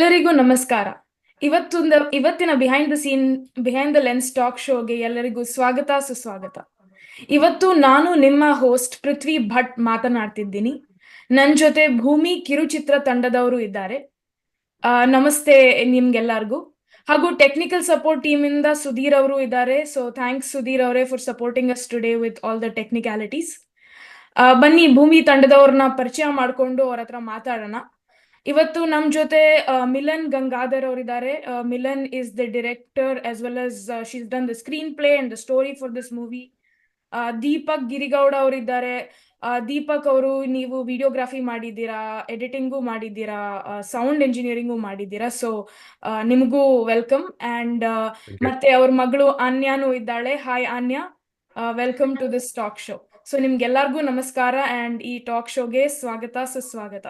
ಎಲ್ಲರಿಗೂ ನಮಸ್ಕಾರ. ಇವತ್ತಿನ ಬಿಹೈಂಡ್ ದ ಲೆನ್ಸ್ ಟಾಕ್ ಶೋಗೆ ಎಲ್ಲರಿಗೂ ಸ್ವಾಗತ ಸುಸ್ವಾಗತ. ಇವತ್ತು ನಾನು ನಿಮ್ಮ ಹೋಸ್ಟ್ ಪೃಥ್ವಿ ಭಟ್ ಮಾತನಾಡ್ತಿದ್ದೀನಿ. ನನ್ನ ಜೊತೆ ಭೂಮಿ ಕಿರುಚಿತ್ರ ತಂಡದವರು ಇದ್ದಾರೆ. ನಮಸ್ತೆ ನಿಮ್ಗೆಲ್ಲರಿಗೂ. ಹಾಗೂ ಟೆಕ್ನಿಕಲ್ ಸಪೋರ್ಟ್ ಟೀಮ್ ಇಂದ ಸುಧೀರ್ ಅವರು ಇದ್ದಾರೆ. ಸೊ ಥ್ಯಾಂಕ್ಸ್ ಸುಧೀರ್ ಅವರೇ for supporting us today with all the technicalities. ಬನ್ನಿ ಭೂಮಿ ತಂಡದವ್ರನ್ನ ಪರಿಚಯ ಮಾಡ್ಕೊಂಡು ಅವ್ರ ಹತ್ರ ಮಾತಾಡೋಣ. ಇವತ್ತು ನಮ್ ಜೊತೆ ಮಿಲನ್ ಗಂಗಾಧರ್ ಅವರಿದ್ದಾರೆ. Milan is the director as well as she's done the screen play and the story for this movie. Deepak Girigowda ಅವರಿದ್ದಾರೆ. ದೀಪಕ್ ಅವರು ನೀವು ವಿಡಿಯೋಗ್ರಾಫಿ ಮಾಡಿದ್ದೀರಾ, ಎಡಿಟಿಂಗು ಮಾಡಿದ್ದೀರಾ, ಸೌಂಡ್ ಇಂಜಿನಿಯರಿಂಗು ಮಾಡಿದ್ದೀರಾ. ಸೊ ನಿಮಗೂ ವೆಲ್ಕಮ್. ಅಂಡ್ ಮತ್ತೆ ಅವ್ರ ಮಗಳು ಆನ್ಯಾನು ಇದ್ದಾಳೆ. Hi Anya, welcome to this talk show. So ನಿಮ್ಗೆಲ್ಲರಿಗೂ ನಮಸ್ಕಾರ ಅಂಡ್ ಈ ಟಾಕ್ ಶೋಗೆ ಸ್ವಾಗತ ಸುಸ್ವಾಗತ.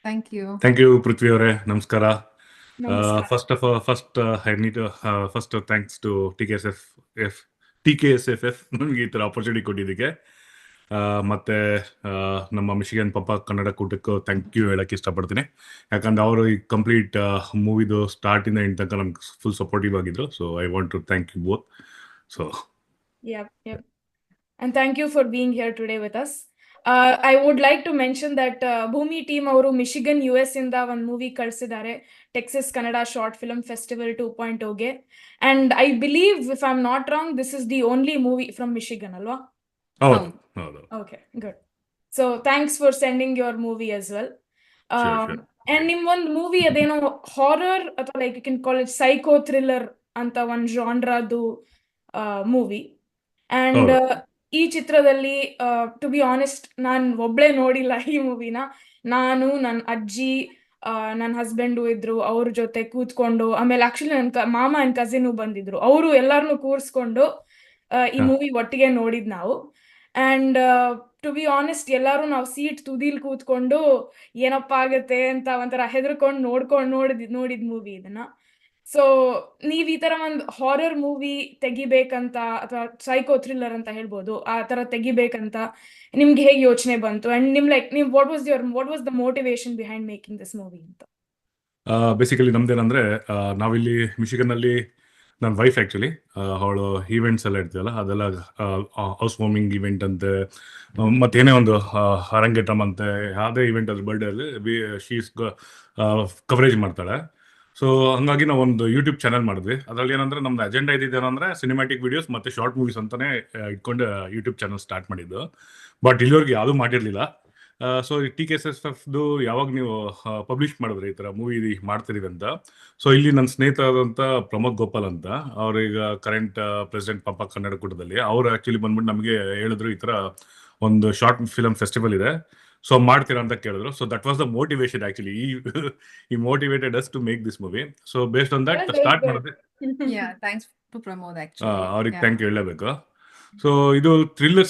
Thank you. Thank you, Prithvi Aure. Namaskara. ನಮಸ್ಕಾರ. I need to thanks to TKSFF ನಮಗೆ ಈ ಥರ ಆಪರ್ಚುನಿಟಿ ಕೊಟ್ಟಿದ್ದಕ್ಕೆ. ಮತ್ತೆ ನಮ್ಮ ಮಿಶಿಗನ್ ಪಂಪ ಕನ್ನಡ ಕೂಟಕ್ಕೂ ಥ್ಯಾಂಕ್ ಯು ಹೇಳಕ್ಕೆ ಇಷ್ಟಪಡ್ತೀನಿ. ಯಾಕಂದ್ರೆ ಅವರು ಈ ಕಂಪ್ಲೀಟ್ ಮೂವಿದು ಸ್ಟಾರ್ಟಿಂದ ಎಂಡ್ ತನಕ ನಮ್ಗೆ ಫುಲ್ ಸಪೋರ್ಟಿವ್ ಆಗಿದ್ರು. So I want to thank you both. So Yep. And thank you for being here today with us. I would like to mention that Bhumi team ಅವರು Michigan US ಇಂದ ಒಂದು movie ಕಳಿಸಿದ್ದಾರೆ, Texas Kannada short film festival 2.0ಗೆ. And I believe if I am not wrong this is the only movie from Michigan ಅಲ್ವಾ? ಹೌದು ಹೌದು. Okay, good. So thanks for sending your movie as well. Sure. And ನಿಮ್ಮೊಂದು movie ಅದೇನೋ horror ಅಥವಾ like you can call it psycho thriller ಅಂತ ಒಂದು ಜಾನ್ರಾದು movie. And ಈ ಚಿತ್ರದಲ್ಲಿ ಟು ಬಿ ಆನೆಸ್ಟ್ ನಾನು ಒಬ್ಳೆ ನೋಡಿಲ್ಲ ಈ ಮೂವಿನ. ನಾನು, ನನ್ನ ಅಜ್ಜಿ, ನನ್ನ ಹಸ್ಬೆಂಡು ಇದ್ರು, ಅವ್ರ ಜೊತೆ ಕೂತ್ಕೊಂಡು, ಆಮೇಲೆ ಆಕ್ಚುಲಿ ನನ್ನ ಮಾಮ ಅಂಡ್ ಕಸಿನ್ ಬಂದಿದ್ರು, ಅವರು ಎಲ್ಲಾರನ್ನು ಕೂರಿಸ್ಕೊಂಡು ಈ ಮೂವಿ ಒಟ್ಟಿಗೆ ನೋಡಿದ್ ನಾವು. ಅಂಡ್ ಟು ಬಿ ಆನೆಸ್ಟ್ ಎಲ್ಲಾರು ನಾವು ಸೀಟ್ ತುದಿಲ್ ಕೂತ್ಕೊಂಡು ಏನಪ್ಪ ಆಗತ್ತೆ ಅಂತ ಒಂಥರ ಹೆದರ್ಕೊಂಡು ನೋಡಿದ್ ಮೂವಿ ಇದನ್ನ. ಸೊ ನೀವ್ ಈ ತರ ಒಂದು ಹಾರರ್ ಮೂವಿ ತೆಗಿಬೇಕಂತ ಅಥವಾ ಸೈಕೋ ಥ್ರಿಲ್ಲರ್ ಅಂತ ಹೇಳ್ಬೋದು, ಆ ತರ ತೆಗಿಬೇಕಂತ ನಿಮ್ಗೆ ಹೇಗೆ ಯೋಚನೆ ಬಂತು? ಅಂಡ್ ನಿಮ್ what was the motivation behind making this movie ಅಂತ? ಬೇಸಿಕಲಿ ನಮ್ದೇನಂದ್ರೆ ನಾವಿಲ್ಲಿ ಮಿಶಿಗನ್ ಅಲ್ಲಿ ನನ್ನ ವೈಫ್ ಆಕ್ಚುಲಿ ಅವಳು ಈವೆಂಟ್ಸ್ ಎಲ್ಲ ಇರ್ತೀವಲ್ಲ ಅದೆಲ್ಲ ಹೌಸ್ ವಾರ್ಮಿಂಗ್ ಇವೆಂಟ್ ಅಂತೆ ಮತ್ತೇನೇ ಒಂದು ಅರಂಗೇಟ್ರಮ್ ಅಂತೆ ಯಾವುದೇ ಇವೆಂಟ್ ಅದ್ರ ಬರ್ಡೇ ಅಲ್ಲಿ ಶೀಸ್ ಕವರೇಜ್ ಮಾಡ್ತಾಳೆ. ಸೊ ಹಂಗಾಗಿ ನಾವು ಒಂದು ಯೂಟ್ಯೂಬ್ ಚಾನಲ್ ಮಾಡಿದ್ವಿ. ಅದರಲ್ಲಿ ಏನಂದ್ರೆ ನಮ್ದು ಅಜೆಂಡಾ ಇದ್ದಿದ್ದೇನಂದ್ರೆ ಸಿನಿಮ್ಯಾಟಿಕ್ ವಿಡಿಯೋಸ್ ಮತ್ತೆ ಶಾರ್ಟ್ ಮೂವೀಸ್ ಅಂತಾನೆ ಇಟ್ಕೊಂಡು ಯೂಟ್ಯೂಬ್ ಚಾನಲ್ ಸ್ಟಾರ್ಟ್ ಮಾಡಿದ್ದು. ಬಟ್ ಇಲ್ಲಿವರೆಗೆ ಯಾವುದೂ ಮಾಡಿರಲಿಲ್ಲ. ಸೊ TKSFFದು ಯಾವಾಗ ನೀವು ಪಬ್ಲಿಷ್ ಮಾಡಿದ್ರಿ ಈ ಥರ ಮೂವಿ ಮಾಡ್ತಿರೀವಿ ಅಂತ. ಸೊ ಇಲ್ಲಿ ನನ್ನ ಸ್ನೇಹಿತರಾದಂಥ ಪ್ರಮೋದ್ ಗೋಪಾಲ್ ಅಂತ, ಅವ್ರೀಗ ಕರೆಂಟ್ ಪ್ರೆಸಿಡೆಂಟ್ ಪಂಪ ಕನ್ನಡ ಕೂಟದಲ್ಲಿ, ಅವ್ರು ಆ್ಯಕ್ಚುಲಿ ಬಂದ್ಬಿಟ್ಟು ನಮಗೆ ಹೇಳಿದ್ರು ಈ ಥರ ಒಂದು ಶಾರ್ಟ್ ಫಿಲಮ್ ಫೆಸ್ಟಿವಲ್ ಇದೆ, ಸೊ ಮಾಡ್ತೀರಾ ಅಂತ ಕೇಳಿದ್ರು. So that was the motivation actually. ಈ motivated us to make this movie. So based on that start ಮಾಡಿದೆ. Yeah, thanks to Pramod actually. ಅವ್ರಿಗೆ Yeah. ಥ್ಯಾಂಕ್ ಯು ಹೇಳಬೇಕು. ಸೊ ಇದು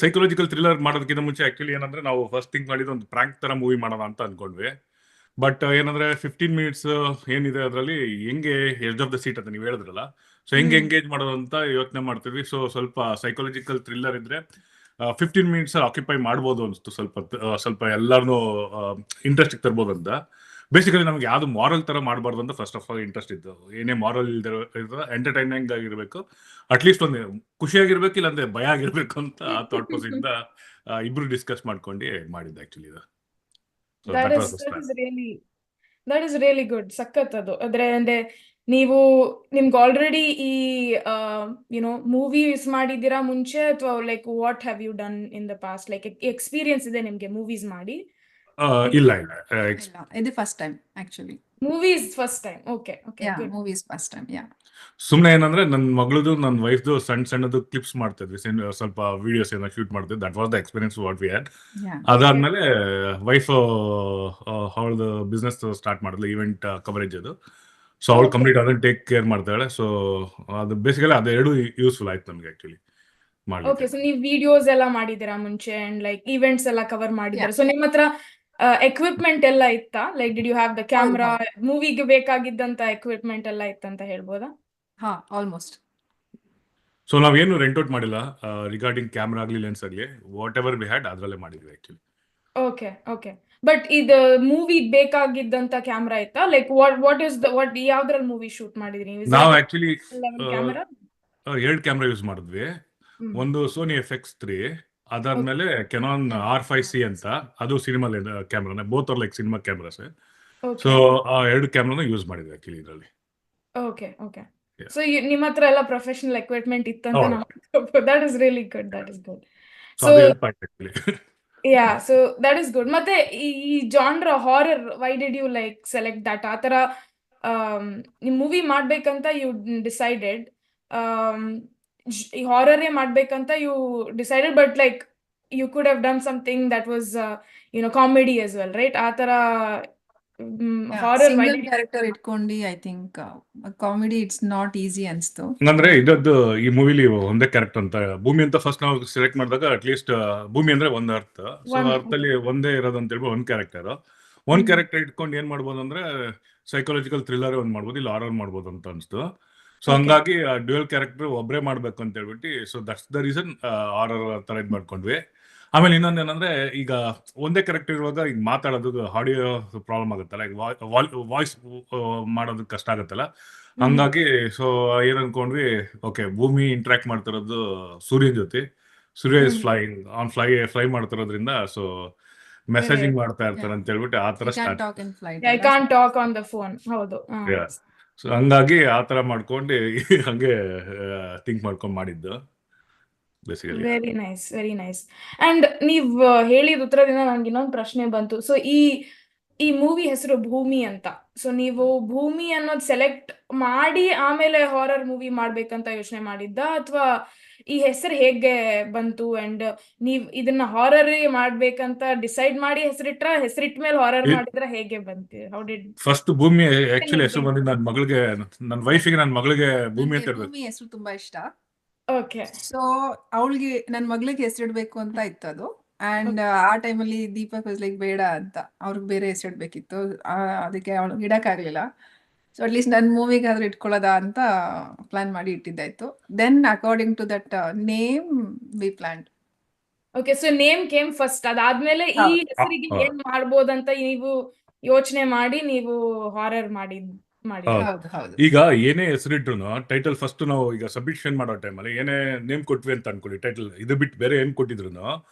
ಸೈಕಲಾಜಿಕಲ್ ಥ್ರಿಲ್ಲರ್ ಮಾಡೋದಕ್ಕಿಂತ ಮುಂಚೆ ಆಕ್ಚುಲಿ ಏನಂದ್ರೆ ನಾವು ಫಸ್ಟ್ ಥಿಂಕ್ ಮಾಡಿದ್ದು ಒಂದು ಪ್ರ್ಯಾಂಕ್ ತರ ಮೂವಿ ಮಾಡೋಣ ಅಂತ ಅನ್ಕೊಂಡ್ವಿ. ಬಟ್ ಏನಂದ್ರೆ 15 ಮಿನಿಟ್ಸ್ ಏನಿದೆ ಅದರಲ್ಲಿ ಹೆಂಗೆ ಎಡ್ಜ್ ಆಫ್ ದ ಸೀಟ್ ಅಂತ ನೀವು ಹೇಳಿದ್ರಲ್ಲ, ಸೊ ಹೆಂಗೆ ಎಂಗೇಜ್ ಮಾಡೋದು ಅಂತ ಯೋಚನೆ ಮಾಡ್ತಿದ್ವಿ. ಸೊ ಸ್ವಲ್ಪ ಸೈಕಾಲಜಿಕಲ್ ಥ್ರಿಲ್ಲರ್ ಇದ್ರೆ 15 ಮಿನಿಟ್ಸ್ ಆಕ್ಯುಪೈ ಮಾಡ್ಬೋದು ಅನಿಸ್ತು. ಸ್ವಲ್ಪ ಎಲ್ಲಾರನ್ನೂ ಇಂಟ್ರೆಸ್ಟಿಗೆ ತರ್ಬೋದು ಅಂತ. ಬೇಸಿಕಲಿ ನಮ್ಗೆ ಯಾವ್ದು ಮಾರಲ್ ತರ ಮಾಡಬಾರ್ದು ಅಂತ ಫಸ್ಟ್ ಆಫ್ ಆಲ್ ಇಂಟ್ರೆಸ್ಟ್ ಇತ್ತು. ಏನೇ ಮಾರಲ್ ಇಲ್ದಿರೋ ಎಂಟರ್ಟೈನಿಂಗ್ ಆಗಿರ್ಬೇಕು, ಅಟ್ಲೀಸ್ಟ್ ಒಂದು ಖುಷಿಯಾಗಿರ್ಬೇಕು, ಇಲ್ಲಾಂದ್ರೆ ಭಯ ಆಗಿರ್ಬೇಕು ಅಂತ ಆ ಥಾಟ್ ಪ್ರೊಸೆಸ್ ಇಂದ ಇಬ್ರು ಡಿಸ್ಕಸ್ ಮಾಡ್ಕೊಂಡು ಮಾಡಿದ್ದು ಆಕ್ಚುಲಿ ಇದು. So that was the start. That is really good. ಸಖತ್ ಅದು. ಅಂದ್ರೆ ನಿಮ್ಗೆ ಆಲ್ರೆಡಿ ಈ ಮೂವೀಸ್ ಮಾಡಿದ್ದೀರಾ ಮುಂಚೆ ಅಥವಾ like what have you done in the past? Like experience ಇದೆ ನಿಮ್ಗೆ ಮೂವೀಸ್ ಮಾಡಿ? ಇಲ್ಲ It's the first time actually. Movies first time. Okay, Yeah, good. movies first time. Yeah. ಸುಮ್ಮನೆ ಏನಂದ್ರೆ ನನ್ನ ಮಗಳದು ನನ್ನ ವೈಫ್ದು ಸಣ್ಣದು ಕ್ಲಿಪ್ಸ್ ಮಾಡ್ತಿದ್ವಿ, ಸ್ವಲ್ಪ ವಿಡಿಯೋಸ್ ಏನೋ ಶೂಟ್ ಮಾಡ್ತಿದ್ವಿ. That was the experience what we had. Yeah. ಅದಾದ್ಮೇಲೆ ವೈಫ್ ಅವಳದು ಬಿಸ್ನೆಸ್ ಸ್ಟಾರ್ಟ್ ಮಾಡಿದ್ಲು, ಇವೆಂಟ್ ಕವರೇಜ್ ಅದು. ಸೊ ಅವಳು ಕಂಪ್ಲೀಟ್ ಅದನ್ನ ಟೇಕ್ ಕೇರ್ ಮಾಡ್ತಾಳೆ. ಸೊ ಅದು ಬೇಸಿಕಲಿ ಅದೆರಡು ಯೂಸ್ಫುಲ್ ಆಯ್ತು ನಮ್ಗೆ ಆಕ್ಚುಲಿ ಓಕೆ, ಮಾಡ್ಲಿಕ್ಕೆ. ಸೊ ನೀವು ವಿಡಿಯೋಸ್ ಎಲ್ಲ ಮಾಡಿದ್ದೀರಾ ಮುಂಚೆ ಅಂಡ್ ಲೈಕ್ ಈವೆಂಟ್ಸ್ ಎಲ್ಲ ಕವರ್ ಮಾಡಿದ್ದೀರಾ. ಸೊ ನಿಮ್ಮ ಹತ್ರ ಎಕ್ವಿಪ್ಮೆಂಟ್ ಎಲ್ಲ ಇತ್ತಾ? Like did you have the camera? ಮೂವಿಗೆ ಬೇಕಾಗಿದ್ದಂತ ಎಕ್ವಿಪ್ಮೆಂಟ್ ಎಲ್ಲ ಇತ್ತಂತ ಹೇಳ್ಬೋದಾ? Almost. ಸೊ ನಾವೇನು ರೆಂಟ್ ಔಟ್ ಮಾಡಿಲ್ಲ ರಿಗಾರ್ಡಿಂಗ್ ಕ್ಯಾಮ್ರಾ ಆಗಲಿ ಲೆನ್ಸ್ ಆಗಲಿ. ವಾಟ್ ಎವರ್ ವಿ ಹ್ಯಾಡ್ ಅದರಲ್ಲೇ ಮಾಡಿದ್ವಿ ಆಕ್ಚುಲಿ. ಓಕೆ. ಬಟ್ ಇದು ಮೂವಿ ಬೇಕಾಗಿದ್ದಂತ ಕ್ಯಾಮ್ರಾ ಇತ್ತಾ? ಲೈಕ್ ವಾಟ್ ಇಸ್ ವಾಟ್ ಯಾವ್ದ್ರಲ್ಲಿ ಮೂವಿ ಶೂಟ್ ಮಾಡಿದ್ರಿ ನೀವು? ನಾವು ಆಕ್ಚುಲಿ ಕ್ಯಾಮರಾ? 2 ಕ್ಯಾಮ್ರಾ ಯೂಸ್ ಮಾಡಿದ್ವಿ. ಒಂದು ಸೋನಿ FX3, ಅದಾದ್ಮೇಲೆ ಕೆನಾನ್ R5C ಅಂತ, ಅದು ಸಿನಿಮಾ ಕ್ಯಾಮ್ರಾನೇ, both are like cinema cameras. So ಆ 2 ಕ್ಯಾಮ್ರಾನ ಯೂಸ್ ಮಾಡಿದ್ವಿ ಆಕ್ಚುಲಿ ಇದರಲ್ಲಿ. ಓಕೆ. ಸೊ ನಿಮ್ಮ ಹತ್ರ ಎಲ್ಲ ಪ್ರೊಫೆಷನಲ್ ಎಕ್ವಿಪ್ಮೆಂಟ್ ಇತ್ತಂತ ನಾವು that is really good. So ಅದು ಹೆಲ್ಪ್ ಆಯ್ತು actually. So that is good. ಮತ್ತೆ ಈ genre horror, why did you like select that? ಆ ಥರ ನಿಮ್ ಮೂವಿ ಮಾಡ್ಬೇಕಂತ ಯು ಡಿಸೈಡೆಡ್, ಈ ಹಾರರೇ ಮಾಡ್ಬೇಕಂತ you decided, but like you could have done something that was comedy as well, right? ಆ ಥರ ಹಾರರ್ ಸಿಂಗಲ್ ಕ್ಯಾರೆಕ್ಟರ್ ಇಟ್ಕೊಂಡು I think comedy it's not easy ಅನ್ಸ್ತು. ಅಂದ್ರೆ ಇದದ್ದು ಈ ಮೂವಿಲಿ ಒಂದೇ ಕ್ಯಾರೆಕ್ಟರ್ ಅಂತ, ಭೂಮಿ ಅಂತ ಫಸ್ಟ್ ನಾವು ಸೆಲೆಕ್ಟ್ ಮಾಡಿದಾಗ ಅಟ್ಲೀಸ್ಟ್ ಭೂಮಿ ಅಂದ್ರೆ ಒಂದು ಅರ್ಥ, ಸೊ ಅರ್ಥದಲ್ಲಿ ಒಂದೇ ಇರೋದು ಅಂತ ಹೇಳ್ಬೋದು ಒಂದ್ ಕ್ಯಾರೆಕ್ಟರ್ ಇಟ್ಕೊಂಡು ಏನ್ ಮಾಡ್ಬೋದು ಅಂದ್ರೆ ಸೈಕಾಲಜಿಕಲ್ ಥ್ರಿಲ್ಲರ್ ಒಂದ್ ಮಾಡ್ಬೋದು, ಇಲ್ಲ ಹಾರರ್ ಮಾಡ್ಬೋದು ಅಂತ ಅನ್ಸ್ತು. ಸೊ ಹಂಗಾಗಿ ಡ್ಯುಯಲ್ ಕ್ಯಾರೆಕ್ಟರ್ ಒಬ್ಬರೇ ಮಾಡ್ಬೇಕು ಅಂತ ಹೇಳ್ಬಿಟ್ಟು, so that's the reason horror ತರ ಇದ್ ಮಾಡ್ಕೊಂಡ್ವಿ. ಆಮೇಲೆ ಇನ್ನೊಂದೇನಂದ್ರೆ, ಈಗ ಒಂದೇ ಕ್ಯಾರೆಕ್ಟರ್ ಇರುವಾಗ ಈಗ ಮಾತಾಡೋದು ಆಡಿಯೋ ಪ್ರಾಬ್ಲಮ್ ಆಗುತ್ತಲ್ಲ, ಈಗ ವಾಯ್ಸ್ ಮಾಡೋದಕ್ಕೆ ಕಷ್ಟ ಆಗುತ್ತಲ್ಲ. ಹಂಗಾಗಿ ಸೊ ಏನ್ ಅನ್ಕೊಂಡ್ವಿ, ಓಕೆ ಭೂಮಿ ಇಂಟ್ರಾಕ್ಟ್ ಮಾಡ್ತಿರೋದು ಸೂರ್ಯನ ಜೊತೆ, Surya is flying, on fly ಮಾಡ್ತಿರೋದ್ರಿಂದ ಸೊ ಮೆಸೇಜಿಂಗ್ ಮಾಡ್ತಾ ಇರ್ತಾರೆ ಅಂತ ಹೇಳ್ಬಿಟ್ಟು ಆ ತರ start. I can't talk on the phone. ಹೌದು. ಸೊ ಹಂಗಾಗಿ ಆ ತರ ಮಾಡ್ಕೊಂಡು ಹಂಗೆ ಥಿಂಕ್ ಮಾಡ್ಕೊಂಡು ಮಾಡಿದ್ದು ಬೇಸಿಕಲಿ. Very nice. ಅಂಡ್ ನೀವ್ ಹೇಳಿದ ಉತ್ತರದಿಂದ ನಂಗೆ ಇನ್ನೊಂದು ಪ್ರಶ್ನೆ ಬಂತು. ಸೊ ಈ ಮೂವಿ ಹೆಸರು ಭೂಮಿ ಅಂತ. ಸೊ ನೀವು ಭೂಮಿ ಅನ್ನೋದು ಸೆಲೆಕ್ಟ್ ಮಾಡಿ ಆಮೇಲೆ ಹಾರರ್ ಮೂವಿ ಮಾಡ್ಬೇಕಂತ ಯೋಚನೆ ಮಾಡಿದ್ದ, ಅಥವಾ ಈ ಹೆಸರು ಹೇಗೆ ಬಂತು? ಅಂಡ್ ನೀವ್ ಇದನ್ನ ಹಾರರ್ ಮಾಡ್ಬೇಕಂತ ಡಿಸೈಡ್ ಮಾಡಿ ಹೆಸರಿಟ್ಟ ಮೇಲೆ ಹಾರರ್ ಮಾಡಿದ್ರ ಹೇಗೆ ಬಂತು? ಹೌ ಡಿಡ್ ಫಸ್ಟ್ ಭೂಮಿ ಆಕ್ಚುಲಿ ಹೆಸರು ಬಂದಿದ್ದು ನನ್ನ ಮಗಳಿಗೆ, ನನ್ನ ವೈಫಿಗೆ, ನನ್ನ ಮಗಳಿಗೆ ಭೂಮಿ ಅಂತ ಇರ್ಬೇಕು. ಭೂಮಿ ಹೆಸರು ತುಂಬಾ ಇಷ್ಟ. ಓಕೆ. ಸೊ ಅವಳಿಗೆ ನನ್ನ ಮಗಳಿಗೆ ಹೆಸರಿಡ್ಬೇಕು ಅಂತ ಇತ್ತು ಅದು. ಅಂಡ್ ಆ ಟೈಮಲ್ಲಿ ದೀಪಕ್ ವಾಸ್ ಲೈಕ್ ಬೇಡ ಅಂತ, ಅವ್ರಿಗೆ ಬೇರೆ ಹೆಸರಿಡ್ಬೇಕಿತ್ತು. ಅದಕ್ಕೆ ಅವಳು ಇಡಕ್ಕಾಗ್ಲಿಲ್ಲ. ಸೊ ಅಟ್ಲೀಸ್ಟ್ ನನ್ನ ಮೂವಿಗಾದ್ರೂ ಇಟ್ಕೊಳ್ಳೋದಾ ಅಂತ ಪ್ಲಾನ್ ಮಾಡಿ ಇಟ್ಟಿದ್ದಾಯ್ತು. Then according to that name we planned. Okay. So name came first. ಅದಾದ್ಮೇಲೆ ಈ ಹೆಸರಿಗೆ ಏನ್ ಮಾಡ್ಬೋದಂತ ನೀವು ಯೋಚನೆ ಮಾಡಿ ನೀವು ಹಾರರ್ ಮಾಡಿ. ಈಗ ಏನೇ ಹೆಸರಿಟ್ರು ಟೈಟಲ್ ಫಸ್ಟ್ ನಾವು ಈಗ ಸಬ್ಮಿಷನ್ ಮಾಡೋ ಟೈಮಲ್ಲಿ ಏನೇ ನೇಮ್ ಕೊಟ್ವಿ ಅಂತ ಅನ್ಕೊಳ್ಳಿ, ಟೈಟಲ್ ಇದು ಬಿಟ್ಟು ಬೇರೆ ಏನ್ ಕೊಟ್ಟಿದ್ರು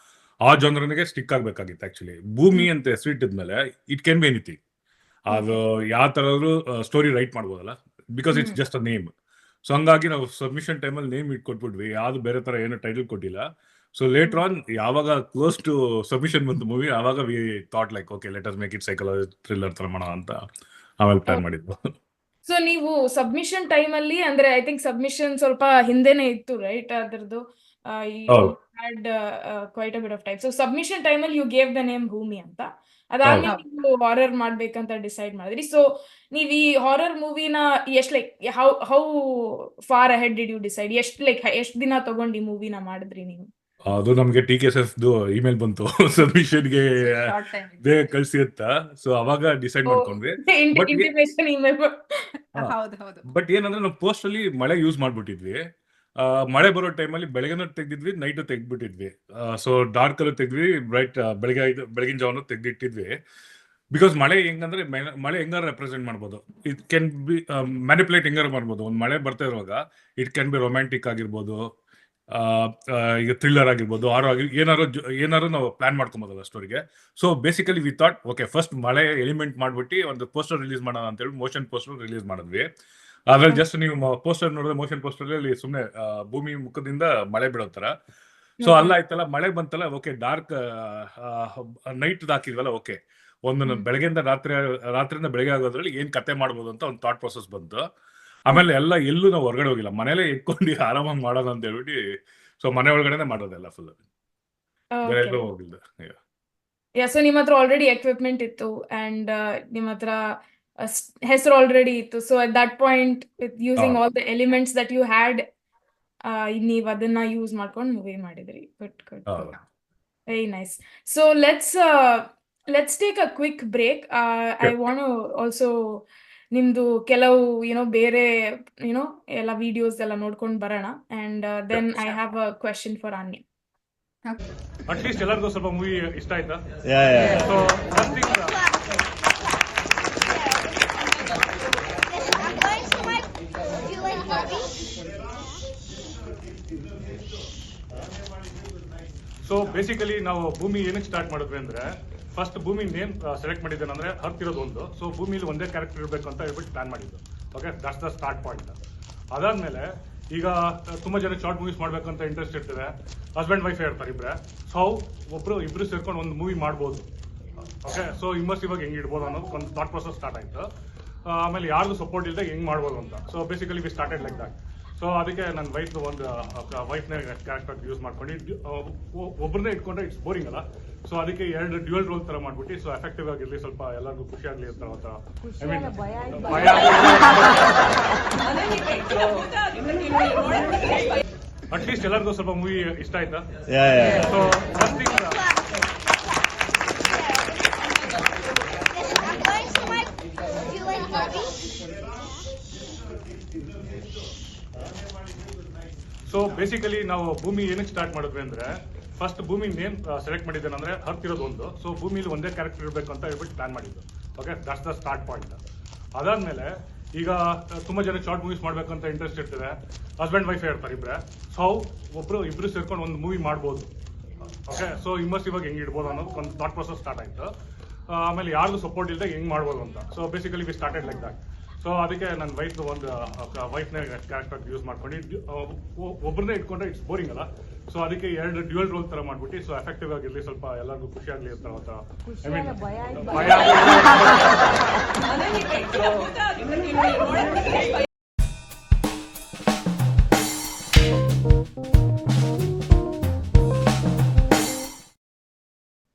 ಆ ಜನರನಿಗೆ ಸ್ಟಿಕ್ ಆಗ್ಬೇಕಾಗಿತ್ತು. ಆಕ್ಚುಲಿ ಭೂಮಿ ಅಂತ ಹೆಸರಿಟ್ಟಿದ್ಮೇಲೆ ಇಟ್ ಕ್ಯಾನ್ ಬಿ ಎನಿಥಿಂಗ್, ಅದು ಯಾವ ತರಾದ್ರೂ ಸ್ಟೋರಿ ರೈಟ್ ಮಾಡ್ಬೋದಲ್ಲ, because it's just a name. So ಹಂಗಾಗಿ ನಾವು ಸಬ್ಮಿಷನ್ ಟೈಮಲ್ಲಿ ನೇಮ್ ಇಟ್ಕೊಟ್ಬಿಟ್ವಿ, ಯಾವ್ದು ಬೇರೆ ತರ ಏನೋ ಟೈಟಲ್ ಕೊಟ್ಟಿಲ್ಲ. ಸೊ ಲೇಟರ್ ಆನ್ ಯಾವಾಗ ಕ್ಲೋಸ್ ಟು ಸಬ್ಮಿಷನ್ ಬಂತು ಮೂವಿ, ಆವಾಗ we thought like okay let us make it psychology thriller ತರ ಮಾಡೋಣ ಅಂತ ಆಮೇಲೆ ಪ್ಲಾನ್ ಮಾಡಿದ್ವು. ಸೊ ನೀವು ಸಬ್ಮಿಷನ್ ಟೈಮಲ್ಲಿ, ಅಂದ್ರೆ ಐ ಥಿಂಕ್ ಸಬ್ಮಿಷನ್ ಸ್ವಲ್ಪ ಹಿಂದೆನೆ ಇತ್ತು, ರೈಟ್? ಅದರದ್ದು had quite a bit of time. So submission ಟೈಮಲ್ಲಿ you gave the name Bhoomi ಅಂತ. ಅದಾದ್ಮೇಲೆ ನೀವು ಹಾರರ್ ಮಾಡ್ಬೇಕಂತ ಡಿಸೈಡ್ ಮಾಡಿದ್ರಿ. ಸೊ ನೀವ್ ಈ ಹಾರರ್ ಮೂವಿನ ಎಷ್ಟ್ like how far ahead did you decide? ಎಷ್ಟ್ ದಿನ ತಗೊಂಡು ಈ ಮೂವಿನ ಮಾಡಿದ್ರಿ ನೀವು? ಅದು ನಮ್ಗೆ TKSF ಇಮೇಲ್ ಬಂತು ಸಬ್ಮಿಷನ್ಗೆ ಬೇಗ ಕಳ್ಸಿ ಅಂತ. ಸೊ ಅವಾಗ ಡಿಸೈಡ್ ಮಾಡ್ಕೊಂಡ್ವಿ. Intimation email. ಬಟ್ ಏನಂದ್ರೆ ನಾವು ಪೋಸ್ಟ್ ಅಲ್ಲಿ ಮಳೆ ಯೂಸ್ ಮಾಡ್ಬಿಟ್ಟಿದ್ವಿ. ಮಳೆ ಬರೋ ಟೈಮಲ್ಲಿ ಬೆಳಗ್ಗೆನೂ ತೆಗ್ದಿದ್ವಿ, ನೈಟು ತೆಗ್ದ್ಬಿಟ್ಟಿದ್ವಿ. ಸೊ ಡಾರ್ಕ್ ಅಲ್ಲೂ ತೆಗ್ದ್ವಿ, ಬ್ರೈಟ್ ಬೆಳಗಿನ ಜಾವನು ತೆಗ್ದಿಟ್ಟಿದ್ವಿ. ಬಿಕಾಸ್ ಮಳೆ ಹೆಂಗಂದ್ರೆ ಮಳೆ ಹೆಂಗಾರ ರೆಪ್ರೆಸೆಂಟ್ ಮಾಡ್ಬೋದು, ಇಟ್ ಕ್ಯಾನ್ ಬಿ ಮ್ಯಾನಿಪುಲೇಟ್ ಹೆಂಗಾರ ಮಾಡ್ಬೋದು. ಒಂದು ಮಳೆ ಬರ್ತಾ ಇರುವಾಗ ಇಟ್ ಕ್ಯಾನ್ ಬಿ ರೊಮ್ಯಾಂಟಿಕ್ ಆಗಿರ್ಬೋದು, ಈಗ ಥ್ರಿಲ್ಲರ್ ಆಗಿರ್ಬೋದು, ಏನಾರು ನಾವು ಪ್ಲಾನ್ ಮಾಡ್ಕೊಬೋದಲ್ಲ ಸ್ಟೋರಿಗೆ. So basically we thought okay first ಮಳೆ ಎಲಿಮೆಂಟ್ ಮಾಡ್ಬಿಟ್ಟು ಒಂದು ಪೋಸ್ಟರ್ ರಿಲೀಸ್ ಮಾಡೋಣ ಅಂತ ಹೇಳಿ ಮೋಷನ್ ಪೋಸ್ಟರ್ ರಿಲೀಸ್ ಮಾಡಿದ್ವಿ. ಅದ್ರಲ್ಲಿ ಜಸ್ಟ್ ನೀವು ಪೋಸ್ಟರ್ ನೋಡಿದ್ರೆ ಮೋಷನ್ ಪೋಸ್ಟರ್ ಅಲ್ಲಿ ಸುಮ್ಮನೆ ಭೂಮಿ ಮುಖದಿಂದ ಮಳೆ ಬಿಡೋ ತರ. ಸೊ ಅಲ್ಲ ಆಯ್ತಲ್ಲ, ಮಳೆ ಬಂತಲ್ಲ, ಓಕೆ ಡಾರ್ಕ್ ನೈಟ್ ಹಾಕಿದ್ವಲ್ಲ, ಓಕೆ ಒಂದು ಬೆಳಗ್ಗೆಯಿಂದ ರಾತ್ರಿಯಿಂದ ಬೆಳಗ್ಗೆ ಆಗೋದ್ರಲ್ಲಿ ಏನ್ ಕತೆ ಮಾಡ್ಬೋದು ಅಂತ ಒಂದು ಥಾಟ್ ಪ್ರೊಸೆಸ್ ಬಂತು. ಆಮೇಲೆ ಎಲ್ಲೂ ನಾವು ಹೊರಗಡೆ ಹೋಗಿಲ್ಲ, ಮನೇಲೆ ಇಟ್ಕೊಂಡು ಆರಾಮಾಗಿ ಮಾಡೋಣ ಅಂತ ಹೇಳ್ಬಿಟ್ಟು ಸೊ ಮನೆ ಒಳಗಡೆ ಮಾಡೋದೆಲ್ಲ ಫುಲ್, ಬೇರೆ ಎಲ್ಲೂ ಹೋಗಿಲ್ಲ. ಸೊ ನಿಮ್ಮ ಹತ್ರ ಆಲ್ರೆಡಿ ಎಕ್ವಿಪ್ಮೆಂಟ್ ಇತ್ತು ಅಂಡ್ ನಿಮ್ಮ ಹತ್ರ ಹೆಸರು ಆಲ್ರೆಡಿ ಇತ್ತು. So at that point with using all the elements that you had, ನೀವು ಅದನ್ನ ಯೂಸ್ ಮಾಡ್ಕೊಂಡು ಮೂವಿ ಮಾಡಿದ್ರಿ. Good. Very nice. So let's take a quick break. I want to also ನಿಮ್ದು ಕೆಲವು ಬೇರೆ ಎಲ್ಲ ವಿಡಿಯೋಸ್ ಎಲ್ಲ ನೋಡ್ಕೊಂಡು ಬರೋಣ. And then I have a question for Anya. At least ಎಲ್ಲರಿಗೂ ಸ್ವಲ್ಪ ಮೂವಿ ಇಷ್ಟ ಆಯ್ತಾ? Yeah. So first thing I'm going to my viewing hobby. So basically ನಾವು ಭೂಮಿ ಏನಕ್ಕೆ ಸ್ಟಾರ್ಟ್ ಮಾಡಿದ್ವಿ ಅಂದ್ರೆ, ಫಸ್ಟ್ ಭೂಮಿ ನೇಮ್ ಸೆಲೆಕ್ಟ್ ಮಾಡಿದ್ದೇನೆ ಅಂದ್ರೆ ಅರ್ತ್ ಇರೋದು ಒಂದು. ಸೊ ಭೂಮಿಲಿ ಒಂದೇ ಕ್ಯಾರೆಕ್ಟರ್ ಇರಬೇಕು ಅಂತ ಹೇಳ್ಬಿಟ್ಟು ಪ್ಲಾನ್ ಮಾಡಿದ್ದು. Okay, that's the start point. ಅದಾದ್ಮೇಲೆ ಈಗ ತುಂಬಾ ಜನ ಶಾರ್ಟ್ ಮೂವೀಸ್ ಮಾಡ್ಬೇಕಂತ ಇಂಟ್ರೆಸ್ಟ್ ಇರ್ತದೆ. ಹಸ್ಬೆಂಡ್ ವೈಫ್ ಇರ್ತಾರೆ ಇಬ್ರೆ. ಸೊ ಇಬ್ರು ಸೇರ್ಕೊಂಡು ಒಂದು ಮೂವಿ ಮಾಡ್ಬೋದು. ಓಕೆ, ಸೊ ಇಮರ್ಸಿವ್ ಆಗಿ ಹೆಂಗ್ ಇಡ್ಬೋದು ಅನ್ನೋದು ಒಂದು ಥಾಟ್ ಪ್ರೊಸೆಸ್ ಸ್ಟಾರ್ಟ್ ಆಯ್ತು. ಆಮೇಲೆ ಯಾರ್ದು ಸಪೋರ್ಟ್ ಇಲ್ಲದೆ ಹೆಂಗ್ ಮಾಡ್ಬೋದು ಅಂತ. So basically we started like that. So ಅದಕ್ಕೆ ನನ್ನ ವೈಫ್ನೇ ಕ್ಯಾರೆಕ್ಟರ್ ಯೂಸ್ ಮಾಡ್ಕೊಂಡು ಒಬ್ಬರನ್ನೇ ಇಟ್ಕೊಂಡ್ರೆ ಇಟ್ಸ್ ಬೋರಿಂಗ್ ಅಲ್ಲ. ಸೊ ಅದಕ್ಕೆ ಎರಡು ಡ್ಯುಯಲ್ ರೋಲ್ ತರ ಮಾಡ್ಬಿಟ್ಟು ಸೊ ಎಫೆಕ್ಟಿವ್ ಆಗಿರ್ಲಿ, ಸ್ವಲ್ಪ ಎಲ್ಲರಿಗೂ ಖುಷಿ ಆಗ್ಲಿ ಅಂತ. ಐ ಮೀನ್ ಭಯ ಅಟ್ಲೀಸ್ಟ್ ಎಲ್ಲರಿಗೂ ಸ್ವಲ್ಪ ಮೂವಿ ಇಷ್ಟ ಆಯ್ತಾ? Yeah. So first thing I'm going to my viewing hobby. So basically ನಾವು ಭೂಮಿ ಏನಕ್ಕೆ ಸ್ಟಾರ್ಟ್ ಮಾಡಿದ್ವಿ ಅಂದ್ರೆ, ಫಸ್ಟ್ ಭೂಮಿ ನೇಮ್ ಸೆಲೆಕ್ಟ್ ಮಾಡಿದ್ದೇನೆ ಅಂದ್ರೆ ಅರ್ತ್ ಇರೋದು ಒಂದು. ಸೊ ಭೂಮಿಲಿ ಒಂದೇ ಕ್ಯಾರೆಕ್ಟರ್ ಇರಬೇಕು ಅಂತ ಹೇಳ್ಬಿಟ್ಟು ಪ್ಲಾನ್ ಮಾಡಿದ್ದು. Okay, that's the start point. ಅದಾದ್ಮೇಲೆ ಈಗ ತುಂಬಾ ಜನ ಶಾರ್ಟ್ ಮೂವೀಸ್ ಮಾಡ್ಬೇಕಂತ ಇಂಟ್ರೆಸ್ಟ್ ಇರ್ತದೆ. ಹಸ್ಬೆಂಡ್ ವೈಫ್ ಇರ್ತಾರೆ ಇಬ್ರೆ. ಸೊ ಇಬ್ರು ಸೇರ್ಕೊಂಡು ಒಂದು ಮೂವಿ ಮಾಡ್ಬೋದು. ಓಕೆ, ಸೊ ಇಮರ್ಸಿವ್ ಆಗಿ ಹೆಂಗ್ ಇಡ್ಬೋದು ಅನ್ನೋದು ಒಂದು ಥಾಟ್ ಪ್ರೊಸೆಸ್ ಸ್ಟಾರ್ಟ್ ಆಯ್ತು. ಆಮೇಲೆ ಯಾರ್ದು ಸಪೋರ್ಟ್ ಇಲ್ಲದೆ ಹೆಂಗ್ ಮಾಡ್ಬೋದು ಅಂತ. So basically we started like that. So ಅದಕ್ಕೆ ನನ್ನ ವೈಫ್ನೇ ಕ್ಯಾರೆಕ್ಟರ್ ಯೂಸ್ ಮಾಡ್ಕೊಂಡು ಒಬ್ಬರನ್ನೇ ಇಟ್ಕೊಂಡ್ರೆ ಇಟ್ಸ್ ಬೋರಿಂಗ್ ಅಲ್ಲ. ಸೊ ಅದಕ್ಕೆ ಎರಡು ಡ್ಯುಯಲ್ ರೋಲ್ ತರ ಮಾಡ್ಬಿಟ್ಟು ಸೊ ಎಫೆಕ್ಟಿವ್ ಆಗಿರ್ಲಿ, ಸ್ವಲ್ಪ ಎಲ್ಲರಿಗೂ ಖುಷಿ ಆಗ್ಲಿ ಅಂತ. ಐ ಮೀನ್ ಭಯ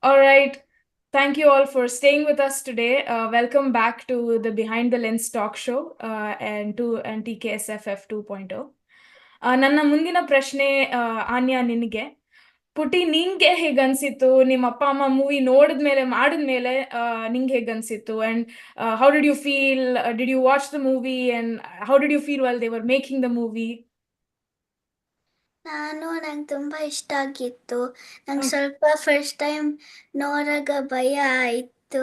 All right. Thank you all for staying with us today. Welcome back to the Behind the Lens talk show and TKSFF 2.0. ನನ್ನ ಮುಂದಿನ ಪ್ರಶ್ನೆ ಆನ್ಯ ನಿನಗೆ. ಪುಟಿ, ನಿಂಗೆ ಹೇಗನ್ಸಿತ್ತು ನಿಮ್ಮ ಅಪ್ಪ ಅಮ್ಮ ಮೂವಿ ನೋಡಿದ್ಮೇಲೆ ಮಾಡಿದ್ಮೇಲೆ ನಿಂಗೆ ಹೇಗನ್ಸಿತ್ತು? And how did you feel? Did you watch the movie and how did you feel while they were making the movie? ನಂಗೆ ತುಂಬ ಇಷ್ಟ ಆಗಿತ್ತು. ನಂಗೆ ಸ್ವಲ್ಪ ಫಸ್ಟ್ ಟೈಮ್ ನೋಡಾಗ ಭಯ ಆಯಿತು.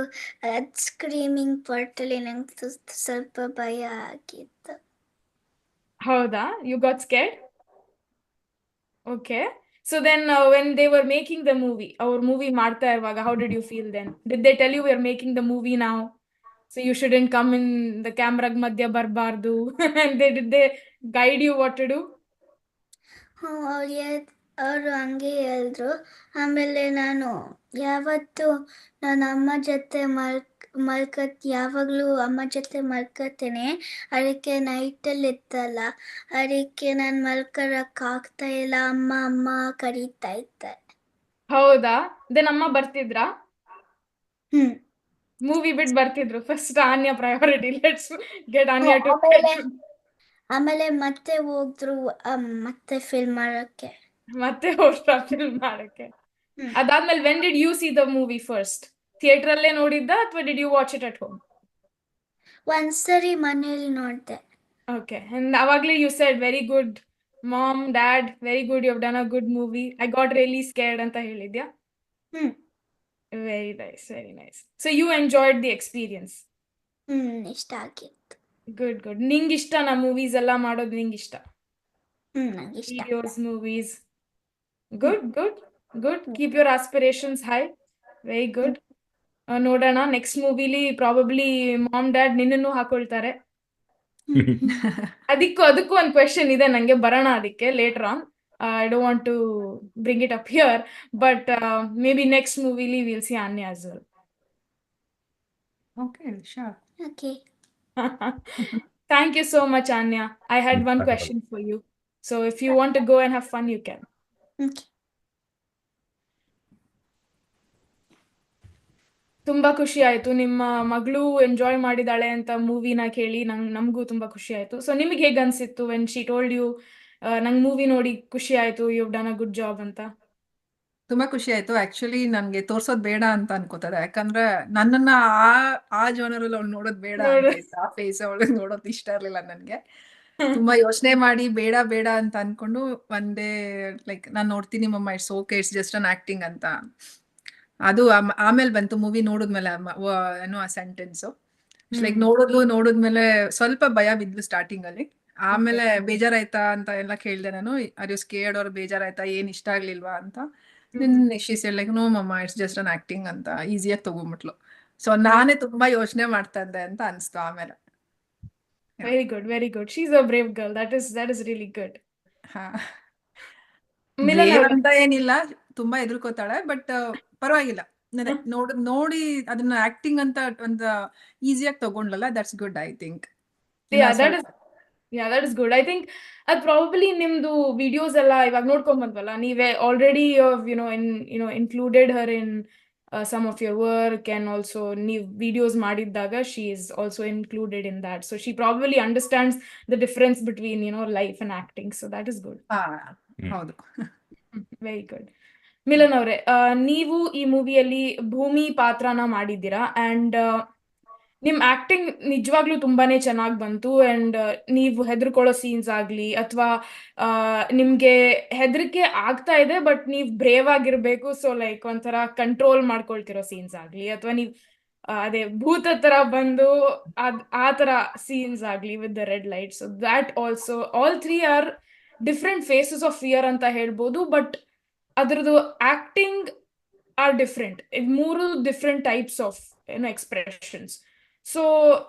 ಅದು ಸ್ಕ್ರೀಮಿಂಗ್ ಪಾರ್ಟಲ್ಲಿ ನಂಗೆ ಸ್ವಲ್ಪ ಭಯ ಆಗಿತ್ತು. ಹೌದಾ? You got scared? Okay. So then when they were making the movie, our movie ಮಾಡ್ತಾ ಇರುವಾಗ, how did you feel then? Did they tell you we are making the movie now? So you shouldn't come in the camera ಮಧ್ಯ ಬರಬಾರ್ದು and did they guide you what to do? ಹ್ಞೂ, ಅವರು ಹಂಗೆ ಹೇಳಿದ್ರು. ಆಮೇಲೆ ನಾನು ಯಾವತ್ತೂ ನನ್ನ ಅಮ್ಮ ಜೊತೆ ಯಾವಾಗಲೂ ಅಮ್ಮ ಜೊತೆ ಮಲ್ಕೋತೇನೆ. ಅದಕ್ಕೆ ನೈಟಲ್ಲಿ ಇತ್ತಲ್ಲ, ಅದಕ್ಕೆ ನಾನು ಮಲ್ಕೊಳಕ್ಕಾಗ್ತಾ ಇಲ್ಲ. ಅಮ್ಮ ಅಮ್ಮ ಕರೀತಾ ಇದ್ದಾರೆ. ಹೌದಾ? ದೆನ್ ಅಮ್ಮ ಬರ್ತಿದ್ರಾ? ಹ್ಞೂ. ಮೂವಿ ಬಿಟ್ಟು ಬರ್ತಿದ್ರು? First Anya priority. Let's get Anya to ಆಮೇಲೆ ಮತ್ತೆ ಹೋದ್ರು ಮತ್ತೆ ಫಿಲ್ಮ್ ಮಾಡೋಕ್ಕೆ. ಮತ್ತೆ ಹೋಗ್ತಾ ಫಿಲ್ಮ್ ಮಾಡಕ್ಕೆ. ಅದಾದ್ಮೇಲೆ when did you see the movie first? Theatre ಅಲ್ಲೇ ನೋಡಿದ್ದ ಅಥವಾ did you watch it at home? ಒಂದ್ಸರಿ ಮನೇಲಿ ನೋಡಿದೆ. Okay, and ಅವಾಗ್ಲೇ you said very good mom, dad, very good, you have done a good movie. I got really scared ಅಂತ ಹೇಳಿದ್ಯಾ? ಹ್ಮ್. Very nice, very nice. So you enjoyed the experience. ಇಷ್ಟ ಆಗಿತ್ತು. Good, good. ನಿಂಗ್ ಇಷ್ಟನಾ movies ಎಲ್ಲ ಮಾಡೋದು? ನಿಂಗ್ ಇಷ್ಟ? ನಂಗೆ ಇಷ್ಟ. Videos, movies. Good, good, good. Keep your aspirations high. Very good. ನೋಡೋಣ, ನೆಕ್ಸ್ಟ್ ಮೂವಿಲಿ ಪ್ರಾಬಬ್ಲಿ ಮಾಮ್ ಡ್ಯಾಡ್ ನಿನ್ನನ್ನು ಹಾಕೊಳ್ತಾರೆ. ಅದಕ್ಕೂ ಒಂದು ಕ್ವೆಶನ್ ಇದೆ ನಂಗೆ, ಬರೋಣ ಅದಕ್ಕೆ later on. I don't want to bring it up here, but maybe next movie we'll see Anya as well. Okay, sure. Okay. Thank you so much, Anya. I had one question for you. So if you want to go and have fun, you can. Okay. ತುಂಬಾ ಖುಷಿ ಆಯ್ತು ನಿಮ್ಮ ಮಗಳು enjoy ಮಾಡಿದಾಳೆ ಅಂತ ಮೂವಿನ ಕೇಳಿ. ನಮಗೂ ತುಂಬಾ ಖುಷಿ ಆಯ್ತು. ಸೊ ನಿಮಗೆ ಹೇಗೆ ಅನ್ಸಿತ್ತು ವೆನ್ ಶಿ ಟೋಲ್ಡ್ ಯು ನಂಗೆ ಮೂವಿ ನೋಡಿ ಖುಷಿ ಆಯ್ತು, you have done a good job ಅಂತ? ತುಂಬಾ ಖುಷಿ ಆಯ್ತು. ಆಕ್ಚುಲಿ ನನ್ಗೆ ತೋರ್ಸೋದ್ ಬೇಡ ಅಂತ ಅನ್ಕೋತಾರೆ. ಯಾಕಂದ್ರೆ ನನ್ನನ್ನ ಆ ಜನರಲ್ಲಿ ಅವ್ಳು ನೋಡೋದ್ ಬೇಡ ಅಂತ ಇತ್ತು. ಆ ಫೇಸ್ ಅವಳು ನೋಡೋದ್ ಇಷ್ಟ ಇರ್ಲಿಲ್ಲ ನನ್ಗೆ. ತುಂಬಾ ಯೋಚನೆ ಮಾಡಿ ಬೇಡ ಬೇಡ ಅಂತ ಅನ್ಕೊಂಡು ಒಂದೇ ಲೈಕ್ ನಾನ್ ನೋಡ್ತೀನಿ ಮಮ್ಮ it's okay it's just an acting ಅಂತ. ಅದು ಆಮೇಲೆ ಬಂತು ಮೂವಿ ನೋಡಿದ್ಮೇಲೆ ಏನೋ ಆ ಸೆಂಟೆನ್ಸ್ ಲೈಕ್ ನೋಡಿದ್ಮೇಲೆ ಸ್ವಲ್ಪ ಭಯ ಬಿದ್ಲು ಸ್ಟಾರ್ಟಿಂಗ್ ಅಲ್ಲಿ. ಆಮೇಲೆ ಬೇಜಾರಾಯ್ತಾ ಅಂತ ಎಲ್ಲ ಕೇಳ್ದೆ ನಾನು, ಆರ್ ಯು ಸ್ಕೇರ್ಡ್ ಅವ್ರ ಬೇಜಾರಾಯ್ತಾ, ಏನ್ ಇಷ್ಟ ಆಗ್ಲಿಲ್ವಾ ಅಂತ. ಶಿ ಸೆಡ್ ಲೈಕ್ ನೋ ಮಮ್ಮ ಇಟ್ಸ್ ಜಸ್ಟ್ ಅನ್ ಆಕ್ಟಿಂಗ್ ಅಂತ ಈಸಿಯಾಗಿ ತಗೊಂಡ್ಬಿಟ್ಲು. ಸೊ ನಾನೇ ತುಂಬಾ ಯೋಚನೆ ಮಾಡ್ತಾ ಇದ್ದೆ ಅಂತ ಅನ್ಸ್ತು ಆಮೇಲೆ. Very good, very good. She's a brave girl. That is really good. ಹಾ ಮಿಲನ್ ಬ್ರೇವ್ ಅವ್ರೆ, ಅಂತ ಏನಿಲ್ಲ, ತುಂಬಾ ಹೆದರ್ಕೋತಾಳೆ, ಬಟ್ ಪರವಾಗಿಲ್ಲ. ನೋಡಿ ಅದನ್ನ ಆಕ್ಟಿಂಗ್ ಅಂತ ಒಂದು ಈಸಿಯಾಗಿ ತಗೊಂಡ್ಲಲ್ಲ, that's good I think. that is good. I think ಅದು ಪ್ರಾಬಬ್ಲಿ ನಿಮ್ದು ವಿಡಿಯೋಸ್ ಎಲ್ಲ ಇವಾಗ ನೋಡ್ಕೊಂಡ್ ಬಂದ್ವಲ್ಲ, ನೀವೇ already included her in some of your work, and also ನೀವು ವಿಡಿಯೋಸ್ ಮಾಡಿದ್ದಾಗ she is also included in that, so she probably understands the difference between life and acting, so that is good. ಹಾ ಹೌದು. Very good. Milan ಅವರೇ, ನೀವು ಈ ಮೂವಿಯಲ್ಲಿ ಭೂಮಿ ಪಾತ್ರನ ಮಾಡಿದ್ದೀರಾ, and ನಿಮ್ ಆಕ್ಟಿಂಗ್ ನಿಜವಾಗ್ಲೂ ತುಂಬಾನೇ ಚೆನ್ನಾಗಿ ಬಂತು. ಅಂಡ್ ನೀವು ಹೆದರ್ಕೊಳ್ಳೋ ಸೀನ್ಸ್ ಆಗ್ಲಿ, ಅಥವಾ ನಿಮ್ಗೆ ಹೆದರಿಕೆ ಆಗ್ತಾ ಇದೆ ಬಟ್ ನೀವ್ ಬ್ರೇವ್ ಆಗಿರ್ಬೇಕು, ಸೊ ಲೈಕ್ ಒಂಥರ ಕಂಟ್ರೋಲ್ ಮಾಡ್ಕೊಳ್ತಿರೋ ಸೀನ್ಸ್ ಆಗ್ಲಿ, ಅಥವಾ ನೀವ್ ಅದೇ ಭೂತ ತರ ಬಂದು ಆ ತರ ಸೀನ್ಸ್ ಆಗ್ಲಿ with the red light, so that also all three are different faces of fear ಅಂತ ಹೇಳ್ಬೋದು, ಬಟ್ ಅದ್ರದ್ದು ಆಕ್ಟಿಂಗ್ ಆರ್ ಡಿಫ್ರೆಂಟ್. ಇದು 3 different types of expressions. So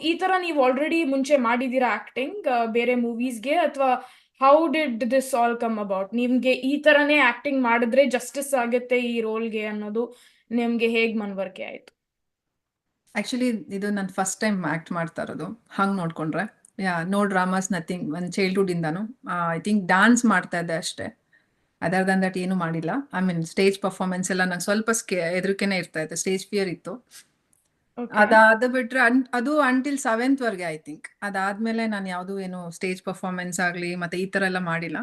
ಈ ತರ ನೀವು ಆಲ್ರೆಡಿ ಮುಂಚೆ ಮಾಡಿದೀರಾ ಆಕ್ಟಿಂಗ್ ಬೇರೆ ಮೂವೀಸ್ಗೆ, ಅಥವಾ how did this all come about? ನಿಮ್ಗೆ ಈ ತರನೇ ಆಕ್ಟಿಂಗ್ ಮಾಡಿದ್ರೆ ಜಸ್ಟಿಸ್ ಆಗುತ್ತೆ ಈ ರೋಲ್ಗೆ ಅನ್ನೋದು ನಿಮ್ಗೆ ಹೇಗ್ ಮನವರಿಕೆ ಆಯ್ತು? ಆಕ್ಚುಲಿ ಇದು ನಾನು ಫಸ್ಟ್ ಟೈಮ್ ಆಕ್ಟ್ ಮಾಡ್ತಾ ಇರೋದು. ಹಂಗ್ ನೋಡ್ಕೊಂಡ್ರೆ ನೋ ಡ್ರಾಮಾಸ್ ನಥಿಂಗ್. ಒಂದು ಚೈಲ್ಡ್ಹುಡ್ ಇಂದಾನು ಐ ಥಿಂಕ್ ಡಾನ್ಸ್ ಮಾಡ್ತಾ ಇದ್ದೆ ಅಷ್ಟೇ, ಅದರ್ ದನ್ ದಟ್ ಏನು ಮಾಡಿಲ್ಲ. ಐ ಮೀನ್ ಸ್ಟೇಜ್ ಪರ್ಫಾರ್ಮೆನ್ಸ್ ಎಲ್ಲ ನಂಗೆ ಸ್ವಲ್ಪ ಹೆದರಿಕೆನೆ ಇರ್ತಾ ಇತ್ತು, ಸ್ಟೇಜ್ ಫಿಯರ್ ಇತ್ತು. ಅದಾದ ಬಿಟ್ರೆ ಅದು ಅಂಟಿಲ್ 7th ವರ್ಗೆ ಐ ಥಿಂಕ್. ಅದಾದ್ಮೇಲೆ ನಾನು ಯಾವ್ದು ಏನು ಸ್ಟೇಜ್ ಪರ್ಫಾರ್ಮೆನ್ಸ್ ಆಗ್ಲಿ ಮತ್ತೆ ಈ ತರ ಎಲ್ಲ ಮಾಡಿಲ್ಲ.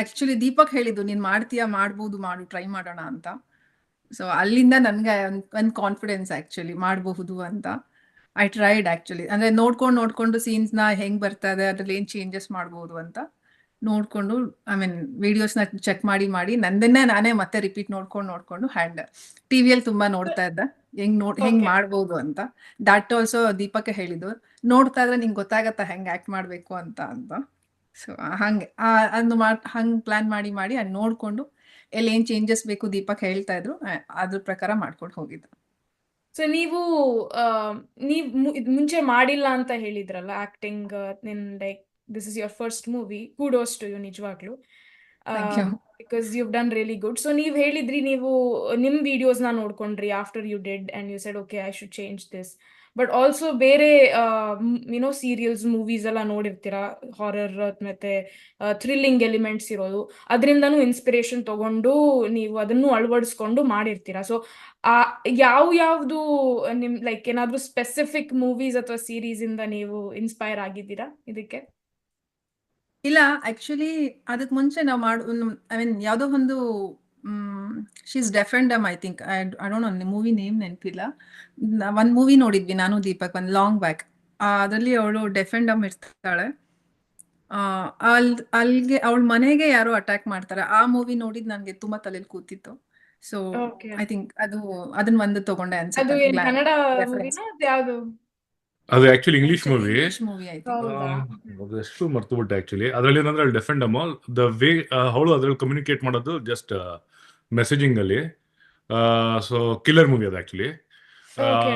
ಆಕ್ಚುಲಿ ದೀಪಕ್ ಹೇಳಿದ್ದು, ನೀನ್ ಮಾಡ್ತೀಯಾ, ಮಾಡ್ಬೋದು, ಟ್ರೈ ಮಾಡೋಣ ಅಂತ. ಸೊ ಅಲ್ಲಿಂದ ನನ್ಗೆ ಒಂದ್ ಕಾನ್ಫಿಡೆನ್ಸ್ ಆಕ್ಚುಲಿ ಮಾಡಬಹುದು ಅಂತ. ಐ ಟ್ರೈಡ್ ಆಕ್ಚುಲಿ, ಅಂದ್ರೆ ನೋಡ್ಕೊಂಡು ಸೀನ್ಸ್ ನ ಹೆಂಗ್ ಬರ್ತಾ ಇದೆ, ಅದ್ರಲ್ಲಿ ಏನ್ ಚೇಂಜಸ್ ಮಾಡ್ಬೋದು ಅಂತ ನೋಡ್ಕೊಂಡು, ಐ ಮೀನ್ ವಿಡಿಯೋಸ್ ನ ಚೆಕ್ ಮಾಡಿ ನಂದನ್ನೇ ನಾನೇ ಮತ್ತೆ ರಿಪೀಟ್ ನೋಡ್ಕೊಂಡು ಹ್ಯಾಂಡ್ ಟಿವಿಯಲ್ಲಿ ತುಂಬಾ ನೋಡ್ತಾ ಇದ್ದೆ ಹೆಂಗ್ ಮಾಡ್ಬೋದು ಅಂತ. ದಟ್ ಆಲ್ಸೋ ದೀಪಕ್ ಹೇಳಿದ್ದು, ನೋಡ್ತಾ ಇದ್ರೆ ನಿಂಗೆ ಗೊತ್ತಾಗತ್ತಾ ಹೆಂಗ್ ಆಕ್ಟ್ ಮಾಡ್ಬೇಕು ಅಂತ. ಸೊ ಹಂಗೆ ಹಂಗ್ ಪ್ಲಾನ್ ಮಾಡಿ ಅದ್ ನೋಡ್ಕೊಂಡು ಎಲ್ಲಿ ಏನ್ ಚೇಂಜಸ್ ಬೇಕು ದೀಪಕ್ ಹೇಳ್ತಾ ಇದ್ರು, ಅದ್ರ ಪ್ರಕಾರ ಮಾಡ್ಕೊಂಡು ಹೋಗಿದ್ದು. ಸೊ ನೀವು ಮುಂಚೆ ಮಾಡಿಲ್ಲ ಅಂತ ಹೇಳಿದ್ರಲ್ಲ acting, like this is your first movie, kudos to you ನಿಜವಾಗ್ಲು, because you done really good. So ನೀವ್ ಹೇಳಿದ್ರಿ ನೀವು ನಿಮ್ ವಿಡಿಯೋಸ್ ನ ನೋಡ್ಕೊಂಡ್ರಿ after you did, and you said okay I should change this, but also ಬೇರೆ ಸೀರಿಯಲ್ಸ್ ಮೂವೀಸ್ ಎಲ್ಲ ನೋಡಿರ್ತೀರಾ, ಹಾರರ್ ಮತ್ತೆ ಥ್ರಿಲ್ಲಿಂಗ್ ಎಲಿಮೆಂಟ್ಸ್ ಇರೋದು, ಅದರಿಂದನೂ ಇನ್ಸ್ಪಿರೇಷನ್ ತಗೊಂಡು ನೀವು ಅದನ್ನು ಅಳವಡಿಸ್ಕೊಂಡು ಮಾಡಿರ್ತೀರಾ. ಸೊ ಯಾವ್ದು ನಿಮ್ ಲೈಕ್ ಏನಾದ್ರೂ ಸ್ಪೆಸಿಫಿಕ್ ಮೂವೀಸ್ ಅಥವಾ ಸೀರೀಸ್ ಇಂದ ನೀವು ಇನ್ಸ್ಪೈರ್ ಆಗಿದ್ದೀರಾ ಇದಕ್ಕೆ? ಇಲ್ಲ, ಆಕ್ಚುಲಿ ಅದಕ್ ಮುಂಚೆ ನಾವು ಐ ಮೀನ್ ಯಾವ್ದೋ ಒಂದು she's deaf and dumb I think, I don't know movie name ನೆನಪಿಲ್ಲ. ಒಂದ್ ಮೂವಿ ನೋಡಿದ್ವಿ ನಾನು ದೀಪಕ್, ಒಂದ್ ಲಾಂಗ್ ಬ್ಯಾಕ್. ಅದ್ರಲ್ಲಿ ಅವಳು ಡೆಫ್ ಅಂಡ್ ಡಮ್ ಇರ್ತಾಳೆ. ಅಲ್ಲಿಗೆ ಅವಳ ಮನೆಗೆ ಯಾರೋ ಅಟ್ಯಾಕ್ ಮಾಡ್ತಾರೆ. ಆ ಮೂವಿ ನೋಡಿದ್ ನನ್ಗೆ ತುಂಬಾ ತಲೆಯಲ್ಲಿ ಕೂತಿತ್ತು. ಸೊ ಐ ಥಿಂಕ್ ಅದನ್ನ ಒಂದು ತಗೊಂಡೆ ಅದು ಅನ್ಸುತ್ತೆ. ಏನ್ ಕನ್ನಡ ಮೂವಿನ ಯಾವ್ದು? ಅದು actually English movie. English movie I think. ಹೌದಾ? ಎಷ್ಟು ಮರ್ತುಬಿಟ್ಟೆ ಆಕ್ಚುಲಿ. ಅದ್ರಲ್ಲಿ ಏನಂದ್ರೆ ಅಲ್ಲಿ ಡೆಫೆಂಡ್ ದ ವೇ ಅವಳು ಅದ್ರಲ್ಲಿ ಕಮ್ಯುನಿಕೇಟ್ ಮಾಡೋದು ಜಸ್ಟ್ ಮೆಸೇಜಿಂಗ್ ಅಲ್ಲಿ. ಸೊ ಕಿಲ್ಲರ್ ಮೂವಿ ಅದು ಆಕ್ಚುಲಿ. Okay.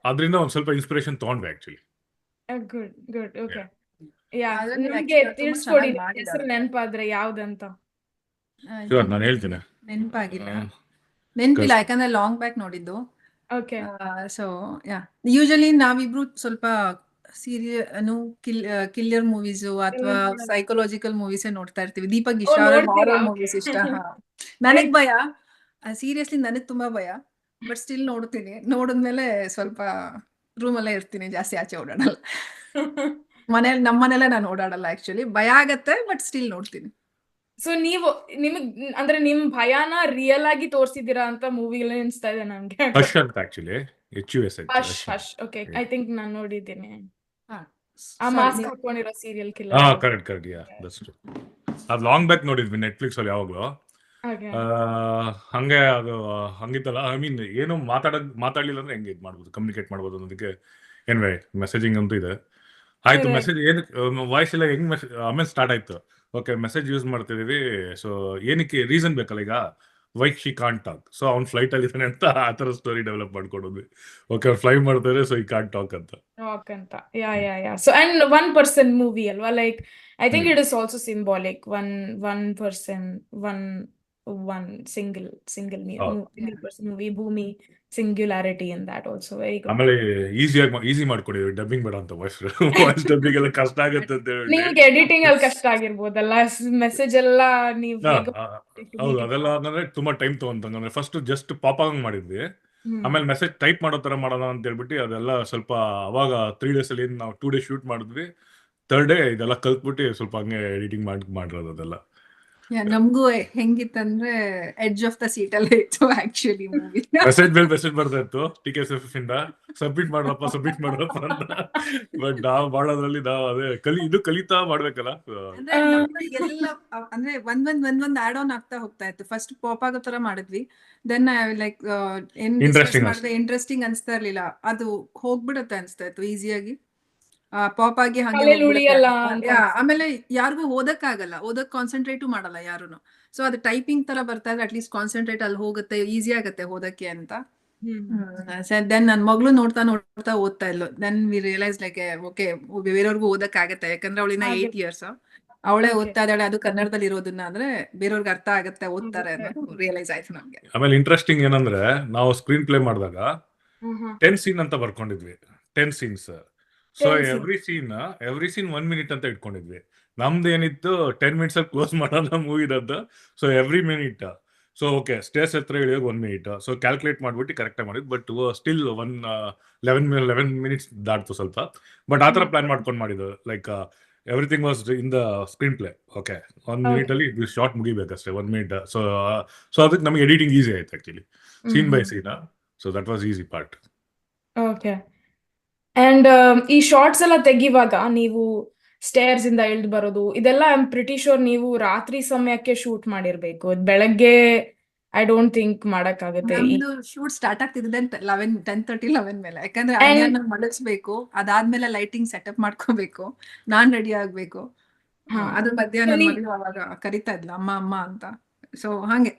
ಅದರಿಂದ ಒಂದ್ ಸ್ವಲ್ಪ ಇನ್ಸ್ಪಿರೇಷನ್ ತಗೊಂಡ್ವಿ ಆಕ್ಚುಲಿ. Good okay. ಯಾ, ಅದ್ರಲ್ಲಿ ನಮ್ಗೆ actually ತುಂಬಾ ತಿಳಿಸ್ಕೊಡಿ, ಚೆನ್ನಾಗಿ ಮಾಡಿದ್ದಾರೆ. ಹೆಸರು ನೆನಪಾದ್ರೆ ಯಾವ್ದಂತ. Sure, ನಾನು ಹೇಳ್ತೀನಿ. ನೆನಪಾಗಿಲ್ಲ, ಆ, ನೆನಪಿಲ್ಲ, ಯಾಕಂದ್ರೆ ಲಾಂಗ್ ಬ್ಯಾಕ್ ನೋಡಿದ್ದು. ಓಕೆ. ಸೊ ಯೂಶಲಿ ನಾವಿಬ್ರು ಸ್ವಲ್ಪ ಕಿಲ್ಲರ್ ಮೂವೀಸ್ ಅಥವಾ ಸೈಕೊಲಾಜಿಕಲ್ ಮೂವೀಸ್ ನೋಡ್ತಾ ಇರ್ತೀವಿ. ದೀಪಕ್ ಇಷ್ಟ, ನೋಡ್ತೀರಾ? ಹಾರರ್ ಮೂವೀಸ್ ಇಷ್ಟ. ನನಗ್ ಭಯ, ಸೀರಿಯಸ್ಲಿ ನನಗ್ ತುಂಬಾ ಭಯ, ಬಟ್ ಸ್ಟಿಲ್ ನೋಡ್ತೀನಿ. ನೋಡಿದ್ಮೇಲೆ ಸ್ವಲ್ಪ ರೂಮಲ್ಲೇ ಇರ್ತೀನಿ, ಜಾಸ್ತಿ ಆಚೆ ಓಡಾಡಲ್ಲ. ನಮ್ಮನೆಲ್ಲ ನಾನು ಓಡಾಡಲ್ಲ ಆಕ್ಚುಲಿ, ಭಯ ಆಗತ್ತೆ, ಬಟ್ ಸ್ಟಿಲ್ ನೋಡ್ತೀನಿ. ಸೊ ನಿಮಗ್ ಅಂದ್ರೆ ನಿಮ್ ಭಯಾನ ರಿಯಲ್ ಆಗಿ ತೋರ್ಸಿದೀರಾ ಅಂತ ಮೂವಿಗಳು ಅನಿಸ್ತಾ ಇದೆ ನಮ್ಗೆ. ಹಶ್ ಅಂತ actually, HUSH. Hush. Okay, I think ನಾನು ನೋಡಿದ್ದೀನಿ. ಆ ಸಾರಿ ಮಾಸ್ಕ್ ಹಾಕೊಂಡಿರೋ ಸೀರಿಯಲ್ ಕಿಲ್ಲರ್ ಹಾ ಅಲ್ವಾ? Correct yeah that's true. ಅದು ಲಾಂಗ್ ಬ್ಯಾಕ್ ನೋಡಿದ್ವಿ ನೆಟ್ಫ್ಲಿಕ್ಸ್ ಅಲ್ಲಿ ಯಾವಾಗಲೂ. Okay. ಹಂಗೆ ಅದು ಹಂಗಿತ್ತಲ್ಲ, ಐ ಮೀನ್ ಏನು ಮಾತಾಡ್ಲಿಲ್ಲ ಅಂದ್ರೆ ಹೆಂಗೆ ಇದು ಮಾಡ್ಬೋದು, ಕಮ್ಯುನಿಕೇಟ್ ಮಾಡ್ಬೋದು ಅನ್ನೋದಕ್ಕೆ. ಏನ್ವೇ ಮೆಸೇಜಿಂಗ್ ಅಂತೂ ಇದೆ. ಆಯ್ತು, ಅದೇ. ಮೆಸೇಜ್ ಏನಕ್ಕೆ ವಾಯ್ಸ್ ಎಲ್ಲ ಹೆಂಗ್ ಮೆಸೇಜ್ ಆಮೇಲೆ ಸ್ಟಾರ್ಟ್ ಆಯ್ತು. ಓಕೆ, ಮೆಸೇಜ್ ಯೂಸ್ ಮಾಡ್ತಿದೀವಿ, ಸೊ ಏನಕ್ಕೆ ರೀಸನ್ ಬೇಕಲ್ಲ ಈಗ, why she can't talk, so ಅವ್ನು ಫ್ಲೈಟ್ ಅಲ್ಲಿ ಇದ್ದಾನೆ ಅಂತ ಆ ಥರ ಸ್ಟೋರಿ ಡೆವಲಪ್ ಮಾಡ್ಕೊಂಡ್ವಿ. ಓಕೆ, ಅವ್ನು ಫ್ಲೈ ಮಾಡ್ತಾರೆ, ಸೊ ಈ ಕಾಂಟ್ ಟಾಕ್ ಅಂತ. Rock ಅಂತ. Yeah. So, and one person movie ಅಲ್ವಾ? Like, I think hmm. it is also symbolic. One person, one single ಹೌದು. single person movie, ಭೂಮಿ singularity in that also. Very good. ಆಮೇಲೆ easy ಮಾಡ್ಕೊಂಡಿದ್ವಿ, dubbing ಬೇಡ ಅಂತ. Voice dubbing ಎಲ್ಲ ಕಷ್ಟ ಆಗುತ್ತೆ ಅಂತ ಹೇಳಿ. ನಿಮ್ಗೆ ಎಡಿಟಿಂಗ್ ಅಲ್ಲಿ ಕಷ್ಟ ಆಗಿರ್ಬೋದಲ್ಲ, ಮೆಸೇಜ್ ಎಲ್ಲ ನೀವ್ ಹೇಗೆ ಹೌದು, ಅದೆಲ್ಲ ಅಂದ್ರೆ ತುಂಬಾ ಟೈಮ್ ತಗೊಂತಂದ್ರೆ ಫಸ್ಟ್ ಜಸ್ಟ್ ಪಾಪ್ ಆಗಂಗ್ ಮಾಡಿದ್ವಿ. ಹ್ಮ್. ಆಮೇಲೆ ಮೆಸೇಜ್ ಟೈಪ್ ಮಾಡೋ ತರ ಮಾಡೋಣ ಅಂತ ಹೇಳ್ಬಿಟ್ಟು ಅದೆಲ್ಲ ಸ್ವಲ್ಪ ಅವಾಗ 3 days ಅಲ್ಲಿ ನಾವು 2 days ಶೂಟ್ ಮಾಡಿದ್ವಿ. 3rd day ಇದೆಲ್ಲ ಕಲ್ತ್ಬಿಟ್ಟು ಸ್ವಲ್ಪ ಹಂಗೆ ಎಡಿಟಿಂಗ್ ಮಾಡಿರೋದು ಅದೆಲ್ಲ. ನಮಗೂ ಹೆಂಗಿತ್ತಂದ್ರೆ ಎಡ್ಜ್ ಆಫ್ ದ ಸೀಟ್ ಅಲ್ಲೇ ಇತ್ತು ಆಕ್ಚುಲಿ ಮೂವಿ. ಮೆಸೇಜ್ ಬರ್ತಾ ಇತ್ತು TKSF ಇಂದ, ಸಬ್ಮಿಟ್ ಮಾಡ್ರಪ್ಪ ಅಂತ. ಬಟ್ ನಾವು ಮಾಡೋದ್ರಲ್ಲಿ ನಾವು ಅದೇ ಕಲಿತಾ ಮಾಡ್ಬೇಕಲ್ಲ. ಅಂದ್ರೆ ನಮ್ದು ಎಲ್ಲ ಅಂದ್ರೆ ಒಂದೊಂದ್ ಆಡ್ ಆನ್ ಆಗ್ತಾ ಹೋಗ್ತಾ ಇತ್ತು. ಫಸ್ಟ್ ಪಾಪ್ ಆಗೋ ತರ ಮಾಡಿದ್ವಿ, ದೆನ್ ಲೈಕ್ ಏನ್ ಡಿಸ್ಕಸ್ Interesting ಮಾಡಿದ್ರೆ ಇಂಟ್ರೆಸ್ಟಿಂಗ್ ಅನ್ಸ್ತಾ ಇರ್ಲಿಲ್ಲ, ಅದು ಹೋಗ್ಬಿಡತ್ತೆ ಅನ್ಸ್ತಾ ಇತ್ತು ಈಸಿಯಾಗಿ. ಪಾಪ್ ಆಗಿ ಹಂಗೆ ತಲೆಯಲ್ಲಿ ಹೋಗ್ಬಿಡತ್ತೆ. ಉಳಿಯಲ್ಲ ಅಂತ ಆಮೇಲೆ ಯಾರಿಗೂ ಓದಕ್ಕಾಗಲ್ಲ, ಕಾನ್ಸಂಟ್ರೇಟು ಮಾಡಲ್ಲ ಯಾರುನು. ಸೊ ಅದು ಟೈಪಿಂಗ್ ತರ ಬರ್ತಾ ಇದ್ರೆ ಅಟ್ಲೀಸ್ಟ್ ಕಾನ್ಸಂಟ್ರೇಟ್ ಅಲ್ಲಿ ಹೋಗುತ್ತೆ, ಈಸಿ ಆಗತ್ತೆ ಓದಕ್ಕೆ ಅಂತ. ದೆನ್ ನನ್ ಮಗಳು ನೋಡ್ತಾ ಓದ್ತಾ ಇದ್ಲು. Then we realise like okay, ಬೇರೆಯವ್ರಿಗೂ ಓದಕ್ ಆಗತ್ತೆ, ಯಾಕಂದ್ರೆ ಅವಳಿನ 8 years ಅವಳೇ Okay. ಓದ್ತಾ ಇದ್ದಾಳೆ, ಅದು ಕನ್ನಡದಲ್ಲಿ ಇರೋದನ್ನ ಅಂದ್ರೆ ಬೇರೆಯವ್ರಿಗೆ ಅರ್ಥ ಆಗತ್ತೆ, ಓದ್ತಾರೆ ಅನ್ನೋದು ರಿಯಲೈಸ್ ಆಯ್ತು ನಮ್ಗೆ. ಆಮೇಲೆ ಇಂಟ್ರೆಸ್ಟಿಂಗ್ ಏನಂದ್ರೆ ನಾವು ಸ್ಕ್ರೀನ್ ಪ್ಲೇ ಮಾಡಿದಾಗ ಹ್ಮ್. 10 ಸೀನ್ ಅಂತ ಬರ್ಕೊಂಡಿದ್ವಿ. 10 scenes. So 10 scene. Every scene 1 minute ಅಂತ ಇಟ್ಕೊಂಡಿದ್ವಿ. ನಮ್ದು ಏನಿತ್ತು 10 minutes ಅಲ್ಲಿ ಕ್ಲೋಸ್ ಮಾಡೋಣ ಮೂವಿದದ್ದು. So every minute, so okay stage ಹತ್ರ ಇಳಿಯೋದು 1 minute, ಸೊ ಕ್ಯಾಲ್ಕುಲೇಟ್ ಮಾಡ್ಬಿಟ್ಟು ಕರೆಕ್ಟಾಗಿ ಮಾಡಿದ್ವಿ. ಬಟ್ ಸ್ಟಿಲ್ 11 minutes ದಾಟ್ತು ಸ್ವಲ್ಪ. ಬಟ್ ಆ ಥರ ಪ್ಲಾನ್ ಮಾಡ್ಕೊಂಡು ಮಾಡಿದ್ದು, like everything was in the screen play. Okay, 1 minute ಅಲ್ಲಿ ಶಾರ್ಟ್ ಮುಗಿಬೇಕಷ್ಟೇ, 1 minute. ಸೊ ಅದಕ್ಕೆ ನಮಗೆ ಎಡಿಟಿಂಗ್ ಈಸಿ ಆಯ್ತು actually, scene by scene. So that was easy part. Okay. And ಈ ಶಾರ್ಟ್ಸ್ ಎಲ್ಲ ತೆಗಿವಾಗ ನೀವು ಸ್ಟೇರ್ಸ್ ಇಂದ ಇಳ್ದು ಬರೋದು ಇದೆಲ್ಲ ಐ ಆಮ್ ಪ್ರಿಟಿ ಶೋರ್ ನೀವು ರಾತ್ರಿ ಸಮಯಕ್ಕೆ ಶೂಟ್ ಮಾಡಿರ್ಬೇಕು. ಬೆಳಗ್ಗೆ ಐ ಡೋಂಟ್ ಥಿಂಕ್ ಮಾಡಕ್ಕಾಗುತ್ತೆ. ನಮ್ದು ಶೂಟ್ ಸ್ಟಾರ್ಟ್ ಆಗ್ತಿದ್ದೆ 10:30-11 ಮೇಲೆ, ಯಾಕಂದ್ರೆ And- ಅನ್ಯನ್ನ ಮಲಗಿಸ್ಬೇಕು, ಅದಾದ್ಮೇಲೆ ಲೈಟಿಂಗ್ ಸೆಟಪ್ ಮಾಡ್ಕೋಬೇಕು, ನಾನ್ ರೆಡಿ ಆಗ್ಬೇಕು. ಅದ್ರ ಮಧ್ಯ ನನ್ನ ಮಗಳು ಅವಾಗ ಕರಿತಾ ಇದ್ಲ ಅಮ್ಮ ಅಂತ. ಸೊ ಹಂಗೆ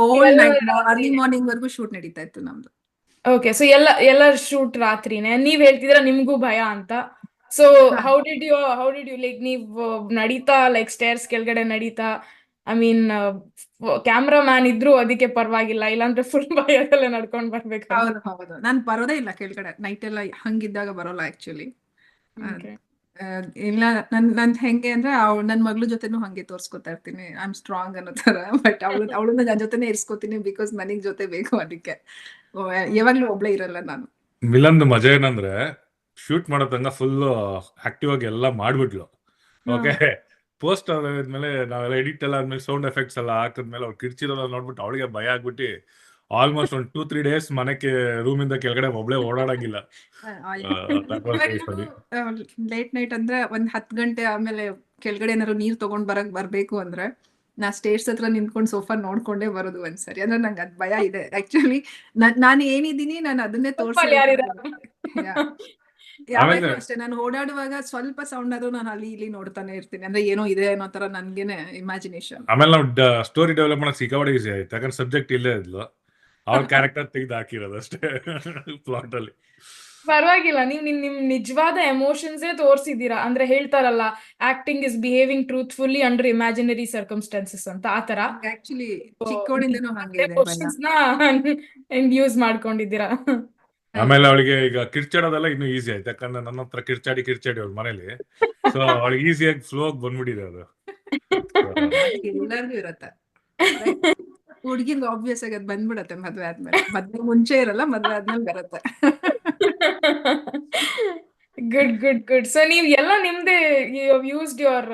ಓಲ್ಡ್ ನೈಟ್ ಅರ್ಲಿ ಮಾರ್ನಿಂಗ್ ವರ್ಗು ಶೂಟ್ ನಡೀತಾ ಇತ್ತು ನಮ್ದು. ಓಕೆ, ಸೊ ಎಲ್ಲ ಶೂಟ್ ರಾತ್ರಿನೇ. ನೀವ್ ಹೇಳ್ತಿದ್ರ ನಿಮ್ಗೂ ಭಯ ಅಂತ. So how did you like ನೀವು ನಡೀತಾ ಲೈಕ್ ಸ್ಟೇರ್ಸ್ ಕೆಳಗಡೆ ನಡೀತಾ, ಐ ಮೀನ್ ಕ್ಯಾಮ್ರಾ ಮ್ಯಾನ್ ಇದ್ರು ಅದಕ್ಕೆ ಪರವಾಗಿಲ್ಲ, ಇಲ್ಲಾಂದ್ರೆ ಫುಲ್ ಭಯದಲ್ಲೇ ನಡ್ಕೊಂಡ್ ಬರ್ಬೇಕು. ಹೌದು, ನಾನ್ ಬರೋದೇ ಇಲ್ಲ ಕೆಳಗಡೆ, ನೈಟ್ ಎಲ್ಲ ಹಂಗಿದ್ದಾಗ ಬರೋಲ್ಲ ಆಕ್ಚುಲಿ. ಇಲ್ಲ ನನ್ ಹೆಂಗೆ ಅಂದ್ರೆ ನನ್ ಮಗ್ಳ ಜೊತೆನೂ ಹಂಗೆ ತೋರ್ಸ್ಕೊತಾ ಇರ್ತೀನಿ, ಐ ಆಮ್ ಸ್ಟ್ರಾಂಗ್ ಅನ್ನೋ ತರ. ಬಟ್ ಅವಳನ್ನ ನನ್ ಜೊತೆನೆ ಇರ್ಸ್ಕೊತೀನಿ, ಬಿಕಾಸ್ ನನಗ್ ಜೊತೆ ಬೇಕು, ಅದಕ್ಕೆ ಯಾವಾಗ್ಲೂ ಒಬ್ಳೆ ಇರಲ್ಲ ನಾನು. ಮಿಲನ್ದು ಮಜಾ ಏನಂದ್ರೆ ಶೂಟ್ ಮಾಡೋ ತನಕ ಫುಲ್ ಆಕ್ಟಿವ್ ಆಗಿ ಎಲ್ಲ ಮಾಡ್ಬಿಟ್ಲು. ಓಕೆ, ಪೋಸ್ಟ್ ಆದ್ಮೇಲೆ ನಾವೆಲ್ಲ ಎಡಿಟ್ ಎಲ್ಲ ಆದ್ಮೇಲೆ ಸೌಂಡ್ ಎಫೆಕ್ಟ್ಸ್ ಎಲ್ಲ ಹಾಕಿದ್ಮೇಲೆ ಅವ್ರು ಕಿರ್ಚಿರೋಲ್ಲ ನೋಡ್ಬಿಟ್ಟು ಅವಳಿಗೆ ಭಯ ಆಗ್ಬಿಟ್ಟು ಆಲ್ಮೋಸ್ಟ್ ಒಂದು 2-3 days ಮನೆಗೆ ರೂಮಿಂದ ಕೆಳಗಡೆ ಒಬ್ಳೆ ಓಡಾಡಂಗಿಲ್ಲ. ಲೇಟ್ ನೈಟ್ ಅಂದ್ರೆ 10 ಗಂಟೆ ಆಮೇಲೆ ಕೆಳಗಡೆ ಏನಾದ್ರು ನೀರ್ ತಗೊಂಡ್ ಬರ್ಬೇಕು ಅಂದ್ರೆ ನಾ ಸ್ಟೇಜ್ ಹತ್ರ ನಿಂತ್ಕೊಂಡು ಸೋಫಾ ನೋಡ್ಕೊಂಡೇ ಬರೋದು ಒಂದ್ಸರಿ. ಅಂದ್ರೆ ನಂಗೆ ಅದ್ ಭಯ ಇದೆ ಆಕ್ಚುಲಿ. ನಾನು ಏನಿದ್ದೀನಿ ನಾನು ಅದನ್ನೇ ಯಾವಾಗ್ಲೂ ಅಷ್ಟೇ, ನಾನು ಓಡಾಡುವಾಗ ಸ್ವಲ್ಪ ಸೌಂಡ್ ಆದ್ರೂ ನಾನು ಅಲ್ಲಿ ಇಲ್ಲಿ ನೋಡ್ತಾನೆ ಇರ್ತೀನಿ, ಅಂದ್ರೆ ಏನೋ ಇದೆ ಅನ್ನೋ ತರ ನನ್ಗೇನೆ ಇಮ್ಯಾಜಿನೇಷನ್. ಆಮೇಲೆ ನಾವು ಸ್ಟೋರಿ ಡೆವಲಪ್ ಮಾಡಕ್ ಸಿಕ್ಕಾಪಟ್ಟೆ ಈಸಿ ಆಯ್ತು, ಯಾಕಂದ್ರೆ ಸಬ್ಜೆಕ್ಟ್ ಇಲ್ಲೇ ಇದ್ಲು, ಅವ್ರ ಕ್ಯಾರೆಕ್ಟರ್ ತೆಗೆದು ಹಾಕಿರೋದು ಅಷ್ಟೇ ಪ್ಲಾಟ್ ಅಲ್ಲಿ. ಪರವಾಗಿಲ್ಲ, ನೀವು ನಿಮ್ ನಿಜವಾದ ಎಮೋಷನ್ಸೇ ತೋರಿಸಿದೀರಾ. ಅಂದ್ರೆ ಹೇಳ್ತಾರಲ್ಲ, acting is behaving truthfully under imaginary circumstances ಅಂತ, ಆ ತರ ಆಕ್ಚುಲಿ ಚಿಕ್ಕವಳಿಂದನೂ ಹಂಗೆ ಇದೆ. ಎಮೋಷನ್ಸ್ ನ ಯೂಸ್ ಮಾಡ್ಕೊಂಡಿದ್ದೀರಾ. ಆಮೇಲೆ ಅವಳಿಗೆ ಈಗ ಕಿರ್ಚಾಡೋದೆಲ್ಲ ಇನ್ನೂ ಈಸಿ ಆಯ್ತು, ಯಾಕಂದ್ರೆ ನನ್ನ ಹತ್ರ ಕಿರ್ಚಾಡಿ ಅವ್ಳ ಮನೇಲಿ. ಸೊ ಅವಳಿಗೆ ಈಸಿಯಾಗಿ ಫ್ಲೋ ಆಗಿ ಬಂದ್ಬಿಟ್ಟಿದೆ ಅದು. ಎಲ್ಲರಿಗೂ ಇರತ್ತೆ, ಹುಡ್ಗಿರ್ಗೆ ಆಬ್ವಿಯಸ್ ಆಗಿ ಅದ್ ಬಂದ್ಬಿಡತ್ತೆ ಮದ್ವೆ ಆದ್ಮೇಲೆ. ಮದ್ವೆ ಮುಂಚೆ ಇರಲ್ಲ, ಮದ್ವೆ ಆದ್ಮೇಲೆ ಬರುತ್ತೆ. ಗುಡ್. ಸೊ ನೀವ್ ಎಲ್ಲ ನಿಮ್ದೇ ಯೂಸ್ಡ್ ಯುವರ್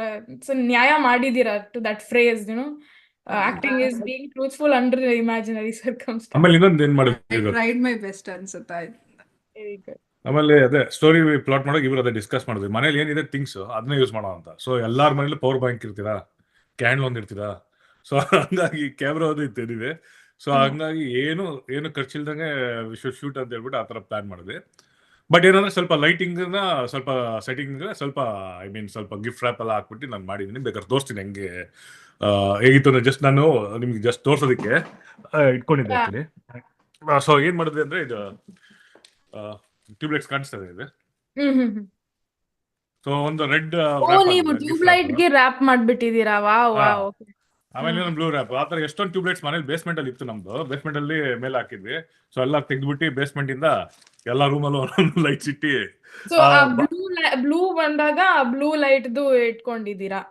ನ್ಯಾಯ ಮಾಡಿದೀರಾ to that phrase, acting is being truthful under imaginary circumstance. ಆಮೇಲೆ ಇನ್ನೊಂದು ಏನ್ ಮಾಡಿದ್ವಿ, ಟ್ರೈಡ್ ಮೈ ಬೆಸ್ಟ್ ಅನ್ಸುತ್ತಾ. Very good. ಆಮೇಲೆ ಅದೇ ಸ್ಟೋರಿ ಪ್ಲಾಟ್ ಮಾಡೋಕೆ ಇವರು ಅದೇ ಡಿಸ್ಕಸ್ ಮಾಡಿದ್ವಿ. ಮನೇಲಿ ಏನಿದೆ ಥಿಂಗ್ಸ್ ಅದನ್ನ ಯೂಸ್ ಮಾಡೋ ಅಂತ. ಸೊ ಎಲ್ಲಾರ ಮನೇಲಿ ಪವರ್ ಬ್ಯಾಂಕ್ ಇರ್ತೀರಾ, ಕ್ಯಾಂಡಲ್ ಒಂದ್ ಇರ್ತೀರಾ. ಸೊ ಹಂಗಾಗಿ ಕ್ಯಾಮ್ರಾ ಅದು ಇತ್ತಿದೆ. ಸೊ ಹಂಗಾಗಿ ಏನು ಖರ್ಚಿಲ್ದಂಗೆ ಶೂಟ್ ಅಂತ ಹೇಳ್ಬಿಟ್ಟು ಆ ಥರ ಪ್ಲಾನ್ ಮಾಡಿದ್ವಿ. ಬಟ್ ಏನಂದ್ರೆ ಸ್ವಲ್ಪ ಲೈಟಿಂಗ್ ಸ್ವಲ್ಪ ಸೆಟ್ಟಿಂಗ್ ಸ್ವಲ್ಪ ಐ ಮೀನ್ ಸ್ವಲ್ಪ ಗಿಫ್ಟ್ ರ್ಯಾಪ್ ಎಲ್ಲ ಹಾಕ್ಬಿಟ್ಟು ನಾನು ಮಾಡಿದ್ದೀನಿ. ಬೇಕಾದ್ರೆ ತೋರಿಸ್ತೀನಿ ಹೆಂಗೆ ಹೇಗಿತ್ತು ಅಂದ್ರೆ ಜಸ್ಟ್ ನಾನು ನಿಮ್ಗೆ ಜಸ್ಟ್ ತೋರ್ಸೋದಕ್ಕೆ ಇಟ್ಕೊಂಡಿದ್ದೆ ಆಕ್ಚುಲಿ. ಸೊ ಏನ್ ಮಾಡಿದ್ವಿ ಅಂದ್ರೆ ಇದು ಟ್ಯೂಬ್ಲೈಟ್ಸ್ ಕಾಣಿಸ್ತಾ ಇದೆ. ಸೊ ಒಂದು ರೆಡ್ ನೀವು ಟ್ಯೂಬ್ ಲೈಟ್ ಗೆ ರ್ಯಾಪ್ ಮಾಡ್ಬಿಟ್ಟಿದೀರಾ? Wow wow. ಆಮೇಲೆ ಬ್ಲೂ ರ್ಯಾಪ್ ಆ ತರ ಎಷ್ಟೊಂದು ಟ್ಯೂಬ್ಲೈಟ್ಸ್ ಮನೇಲಿ ಬೇಸ್ಮೆಂಟ್ ಅಲ್ಲಿ ಇತ್ತು ನಮ್ದು. ಬೇಸ್ಮೆಂಟ್ ಅಲ್ಲಿ ಮೇಲೆ ಹಾಕಿದ್ವಿ. ಸೊ ಎಲ್ಲ ತೆಗ್ದ್ಬಿಟ್ಟು ಬೇಸ್ಮೆಂಟ್ ಇಂದ ಎಲ್ಲಾ ರೂಮಲ್ಲೂ ಒಂದೊಂದು ಲೈಟ್ಸ್ ಇಟ್ಟಿ. ಸೊ ಆ ಬ್ಲೂ ಬಂದಾಗ ಬ್ಲೂ ಲೈಟ್ ಇಟ್ಕೊಂಡಿದ್ದೀರಾ,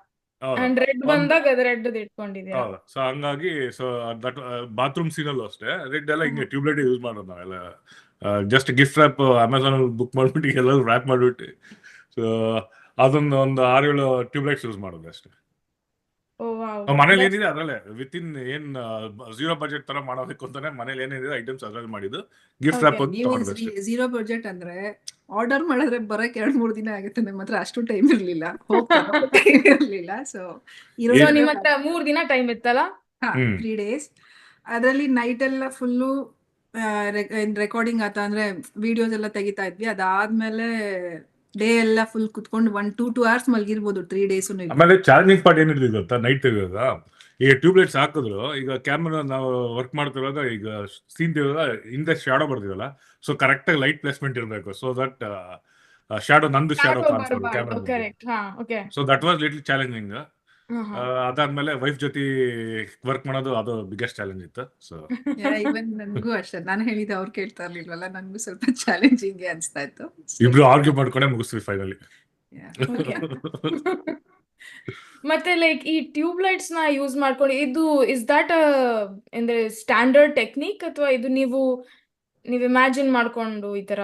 ಅಂಡ್ ರೆಡ್ ಬಂದಾಗ ಅದು ರೆಡ್ ಇಟ್ಕೊಂಡಿದ್ದೀರಾ. ಹೌದು. ಸೊ ಹಂಗಾಗಿ ಸೊ ದಟ್ ಬಾತ್ರೂಮ್ ಸೀನಲ್ಲೂ ಅಷ್ಟೇ ರೆಡ್ ಎಲ್ಲ ಹಿಂಗೆ ಟ್ಯೂಬ್ಲೈಟ್ ಯೂಸ್ ಮಾಡೋದು ನಾವೆಲ್ಲ. Just gift rap Amazon book ಮಾಡ್ಬಿಟ್ಟು ಎಲ್ಲರೂ ರ್ಯಾಪ್ ಮಾಡ್ಬಿಟ್ಟು ಸೊ ಅದೊಂದು ಒಂದು 6-7 ಟ್ಯೂಬ್ಲೈಟ್ಸ್ ಯೂಸ್ ಮಾಡೋದು ಅಷ್ಟೇ. ಓ ವಾವ್. ಮನೇಲಿ ಏನಿದೆ ಅದ್ರಲ್ಲೇ ವಿತಿನ್ ಏನ್ 0 ಬಜೆಟ್ ತರ ಮಾಡೋದಕ್ಕೆ ಅಂತಾನೆ ಮನೇಲಿ ಏನಿದೆ ಐಟಮ್ಸ್ ಅದ್ರಲ್ಲಿ ಮಾಡಿದ್ದು. Gift rap Okay. ಅಂತ ನೀವು ತಗೊಂಡ್ವಿ ಅಷ್ಟೇ. 0 ಬಜೆಟ್ ಅಂದ್ರೆ ಆರ್ಡರ್ ಮಾಡಿದ್ರೆ ಬರಕ್ 2-3 ದಿನ ಆಗುತ್ತೆ. ನಮ್ಮ ಹತ್ರ ಅಷ್ಟು ಟೈಮ್ ಇರ್ಲಿಲ್ಲ, ಟೈಮ್ ಇರ್ಲಿಲ್ಲ. ಸೊ ಸೊ ನಿಮ್ ಹತ್ರ 3 ದಿನ ಟೈಮ್ ಇತ್ತಲ್ಲ? 3 days. ಅದರಲ್ಲಿ ನೈಟ್ ಎಲ್ಲ ಫುಲ್ಲು ರೆಕಾರ್ಡಿಂಗ್ ಆತ ಅಂದ್ರೆ ವಿಡಿಯೋಸ್ ಎಲ್ಲ ತೆಗಿತಾ ಇದ್ವಿ. ಅದಾದ್ಮೇಲೆ ಡೇ ಎಲ್ಲ ಫುಲ್ ಕುತ್ಕೊಂಡು 1-2 hours ಮಲ್ಗಿರ್ಬೋದು 3 days. ಆಮೇಲೆ ಚಾಲೆಂಜಿಂಗ್ ಪಾರ್ಟ್ ಏನಿದೆ ಗೊತ್ತಾ, ನೈಟ್ ತೆಗೆದಾಗ ಈಗ ಟ್ಯೂಬ್ಲೈಟ್ಸ್ ಹಾಕಿದ್ರು, ಈಗ ಕ್ಯಾಮ್ರಾ ನಾವು ವರ್ಕ್ ಮಾಡ್ತಿರುವಾಗ ಈಗ ಸೀನ್ ತೆಗೆದಾಗ ಹಿಂದೆ ಶಾಡೋ ಬರ್ತೀವಲ್ಲ, ಸೊ ಕರೆಕ್ಟ್ ಆಗಿ ಲೈಟ್ ಪ್ಲೇಸ್ಮೆಂಟ್ ಇರಬೇಕು. ಸೊ ದಟ್ ಶಾಡೋ ನಂದು ಶಾಡೋ ಕಾಣಿಸ್ಬೋದು ಕ್ಯಾಮ್ರಾ. ಕರೆಕ್ಟ್. ಹಾ, okay. So that was little challenging. ಅದಾದ್ಮೇಲೆ ವೈಫ್ ಜೊತೆ ವರ್ಕ್ ಮಾಡೋದು ಅದು ಬಿಗ್ಗೆಸ್ಟ್ ಚಾಲೆಂಜ್ ಇತ್ತು. ಸೊ ಇವನ್ ನನ್ಗೂ ಅಷ್ಟೇ, ನಾನು ಹೇಳಿದ ಅವ್ರು ಕೇಳ್ತಾ ಇರ್ಲಿಲ್ವಲ್ಲ, ನನ್ಗೂ ಸ್ವಲ್ಪ ಚಾಲೆಂಜಿಂಗ್ ಅನ್ಸ್ತಾ ಇತ್ತು. ಇಬ್ರು ಆರ್ಗ್ಯೂ ಮಾಡ್ಕೊಂಡೆ ಮುಗಿಸ್ತೀವಿ ಫೈನಲಿ. ಮತ್ತೆ ಲೈಕ್ ಈ ಟ್ಯೂಬ್ ಲೈಟ್ಸ್ ನ ಯೂಸ್ ಮಾಡ್ಕೊಂಡು ಇಸ್ ದಟ್ ಅಂದ್ರೆ ಸ್ಟ್ಯಾಂಡರ್ಡ್ ಟೆಕ್ನಿಕ್, ಅಥವಾ ಇದು ನೀವು ಇಮ್ಯಾಜಿನ್ ಮಾಡ್ಕೊಂಡು ಈ ತರ?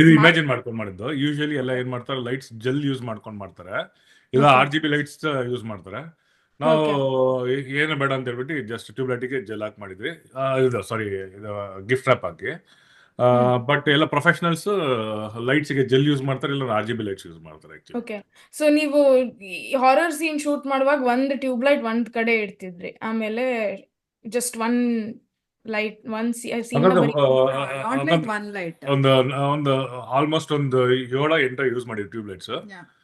ಇದು ಇಮ್ಯಾಜಿನ್ ಮಾಡ್ಕೊಂಡು ಮಾಡಿದ್ದು. ಯೂಶಲಿ ಎಲ್ಲ ಏನ್ ಮಾಡ್ತಾರೆ, ಲೈಟ್ಸ್ ಜೆಲ್ ಯೂಸ್ ಮಾಡ್ಕೊಂಡು ಮಾಡ್ತಾರೆ, ಇಲ್ಲ RGB ಲೈಟ್ಸ್ ಯೂಸ್ ಮಾಡ್ತಾರೆ. ನಾವು ಏನು ಬೇಡ ಅಂತ ಹೇಳ್ಬಿಟ್ಟು ಜಸ್ಟ್ ಟ್ಯೂಬ್ ಲೈಟಿಗೆ ಜೆಲ್ ಹಾಕಿ ಮಾಡಿದ್ವಿ. ಇದು ಸಾರಿ, ಇದು ಗಿಫ್ಟ್ ರ್ಯಾಪ್ ಹಾಕಿ. ಬಟ್ ಎಲ್ಲ ಪ್ರೊಫೆಷನಲ್ಸ್ ಲೈಟ್ಸ್ಗೆ ಜೆಲ್ ಯೂಸ್ ಮಾಡ್ತಾರೆ, ಇಲ್ಲ RGB ಲೈಟ್ಸ್ ಯೂಸ್ ಮಾಡ್ತಾರೆ ಆಕ್ಚುಲಿ. ಓಕೆ. ಸೊ ನೀವು ಹಾರರ್ ಸೀನ್ ಶೂಟ್ ಮಾಡುವಾಗ ಒಂದು ಟ್ಯೂಬ್ ಲೈಟ್ ಒಂದ್ ಕಡೆ ಇಡ್ತಿದ್ರಿ, ಆಮೇಲೆ just one light scene one light ಒಂದು ಆಲ್ಮೋಸ್ಟ್ ಒಂದು 7-8 ಯೂಸ್ ಮಾಡಿದ್ವಿ ಟ್ಯೂಬ್ ಲೈಟ್ಸ್.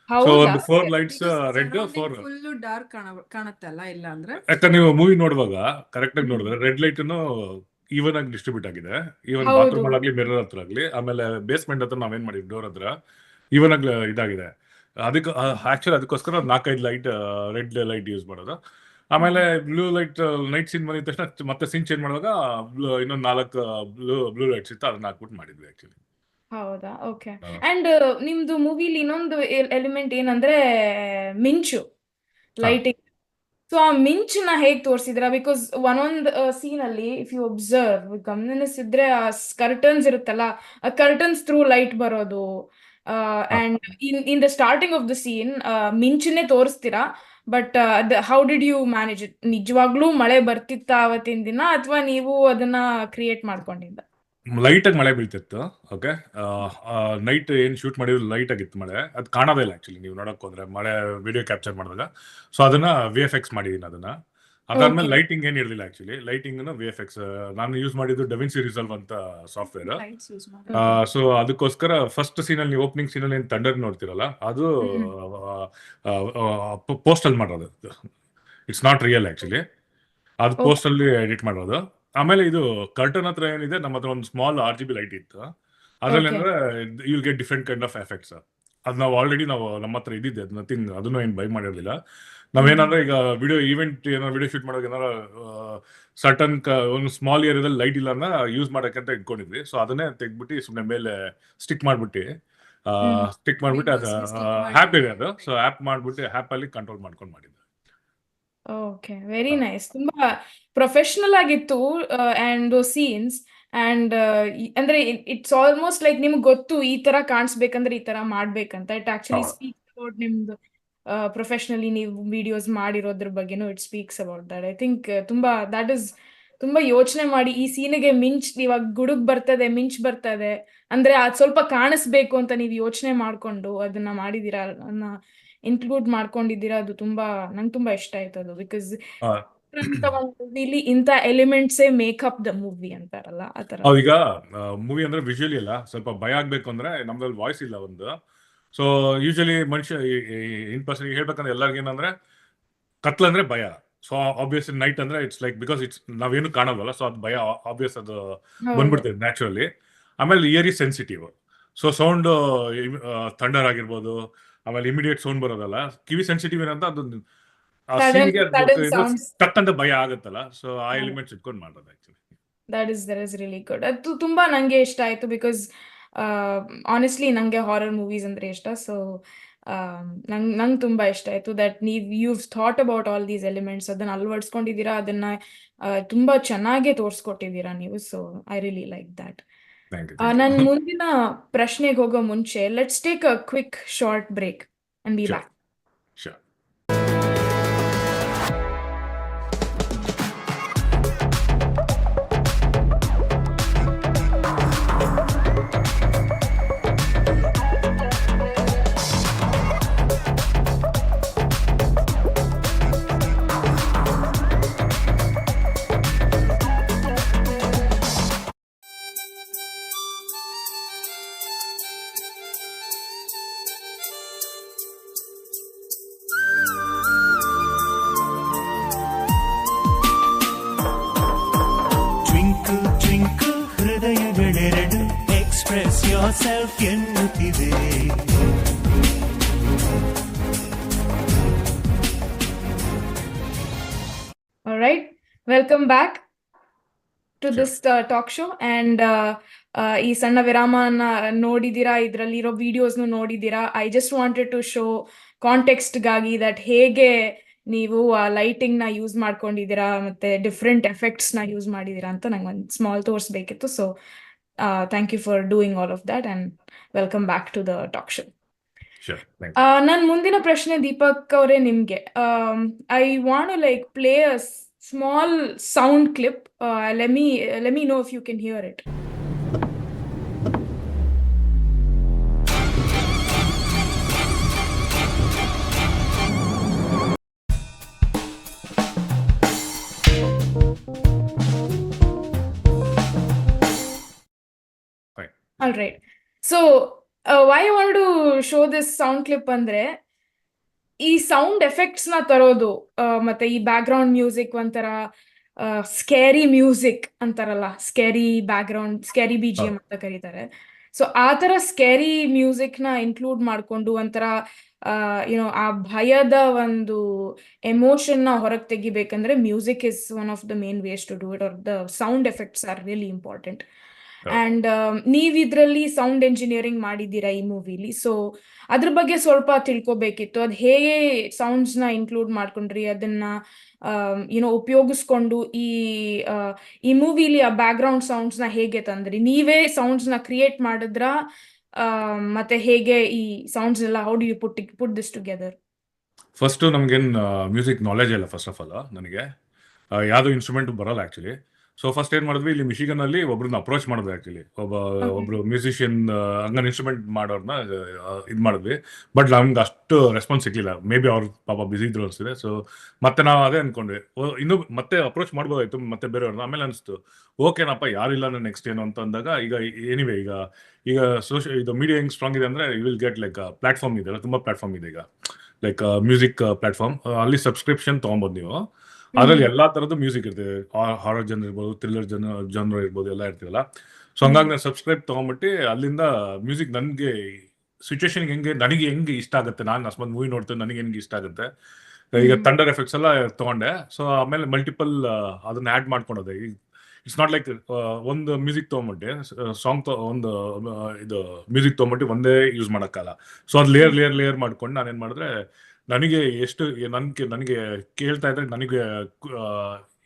ಸೊ ಒಂದು 4 ಲೈಟ್ಸ್ ರೆಡ್, 4 ಫುಲ್ ಡಾರ್ಕ್ ಕಾಣುತ್ತಲ್ಲ, ಇಲ್ಲ ಅಂದ್ರೆ ಯಾಕಂದ್ರೆ ನೀವು ಮೂವಿ ನೋಡುವಾಗ ಕರೆಕ್ಟ್ ಆಗಿ ನೋಡಿದ್ರೆ ರೆಡ್ ಲೈಟ್ ಈವನ್ ಆಗಿ ಡಿಸ್ಟ್ರಿಬ್ಯೂಟ್ ಆಗಿದೆ. ಈವನ್ ಹೌದು. ಬಾತ್ರೂಮ್ ಆಗಲಿ, ಮಿರರ್ ಹತ್ರ ಆಗಲಿ, ಆಮೇಲೆ ಬೇಸ್ಮೆಂಟ್ ಹತ್ರ ನಾವೇನ್ ಮಾಡಿದ್ವಿ ಡೋರ್ ಹತ್ರ ಈವನ್ ಆಗಿ ಇದಾಗಿದೆ. ಅದಕ್ಕೆ ಆಕ್ಚುಲಿ ಅದಕ್ಕೋಸ್ಕರ 4-5 ಲೈಟ್ ರೆಡ್ ಲೈಟ್ ಯೂಸ್ ಮಾಡೋದು. ಆಮೇಲೆ ಬ್ಲೂ ಲೈಟ್ ನೈಟ್ ಸೀನ್ ಬಂದಿದ ತಕ್ಷಣ ಮತ್ತೆ ಸೀನ್ ಚೇಂಜ್ ಮಾಡುವಾಗ ಇನ್ನೊಂದು 4 ಬ್ಲೂ ಲೈಟ್ಸ್ ಇತ್ತು, ಅದನ್ನ ಹಾಕ್ಬಿಟ್ಟು ಮಾಡಿದ್ವಿ ಆಕ್ಚುಲಿ. ಹೌದಾ? ಓಕೆ. ಅಂಡ್ ನಿಮ್ದು ಮೂವಿಲಿ ಇನ್ನೊಂದು ಎಲಿಮೆಂಟ್ ಏನಂದ್ರೆ ಮಿಂಚು, ಲೈಟಿಂಗ್. ಸೊ ಆ ಮಿಂಚನ್ನ ಹೇಗ್ ತೋರಿಸಿದ್ರ? ಬಿಕಾಸ್ ಒಂದೊಂದ್ ಸೀನ್ ಅಲ್ಲಿ ಇಫ್ ಯು ಅಬ್ಸರ್ವ್, ಗಮನಿಸಿದ್ರೆ ಆ ಕರ್ಟನ್ಸ್ ಇರುತ್ತಲ್ಲ, ಆ ಕರ್ಟನ್ಸ್ ಥ್ರೂ ಲೈಟ್ ಬರೋದು. And in the starting of the scene ಮಿಂಚನ್ನೇ ತೋರಿಸ್ತೀರಾ, but how did you manage it? ನಿಜವಾಗ್ಲೂ ಮಳೆ ಬರ್ತಿತ್ತ ಅವತ್ತಿನ ದಿನ, ಅಥವಾ ನೀವು ಅದನ್ನ ಕ್ರಿಯೇಟ್ ಮಾಡ್ಕೊಂಡಿದ್ದ? ಲೈಟ್ ಆಗಿ ಮಳೆ ಬೀಳ್ತಿತ್ತು. ಓಕೆ, ನೈಟ್ ಏನ್ ಶೂಟ್ ಮಾಡಿದ್ರು ಲೈಟ್ ಆಗಿತ್ತು ಮಳೆ. ಅದು ಕಾಣೋದೇ ಇಲ್ಲ ಆಕ್ಚುಲಿ ನೀವು ನೋಡಕ್ ಹೋದ್ರೆ, ಮಳೆ ವಿಡಿಯೋ ಕ್ಯಾಪ್ಚರ್ ಮಾಡಿದಾಗ. ಸೊ ಅದನ್ನ VFX ಮಾಡಿದೀನಿ ಅದನ್ನ. ಅದಾದ್ಮೇಲೆ ಲೈಟಿಂಗ್ ಏನ್ ಇರ್ಲಿಲ್ಲ ಆಕ್ಚುಲಿ. ಲೈಟಿಂಗ್ VFX ನಾನು ಯೂಸ್ ಮಾಡಿದ್ದು DaVinci Resolve ಅಂತ ಸಾಫ್ಟ್ವೇರ್. ಲೈಟ್ಸ್ ಯೂಸ್ ಮಾಡಿ. ಸೊ ಅದಕ್ಕೋಸ್ಕರ ಫಸ್ಟ್ ಸೀನಲ್ಲಿ, ಓಪನಿಂಗ್ ಸೀನಲ್ಲಿ ಏನ್ ಥಂಡರ್ ನೋಡ್ತಿರಲ್ಲ, ಅದು ಪೋಸ್ಟಲ್ ಮಾಡೋದು. ಇಟ್ಸ್ ನಾಟ್ ರಿಯಲ್ ಆಕ್ಚುಲಿ, ಅದು ಪೋಸ್ಟಲ್ಲಿ ಎಡಿಟ್ ಮಾಡೋದು. ಆಮೇಲೆ ಇದು ಕರ್ಟನ್ ಹತ್ರ ಏನಿದೆ, ನಮ್ಮ ಹತ್ರ ಒಂದು ಸ್ಮಾಲ್ RGB ಲೈಟ್ ಇತ್ತು. ಅದ್ರಲ್ಲಿ ಅಂದ್ರೆ you'll get different kind of effects. ಅದು ನಾವು ಆಲ್ರೆಡಿ ನಮ್ಮ ಹತ್ರ ಇದ್ದಿದ್ದೆ, ಅದು ನಥಿಂಗ್, ಅದನ್ನು ಏನು ಬೈ ಮಾಡಿರಲಿಲ್ಲ. ನಾವೇನಾದ್ರೆ ಈಗ ವಿಡಿಯೋ ಈವೆಂಟ್ ಏನಾದ್ರು ವಿಡಿಯೋ ಶೂಟ್ ಮಾಡೋಕೆ ಏನಾರ ಸರ್ಟನ್ ಒಂದು ಸ್ಮಾಲ್ ಏರಿಯಾದಲ್ಲಿ ಲೈಟ್ ಇಲ್ಲ ಅನ್ನೋ ಯೂಸ್ ಮಾಡೋಕ್ಕಂತ ಇಟ್ಕೊಂಡಿದ್ವಿ. ಸೊ ಅದನ್ನೇ ತೆಗ್ದ್ಬಿಟ್ಟು ಸುಮ್ಮನೆ ಮೇಲೆ ಸ್ಟಿಕ್ ಮಾಡ್ಬಿಟ್ಟು ಅದು ಆ್ಯಪ್ ಇದೆ ಅದು. ಸೊ ಆ್ಯಪ್ ಮಾಡ್ಬಿಟ್ಟು ಆ್ಯಪಲ್ಲಿ ಕಂಟ್ರೋಲ್ ಮಾಡ್ಕೊಂಡು ಮಾಡಿದ್ದೆ. Okay, very nice. ತುಂಬಾ ಪ್ರೊಫೆಷನಲ್ ಆಗಿತ್ತು ಅಂಡ್ ಸೀನ್ಸ್. ಅಂಡ್ ಅಂದ್ರೆ ಇಟ್ಸ್ ಆಲ್ಮೋಸ್ಟ್ ಲೈಕ್ ನಿಮ್ಗೆ ಗೊತ್ತು ಈ ತರ ಕಾಣಿಸ್ಬೇಕಂದ್ರೆ ಈ ತರ ಮಾಡ್ಬೇಕಂತ. ಇಟ್ ಆಕ್ಚುಲಿ ಸ್ಪೀಕ್ಸ್ ಅಬೌಟ್ ನಿಮ್ದು ಪ್ರೊಫೆಷನಲಿ ನೀವು ವಿಡಿಯೋಸ್ ಮಾಡಿರೋದ್ರ ಬಗ್ಗೆನೂ it speaks about that. I think ತುಂಬಾ ದಟ್ ಇಸ್ ತುಂಬಾ ಯೋಚನೆ ಮಾಡಿ ಈ ಸೀನಿಗೆ ಇವಾಗ ಗುಡುಗ್ ಬರ್ತದೆ, ಮಿಂಚ್ ಬರ್ತದೆ ಅಂದ್ರೆ ಅದ್ ಸ್ವಲ್ಪ ಕಾಣಿಸ್ಬೇಕು ಅಂತ ನೀವು ಯೋಚನೆ ಮಾಡ್ಕೊಂಡು ಅದನ್ನ ಮಾಡಿದೀರಾ, ಅದನ್ನ ಇನ್ಕ್ಲೂಡ್ ಮಾಡ್ಕೊಂಡಿದ್ದೀರಾ. ಅದು ನಂಗೆ ತುಂಬಾ ಇಷ್ಟ ಆಯ್ತು ಅದು. ಬಿಕಾಸ್ ಆ, ಅಂತ ಒಂದು ಮೂವಿಲಿ ಇಂಥ ಎಲಿಮೆಂಟ್ಸೇ ಮೇಕಪ್ ದ ಮೂವಿ ಅಂತಾರಲ್ಲ, ಆತರ. ಈಗ ಮೂವಿ ಅಂದ್ರೆ ವಿಜುವಲಿ ಅಲ್ಲ, ಸ್ವಲ್ಪ ಭಯ ಆಗ್ಬೇಕು ಅಂದ್ರೆ ನಮ್ದ್ರಲ್ಲಿ ವಾಯ್ಸ್ ಇಲ್ಲ ಒಂದು. ಸೊ ಯೂಶಲಿ ಮನುಷ್ಯ ಇನ್ ಪರ್ಸನ್ ಹೇಳ್ಬೇಕಂದ್ರೆ ಎಲ್ಲರಿಗೂ ಏನಂದ್ರೆ ಕತ್ಲಂದ್ರೆ ಭಯ. ಸೊ ಆಬ್ವಿಯಸ್ ನೈಟ್ ಅಂದ್ರೆ ಇಟ್ಸ್ ಲೈಕ್ ಬಿಕಾಸ್ ನಾವೇನು ಕಾಣೋದಲ್ಲ, ಸೊ ಅದು ಭಯ ಆಬ್ವಿಯಸ್ ಅದು ಹೌದು. ಬಂದ್ಬಿಡ್ತದೆ ನ್ಯಾಚುರಲಿ. ಆಮೇಲೆ year is sensitive. So sound thunder ಆಗಿರ್ಬೋದು, ಆಮೇಲೆ ಇಮಿಡಿಯೇಟ್ ಸೌಂಡ್ ಬರೋದಲ್ಲ, ಕಿವಿ ಸೆನ್ಸಿಟಿವ್ ಏನಂತ ಅದು ಆ Sudden ಸೀನಿಗೆ sounds. ಕಟ್ ಅಂತ ಭಯ ಆಗುತ್ತಲ್ಲ, ಸೊ ಆ ಎಲಿಮೆಂಟ್ಸ್ ಇಟ್ಕೊಂಡು ಮಾಡೋದು actually. that is really good. ಅದು ತುಂಬಾ ನಂಗೆ ಇಷ್ಟ ಆಯ್ತು. ಬಿಕಾಸ್ ಆನೆಸ್ಟ್ಲಿ ನಂಗೆ ಹಾರರ್ ಮೂವೀಸ್ ಅಂದ್ರೆ ಇಷ್ಟ. ಸೊ ನಂಗೆ ತುಂಬಾ ಇಷ್ಟ ಆಯ್ತು that you've thought about all these elements, ಅದನ್ನ ಅಳವಡಿಸ್ಕೊಂಡಿದ್ದೀರಾ, ಅದನ್ನ ತುಂಬಾ ಚೆನ್ನಾಗಿ ತೋರಿಸ್ಕೊಟ್ಟಿದ್ದೀರಾ ನೀವು. So I really like that. Thank you. ನನ್ನ ಮುಂದಿನ ಪ್ರಶ್ನೆಗೆ ಹೋಗೋ ಮುಂಚೆ let's take a quick short break and be Sure. Back. Sure. Twinkle twinkle ಹೃದಯಗಳೆರಡು express yourself ಎನ್ನುತ್ತಿದೆ. Alright, welcome back to this talk show. And ಈ ಸಣ್ಣ ವಿರಾಮನ ನೋಡಿದ್ದೀರಾ, ಇದರಲ್ಲಿರೋ ವಿಡಿಯೋಸ್ನು ನೋಡಿದ್ದೀರಾ. I just wanted to show ಕಾಂಟೆಕ್ಸ್ಟ್ಗಾಗಿ ದಟ್ ಹೇಗೆ ನೀವು ಲೈಟಿಂಗ್ ನ ಯೂಸ್ ಮಾಡ್ಕೊಂಡಿದ್ದೀರಾ ಮತ್ತೆ ಡಿಫ್ರೆಂಟ್ ಎಫೆಕ್ಟ್ಸ್ ನ ಯೂಸ್ ಮಾಡಿದ್ದೀರಾ ಅಂತ ನಂಗೆ ಒಂದು ಸ್ಮಾಲ್ ತೋರಿಸ್ಬೇಕಿತ್ತು. So thank you for doing all of that and welcome back to the talk show. Sure. Thank you. ನನ್ನ ಮುಂದಿನ ಪ್ರಶ್ನೆ ದೀಪಕ್ ಅವರೇ ನಿಮ್ಗೆ. I want like play a small sound clip. Let me know if you can hear it. Fine. All right. So, why I wanted to show this sound clip ಅಂದ್ರೆ ಈ sound effects ನ ತರೋದು, ಮತ್ತೆ ಈ ಬ್ಯಾಕ್ ಗ್ರೌಂಡ್ ಮ್ಯೂಸಿಕ್ ಒಂಥರ scary music ಅಂತಾರಲ್ಲ, scary back ground, scary BGM ಅಂತ ಕರೀತಾರೆ. ಸೊ ಆ ತರ ಸ್ಕೇರಿ ಮ್ಯೂಸಿಕ್ ನ ಇನ್ಕ್ಲೂಡ್ ಮಾಡ್ಕೊಂಡು ಒಂಥರ ಆ ಭಯದ ಒಂದು ಎಮೋಷನ್ ನ ಹೊರಗೆ ತೆಗಿಬೇಕಂದ್ರೆ music is one of the main ways to do it, or the sound effects are really important. And ನೀವ್ ಇದ್ರಲ್ಲಿ ಸೌಂಡ್ ಎಂಜಿನಿಯರಿಂಗ್ ಮಾಡಿದ್ದೀರಾ ಈ ಮೂವಿಲಿ. ಸೊ ಅದ್ರ ಬಗ್ಗೆ ಸ್ವಲ್ಪ ತಿಳ್ಕೊಬೇಕಿತ್ತು. ಅದ್ ಹೇಗೆ ಸೌಂಡ್ಸ್ ನ ಇನ್ಕ್ಲೂಡ್ ಮಾಡ್ಕೊಂಡ್ರಿ, ಅದನ್ನ ಉಪಯೋಗಿಸ್ಕೊಂಡು ಈ ಮೂವಿಲಿ ಆ ಬ್ಯಾಕ್ ಗ್ರೌಂಡ್ ಸೌಂಡ್ಸ್ ನ ಹೇಗೆ ತಂದ್ರಿ? ನೀವೇ ಸೌಂಡ್ಸ್ ನ ಕ್ರಿಯೇಟ್ ಮಾಡಿದ್ರ, ಮತ್ತೆ ಹೇಗೆ ಈ ಸೌಂಡ್ಸ್ ಎಲ್ಲ, how do you put this together? First ನಮ್ಗೇನು ಮ್ಯೂಸಿಕ್ ನಾಲೆಜ್ ಇಲ್ಲ ಫಸ್ಟ್ ಆಫ್ ಆಲ್. ನನಗೆ ಯಾವ್ದು ಇನ್ಸ್ಟ್ರೂಮೆಂಟ್ ಬರಲ್ಲ ಆಕ್ಚುಲಿ. ಸೊ ಫಸ್ಟ್ ಏನ್ ಮಾಡಿದ್ವಿ, ಇಲ್ಲಿ ಮಿಶಿಗನ್ ಅಲ್ಲಿ ಒಬ್ರನ್ನ ಅಪ್ರೋಚ್ ಮಾಡಿದ್ವಿ ಆಕ್ಚುಲಿ. ಒಬ್ರು ಮ್ಯೂಸಿಷಿಯನ್ ಹಂಗನ್ ಇನ್ಸ್ಟ್ರೂಮೆಂಟ್ ಮಾಡೋರ್ನ ಇದು ಮಾಡಿದ್ವಿ. ಬಟ್ ನಮ್ಗೆ ಅಷ್ಟು ರೆಸ್ಪಾನ್ಸ್ ಸಿಗ್ಲಿಲ್ಲ. ಮೇ ಬಿ ಅವ್ರು ಪಾಪ ಬಿಸಿ ಇದ್ರು ಅನ್ಸಿದೆ. ಸೊ ಮತ್ತೆ ನಾವು ಅದೇ ಅನ್ಕೊಂಡ್ವಿ, ಇನ್ನು ಮತ್ತೆ ಅಪ್ರೋಚ್ ಮಾಡ್ಬೋದಾಯ್ತು ಮತ್ತೆ ಬೇರೆಯವ್ರನ್ನ. ಆಮೇಲೆ ಅನಿಸ್ತು ಓಕೆನಪ್ಪ, ಯಾರಿಲ್ಲ ನೆಕ್ಸ್ಟ್ ಏನು ಅಂತ ಅಂದಾಗ, ಈಗ ಇದು ಮೀಡಿಯಾ ಹೆಂಗ್ ಸ್ಟ್ರಾಂಗ್ ಇದೆ ಅಂದ್ರೆ, you will get like platform ಇದೆ, ತುಂಬಾ ಪ್ಲಾಟ್ಫಾರ್ಮ್ ಇದೆ ಈಗ, ಲೈಕ್ ಮ್ಯೂಸಿಕ್ ಪ್ಲಾಟ್ಫಾರ್ಮ್. ಅಲ್ಲಿ ಸಬ್ಸ್ಕ್ರಿಪ್ಷನ್ ತಗೊಬೋದು ನೀವು. ಅದ್ರಲ್ಲಿ ಎಲ್ಲಾ ತರದ್ದು ಮ್ಯೂಸಿಕ್ ಇರ್ತದೆ, ಹಾರರ್ ಜನರ್ ಇರ್ಬೋದು, ಥ್ರಿಲ್ಲರ್ ಜನರ್ ಇರ್ಬೋದು, ಎಲ್ಲ ಇರ್ತೀವಲ್ಲ. ಸೊ ಹಂಗಾಗಿ ನಾನು ಸಬ್ಸ್ಕ್ರೈಬ್ ತಗೊಂಡ್ಬಿಟ್ಟು ಅಲ್ಲಿಂದ ಮ್ಯೂಸಿಕ್ ನನಗೆ ಸಿಚುವೇಶನ್ ನನಗೆ ಹೆಂಗೆ ಇಷ್ಟ ಆಗುತ್ತೆ, ನಾನು ಅಸ್ಮಾತ್ ಮೂವಿ ನೋಡ್ತೇನೆ, ನನಗೆ ಹೆಂಗೆ ಇಷ್ಟ ಆಗುತ್ತೆ. ಈಗ ಥಂಡರ್ ಎಫೆಕ್ಟ್ಸ್ ಎಲ್ಲ ತಗೊಂಡೆ. ಸೊ ಆಮೇಲೆ ಮಲ್ಟಿಪಲ್ ಅದನ್ನ ಆ್ಯಡ್ ಮಾಡ್ಕೊಂಡೋದೆ. ಇಟ್ಸ್ ನಾಟ್ ಲೈಕ್ ಒಂದು ಮ್ಯೂಸಿಕ್ ತೊಗೊಂಬಿಟ್ಟು ಒಂದು ಇದು ಮ್ಯೂಸಿಕ್ ತೊಗೊಂಬಿಟ್ಟು ಒಂದೇ ಯೂಸ್ ಮಾಡೋಕ್ಕಲ್ಲ. ಸೊ ಅದು ಲೇಯರ್ ಮಾಡ್ಕೊಂಡು ನಾನೇನು ಮಾಡಿದ್ರೆ, ನನಗೆ ಎಷ್ಟು ನನಗೆ ಕೇಳ್ತಾ ಇದ್ರೆ ನನಗೆ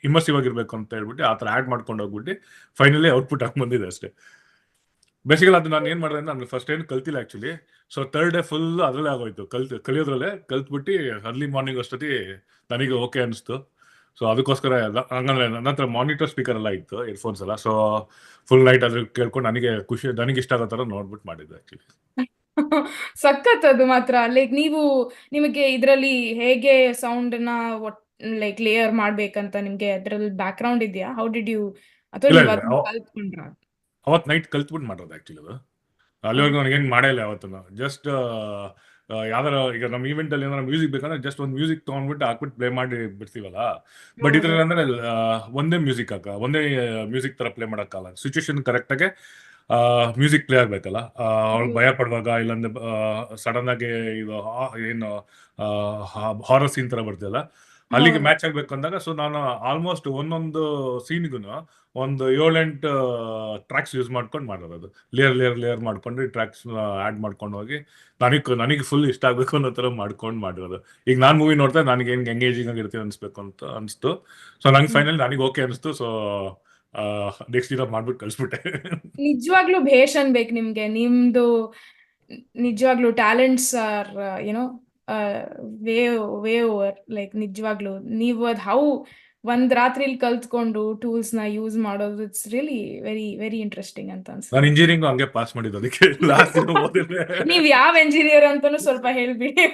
ಇಮರ್ಸಿವ್ ಆಗಿರ್ಬೇಕು ಅಂತ ಹೇಳ್ಬಿಟ್ಟು ಆ ಥರ ಆ್ಯಡ್ ಮಾಡ್ಕೊಂಡು ಹೋಗ್ಬಿಟ್ಟು ಫೈನಲಿ ಔಟ್ಪುಟ್ ಹಾಕಿ ಬಂದಿದೆ ಅಷ್ಟೇ. ಬೇಸಿಕಲಿ ಅದು ನಾನು ಏನು ಮಾಡಿದೆ ಅಂದ್ರೆ, ನನಗೆ ಫಸ್ಟ್ ಏನು ಕಲ್ತಿಲ್ಲ actually. So third day full ಅದರಲ್ಲೇ ಆಗೋಯ್ತು, ಕಲಿಯೋದ್ರಲ್ಲೇ ಕಲ್ತ್ಬಿಟ್ಟು ಅರ್ಲಿ ಮಾರ್ನಿಂಗ್ ಅಷ್ಟೊತ್ತಿ ನನಗೆ ಓಕೆ ಅನಿಸ್ತು. ಸೊ ಅದಕ್ಕೋಸ್ಕರ ಹಂಗಂದ್ರೆ ನನ್ನ ಹತ್ರ ಮಾನಿಟರ್ ಸ್ಪೀಕರ್ ಎಲ್ಲ ಇತ್ತು, ಇಯರ್ಫೋನ್ಸ್ ಎಲ್ಲ. ಸೊ ಫುಲ್ ನೈಟ್ ಅದ್ರ ಕೇಳ್ಕೊಂಡು ನನಗೆ ಇಷ್ಟ ಆಗೋ ಥರ ನೋಡ್ಬಿಟ್ಟು ಮಾಡಿದ್ದೆ ಆ್ಯಕ್ಚುಲಿ. ಸಖತ್ ಅದು ಮಾತ್ರ. ಲೈಕ್ ನಿಮಗೆ ಇದರಲ್ಲಿ ಹೇಗೆ ಸೌಂಡ್ನ ಲೈಕ್ ಲೇಯರ್ ಮಾಡ್ಬೇಕಂತ ನಿಮ್ಗೆ ಅದ್ರಲ್ಲಿ ಬ್ಯಾಕ್ ಗ್ರೌಂಡ್ ಇದೆಯಾ? ಹೌ ಡಿಡ್ ಯು, ಅಥವಾ ಇಲ್ಲ ನೀವು ಇಲ್ಲ ಅದನ್ನ ಕಲ್ತ್ಕೊಂಡ್ರ? ಅವತ್ತು ನೈಟ್ ಕಲ್ತ್ಬಿಟ್ಟು ಮಾಡೋದು ಆ್ಯಕ್ಚುಲಿ ಅದು. ಅಲ್ಲಿವರೆಗೂ ನನಗೇನು ಮಾಡೇ ಇಲ್ಲ ಅವತ್ತು. ಜಸ್ಟ್ ಯಾವ್ದಾರ ಈಗ ನಮ್ಮ ಈವೆಂಟಲ್ಲಿ ಏನಾರ ಮ್ಯೂಸಿಕ್ ಬೇಕಂದ್ರೆ ಜಸ್ಟ್ ಒಂದು ಮ್ಯೂಸಿಕ್ ತೊಗೊಂಡ್ಬಿಟ್ಟು ಹಾಕ್ಬಿಟ್ಟು ಪ್ಲೇ ಮಾಡಿ ಬಿಡ್ತೀವಲ್ಲ. ಬಟ್ ಹೌದು. ಇದ್ರಲ್ಲಿ ಅಂದ್ರೆ ಒಂದೇ ಮ್ಯೂಸಿಕ್ ಥರ ಪ್ಲೇ ಮಾಡೋಕ್ಕಲ್ಲ. ಸಿಚುವೇಶನ್ ಕರೆಕ್ಟಾಗೆ ಮ್ಯೂಸಿಕ್ ಪ್ಲೇ ಆಗಬೇಕಲ್ಲ. ಅವ್ಳು ಭಯ ಪಡುವಾಗ, ಇಲ್ಲಾಂದ್ರೆ ಸಡನ್ ಆಗಿ ಇದು ಏನು ಹಾರರ್ ಸೀನ್ ಥರ ಬರ್ತಿಲ್ಲ, ಅಲ್ಲಿಗೆ ಹೌದು. ಮ್ಯಾಚ್ ಆಗ್ಬೇಕು ಅಂದಾಗ. ಸೊ ನಾನು ಆಲ್ಮೋಸ್ಟ್ ಒಂದೊಂದು ಸೀನ್ಗೂ ಒಂದು 7-8 ಟ್ರ್ಯಾಕ್ಸ್ ಯೂಸ್ ಮಾಡ್ಕೊಂಡು ಮಾಡೋದು. ಅದು ಲೇಯರ್ ಮಾಡ್ಕೊಂಡು ಟ್ರ್ಯಾಕ್ಸ್ ಆ್ಯಡ್ ಮಾಡ್ಕೊಂಡು ಹೋಗಿ ನನಗೆ ಫುಲ್ ಇಷ್ಟ ಆಗಬೇಕು ಅನ್ನೋ ಥರ ಮಾಡಿರೋದು. ಈಗ ನಾನು ಮೂವಿ ನೋಡ್ತಾ ನನಗೆ ಹೆಂಗೆ ಎಂಗೇಜಿಂಗ್ ಆಗಿರ್ತೀವಿ ಅನಿಸ್ಬೇಕು ಅಂತ ಅನಿಸ್ತು. ಸೊ ನಂಗೆ ಫೈನಲ್ ನನಗೆ ಓಕೆ ಅನಿಸ್ತು. ಸೊ ನೆಕ್ಸ್ಟ್ ದಿನ ಮಾಡ್ಬಿಟ್ಟು ಕಳಿಸ್ಬಿಟ್ಟೆ. ನಿಜವಾಗ್ಲೂ ಭೇಷ್ ಅನ್ಬೇಕು ನಿಮ್ಗೆ. ನಿಮ್ದು ನಿಜವಾಗ್ಲೂ talents are you know way over. Like ನಿಜವಾಗ್ಲೂ ನೀವು ಅದು ಒಂದ್ ರಾತ್ರಿಲಿ ಕಲ್ತ್ಕೊಂಡು ಟೂಲ್ಸ್ ನ ಯೂಸ್ ಮಾಡೋದು, it's really very very interesting ಅಂತ ಅನ್ಸುತ್ತೆ. ನಾನು ಇಂಜಿನಿಯರಿಂಗ್ ಹಂಗೆ ಪಾಸ್ ಮಾಡಿದ್ದು, ಅದಕ್ಕೆ ಲಾಸ್ಟ್ ಓದಿದ್ರೆ ನೀವ್ ಯಾವ ಎಂಜಿನಿಯರ್ ಅಂತಾನು ಸ್ವಲ್ಪ ಹೇಳ್ಬಿಡಿ.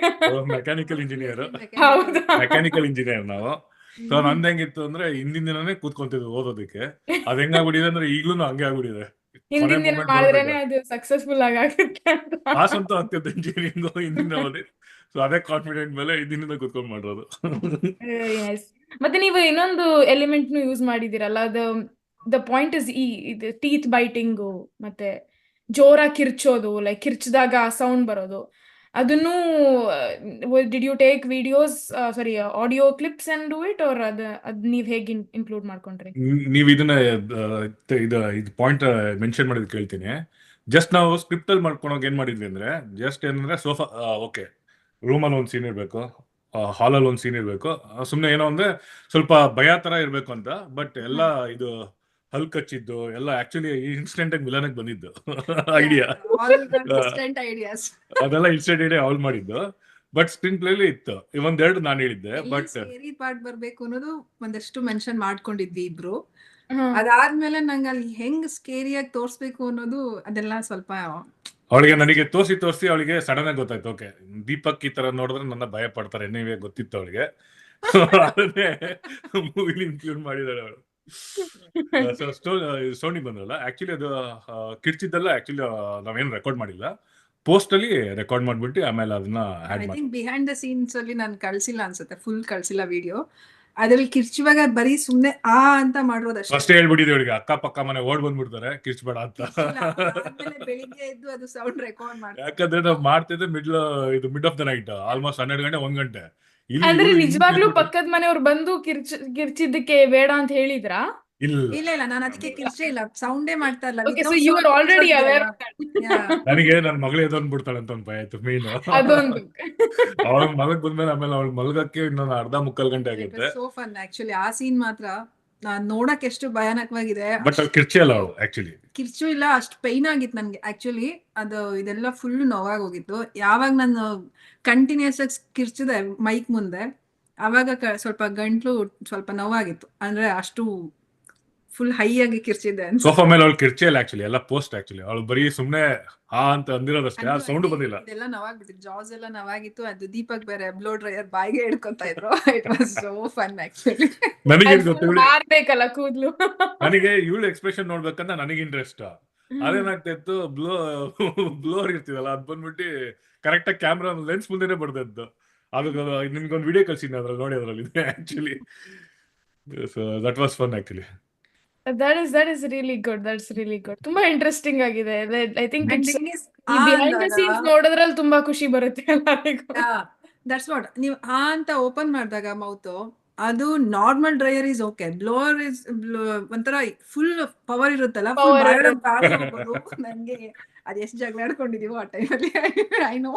Mechanical engineer. ಹೌದಾ? ಮೆಕ್ಯಾನಿಕಲ್ ಇಂಜಿನಿಯರ್ ನಾವು. ಸೊ ನಂದು ಹೆಂಗಿತ್ತು ಅಂದ್ರೆ ಹಿಂದಿನ ದಿನನೇ ಕೂತ್ಕೊಂತಿದ್ವಿ ಓದೋದಕ್ಕೆ. ಅದ್ ಹೆಂಗಾಗ್ಬಿಟ್ಟಿದೆ ಅಂದ್ರೆ ಈಗ್ಲೂ ಹಂಗೆ ಆಗ್ಬಿಟ್ಟಿದೆ. ಕೊನೆ ಹಿಂದಿನ ದಿನ ಮೂಮೆಂಟ್ ಮಾಡಿದ್ರೇನೆ ನೋಡ್ಬೇಕು ಅದು ಸಕ್ಸಸ್ಫುಲ್ ಆಗುತ್ತೆ ಅಂತ. ಪಾಸ್ ಅಂತೂ ಆಗ್ತಿತ್ತು ಇಂಜಿನಿಯರಿಂಗ್ ಹಿಂದಿನ ಓದಿ. ಸೊ ಅದೇ ಕಾನ್ಫಿಡೆಂಟ್ ಮೇಲೆ ಹಿಂದಿನಿಂದ ಕೂತ್ಕೊಂಡು ಮಾಡೋದು. Yes. ಮತ್ತೆ ನೀವು ಇನ್ನೊಂದು ಎಲಿಮೆಂಟ್ ಯೂಸ್ ಮಾಡಿದಿರಲ್ಲ, ದ ಪಾಯಿಂಟ್ ಇಸ್ ಇದು ಟೀತ್ ಬೈಟಿಂಗು ಮತ್ತೆ ಜೋರಾಗಿ ಕಿರ್ಚೋದು, ಲೈಕ್ ಕಿರ್ಚಿದಾಗ ಸೌಂಡ್ ಬರೋದು. ಅದನ್ನು did you take videos, sorry audio clips and do it, or ಅದ್ ನೀವ್ ಹೇಗೆ ಇನ್ಕ್ಲೂಡ್ ಮಾಡ್ಕೊಂಡ್ರಿ? ನೀವು ಇದನ್ನ ಇದು ಪಾಯಿಂಟ್ ಮೆನ್ಷನ್ ಮಾಡಿದ್ ಕೇಳ್ತೀನಿ. ಜಸ್ಟ್ ನಾವು ಸ್ಕ್ರಿಪ್ಟ್ ಅಲ್ಲಿ ಮಾಡ್ಕೊಂಡೋಗಿ ಏನ್ ಮಾಡಿದ್ವಿ ಅಂದ್ರೆ, ಜಸ್ಟ್ ಏನಂದ್ರೆ ಸೋಫಾ ಓಕೆ, ರೂಮಲ್ಲಿ ಒಂದು ಸೀನ್ ಇರಬೇಕು, ಹಾಲಲ್ಲಿ ಒಂದು ಸೀನ್ ಇರಬೇಕು. ಸುಮ್ಮನೆ ಏನೋ ಅಂದ್ರೆ ಸ್ವಲ್ಪ ಭಯ ತರ ಇರಬೇಕು ಅಂತ. ಬಟ್ ಎಲ್ಲ ಇದು ಹಲ್ಕ್ ಹಚ್ಚಿದ್ದು ಎಲ್ಲ ಆಕ್ಚುಲಿ ಇನ್ಸ್ಟೆಂಟ್ ಆಗಿ ವಿಲನ್ಗೆ ಬಂದಿದ್ದು ಐಡಿಯಾ. ಐಡಿಯಾಸ್ ಅದೆಲ್ಲ ಇನ್ಸ್ಟೆಂಟ್ ಐಡಿಯಾ ಅವ್ಳು ಮಾಡಿದ್ದು. ಬಟ್ ಸ್ಕ್ರೀನ್ ಪ್ಲೇಲಿ ಇತ್ತು ಒಂದೆರಡು ನಾನು ಹೇಳಿದ್ದೆ. ಬಟ್ ಸ್ಕೇರಿ ಪಾರ್ಟ್ ಬರ್ಬೇಕು ಅನ್ನೋದು ಒಂದಷ್ಟು ಮೆನ್ಷನ್ ಮಾಡ್ಕೊಂಡಿದ್ವಿ ಇಬ್ರು. ಹ್ಮ್. ಅದಾದ್ಮೇಲೆ ನಂಗೆ ಅಲ್ಲಿ ಹೆಂಗ್ ಸ್ಕೇರಿಯಾಗಿ ತೋರ್ಸ್ಬೇಕು ಅನ್ನೋದು ಅದೆಲ್ಲ ಸ್ವಲ್ಪ ಅವಳಿಗೆ ನನಗೆ ತೋರಿಸಿ ಅವಳಿಗೆ ಸಡನ್ ಆಗಿ ಗೊತ್ತಾಯ್ತು, ಓಕೆ ದೀಪಕ್ ಈ ತರ ನೋಡಿದ್ರೆ ನನ್ನ ಭಯ ಪಡ್ತಾರೆ ಎನ್ನಿವೆ ಗೊತ್ತಿತ್ತು ಅವಳಿಗೆ. ಅದನ್ನೇ ಮೂವಿಲಿ ಇನ್ಕ್ಲೂಡ್ ಮಾಡಿದಾಳೆ ಅವಳು. ಸೋನಿ ಬಂದ್ರಲ್ಲ, ಆಕ್ಚುಲಿ ಅದು ಕಿರ್ಚಿದ್ದೆಲ್ಲ ಆಕ್ಚುಲಿ ನಾವೇನು ರೆಕಾರ್ಡ್ ಮಾಡಿಲ್ಲ, ಪೋಸ್ಟ್ ಅಲ್ಲಿ ರೆಕಾರ್ಡ್ ಮಾಡ್ಬಿಟ್ಟು ಆಮೇಲೆ ಅದನ್ನ ಆಡ್ ಐ ಮಾಡಿ. ಥಿಂಕ್ ಬಿಹೈಂಡ್ ದ ಸೀನ್ಸ್ ಅಲ್ಲಿ ನಾನು ಕಳ್ಸಿಲ್ಲ ಅನ್ಸುತ್ತೆ, ಫುಲ್ ಕಳ್ಸಿಲ್ಲ ವಿಡಿಯೋ. ಅದ್ರಲ್ಲಿ ಕಿರ್ಚುವಾಗ ಬರೀ ಸುಮ್ನೆ ಅಂತ ಮಾಡೋದಷ್ಟೇ. ಫಸ್ಟ್ ಹೇಳ್ಬಿಟ್ಟಿದ್ದೆ ಅವಳಿಗೆ, ಅಕ್ಕ ಪಕ್ಕ ಮನೆ ಓಡ್ ಬಂದ್ಬಿಡ್ತಾರೆ ಕಿರ್ಚ್ಬೇಡ ಅಂತ. ಆದ್ಮೇಲೆ ಬೆಳಿಗ್ಗೆ ಎದ್ದು ಅದು ಸೌಂಡ್ ರೆಕಾರ್ಡ್ ಮಾಡ್ತಾರೆ. ಯಾಕಂದ್ರೆ ನಾವು ಮಾಡ್ತಿದ್ದೆ mid of the night, almost 12 ಗಂಟೆ 1 ಗಂಟೆ. ಅಂದ್ರೆ ನಿಜವಾಗ್ಲೂ ಪಕ್ಕದ ಮನೆಯವ್ರು ಬಂದು ಕಿರ್ಚಿದ್ದಕ್ಕೆ ಬೇಡ ಅಂತ ಹೇಳಿದ್ರಾ? ಇಲ್ಲ ನಾನು ಅದಕ್ಕೆ ಕಿರ್ಚೇ ಇಲ್ಲ, ಸೌಂಡೇ ಮಾಡ್ತಾ ಇಲ್ಲ. Okay, so you were already aware of that. ನನಗೆ ನನ್ನ ಮಗಳು ಎದೊಂದ್ಬಿಡ್ತಾಳೆ ಅಂತ ಒಂದು ಭಯ ಆಯ್ತು ಮೇನ್. ಅದೊಂದು. ಅವಳ ಮಲಗ್ ಬಂದ್ಮೇಲೆ ಆಮೇಲೆ ಅವಳ ಮಲಗಕ್ಕೆ ಇನ್ನೊಂದು ಅರ್ಧ ಮುಕ್ಕಾಲ್ ಗಂಟೆ ಆಗುತ್ತೆ. ಸೋ ಫನ್ ಆಕ್ಚುಲಿ ಆ ಸೀನ್ ಮಾತ್ರ ನೋಡಕ್ ಎಷ್ಟು ಭಯಾನಕವಾಗಿದೆ. ಬಟ್ ಅವ್ಳು ಕಿರ್ಚಿ ಅಲ್ಲ ಅವಳು ಆಕ್ಚುಲಿ. ಕಿರ್ಚು ಇಲ್ಲ, ಅಷ್ಟು ಪೈನ್ ಆಗಿತ್ತು ನನ್ಗೆ ಆಕ್ಚುಲಿ. ಅದು ಇದೆಲ್ಲ ಫುಲ್ ನೋವಾಗಿ ಹೋಗಿತ್ತು. ಯಾವಾಗ ನಾನು ಕಂಟಿನ್ಯೂಸ್ ಆಗಿ ಕಿರ್ಚಿದೆ ಮೈಕ್ ಮುಂದೆ, ಅವಾಗ ಸ್ವಲ್ಪ ಗಂಟ್ಲು ಸ್ವಲ್ಪ ನೋವಾಗಿತ್ತು. ಅಂದ್ರೆ ಅಷ್ಟು ಫುಲ್ ಹೈ ಆಗಿ ಕಿರ್ಚಿದ್ದೆ. ಸೋಫಾ ಮೇಲೆ ಅವಳು ಕಿರ್ಚಿ ಅಲ್ಲ ಆಕ್ಚುಲಿ, ಎಲ್ಲ ಪೋಸ್ಟ್ ಆಕ್ಚುಲಿ. ಅವಳು ಬರೀ ಸುಮ್ನೆ ಅಂತ ಅಂದಿರೋದಷ್ಟೇ, ಆ ಸೌಂಡ್ ಬಂದಿಲ್ಲ. ಇದೆಲ್ಲ ನೋವಾಗ್ಬಿಟ್ಟಿತ್ತು, ಜಾಸ್ ಎಲ್ಲ ನೋವಾಗಿತ್ತು. ಅದು ದೀಪಕ್ ಬೇರೆ ಬ್ಲೋ ಡ್ರೈಯರ್ ಬಾಯಿಗೆ ಹಿಡ್ಕೊತಾ ಇದ್ರು. It was so fun actually. ನನಗೆ ಮಾಡ್ಬೇಕಲ್ಲ ಕೂದ್ಲು. ನನಗೆ ಇವಳು ಎಕ್ಸ್ಪ್ರೆಷನ್ ನೋಡ್ಬೇಕಂತ ನನಗೆ ಇಂಟ್ರೆಸ್ಟ್. ಅದೇನಾಗ್ತಾ ಇತ್ತು, ಬ್ಲೋರ್ ಇರ್ತಿದಲ್ಲ, ಅದ್ ಬಂದ್ಬಿಟ್ಟು ಕರೆಕ್ಟ್ ಆಗಿ ಕ್ಯಾಮ್ರಾ ಲೆನ್ಸ್ ಮುಂದೆನೆ ಬರ್ದದ್ದು. ಅದು ನಿಮ್ಗೊಂದು ವಿಡಿಯೋ ಕಳ್ಸಿದ್ದೆ ಅದ್ರಲ್ಲಿ, ನೋಡಿ ಅದ್ರಲ್ಲಿ ಇದೆ actually. So that was fun actually. That is really good. That's really good. ತುಂಬಾ ಇಂಟ್ರೆಸ್ಟಿಂಗ್ ಆಗಿದೆ. I think it's ಈ behind the scenes ನೋಡೋದ್ರಲ್ಲಿ ತುಂಬಾ ಖುಷಿ ಬರುತ್ತೆ ಎಲ್ಲರಿಗೂ. That's what. ನೀವು ಅಂತ ಓಪನ್ ಮಾಡಿದಾಗ ಮೌತ್, ಅದು normal dryer is okay, blower is ಒಂಥರ ಫುಲ್ ಪವರ್ ಇರುತ್ತಲ್ಲ, ನನ್ಗೆ ಅದ್ ಎಷ್ಟು ಜಗಳಾಡ್ಕೊಂಡಿದೀವೋ ಆ ಟೈಮಲ್ಲಿ. I know.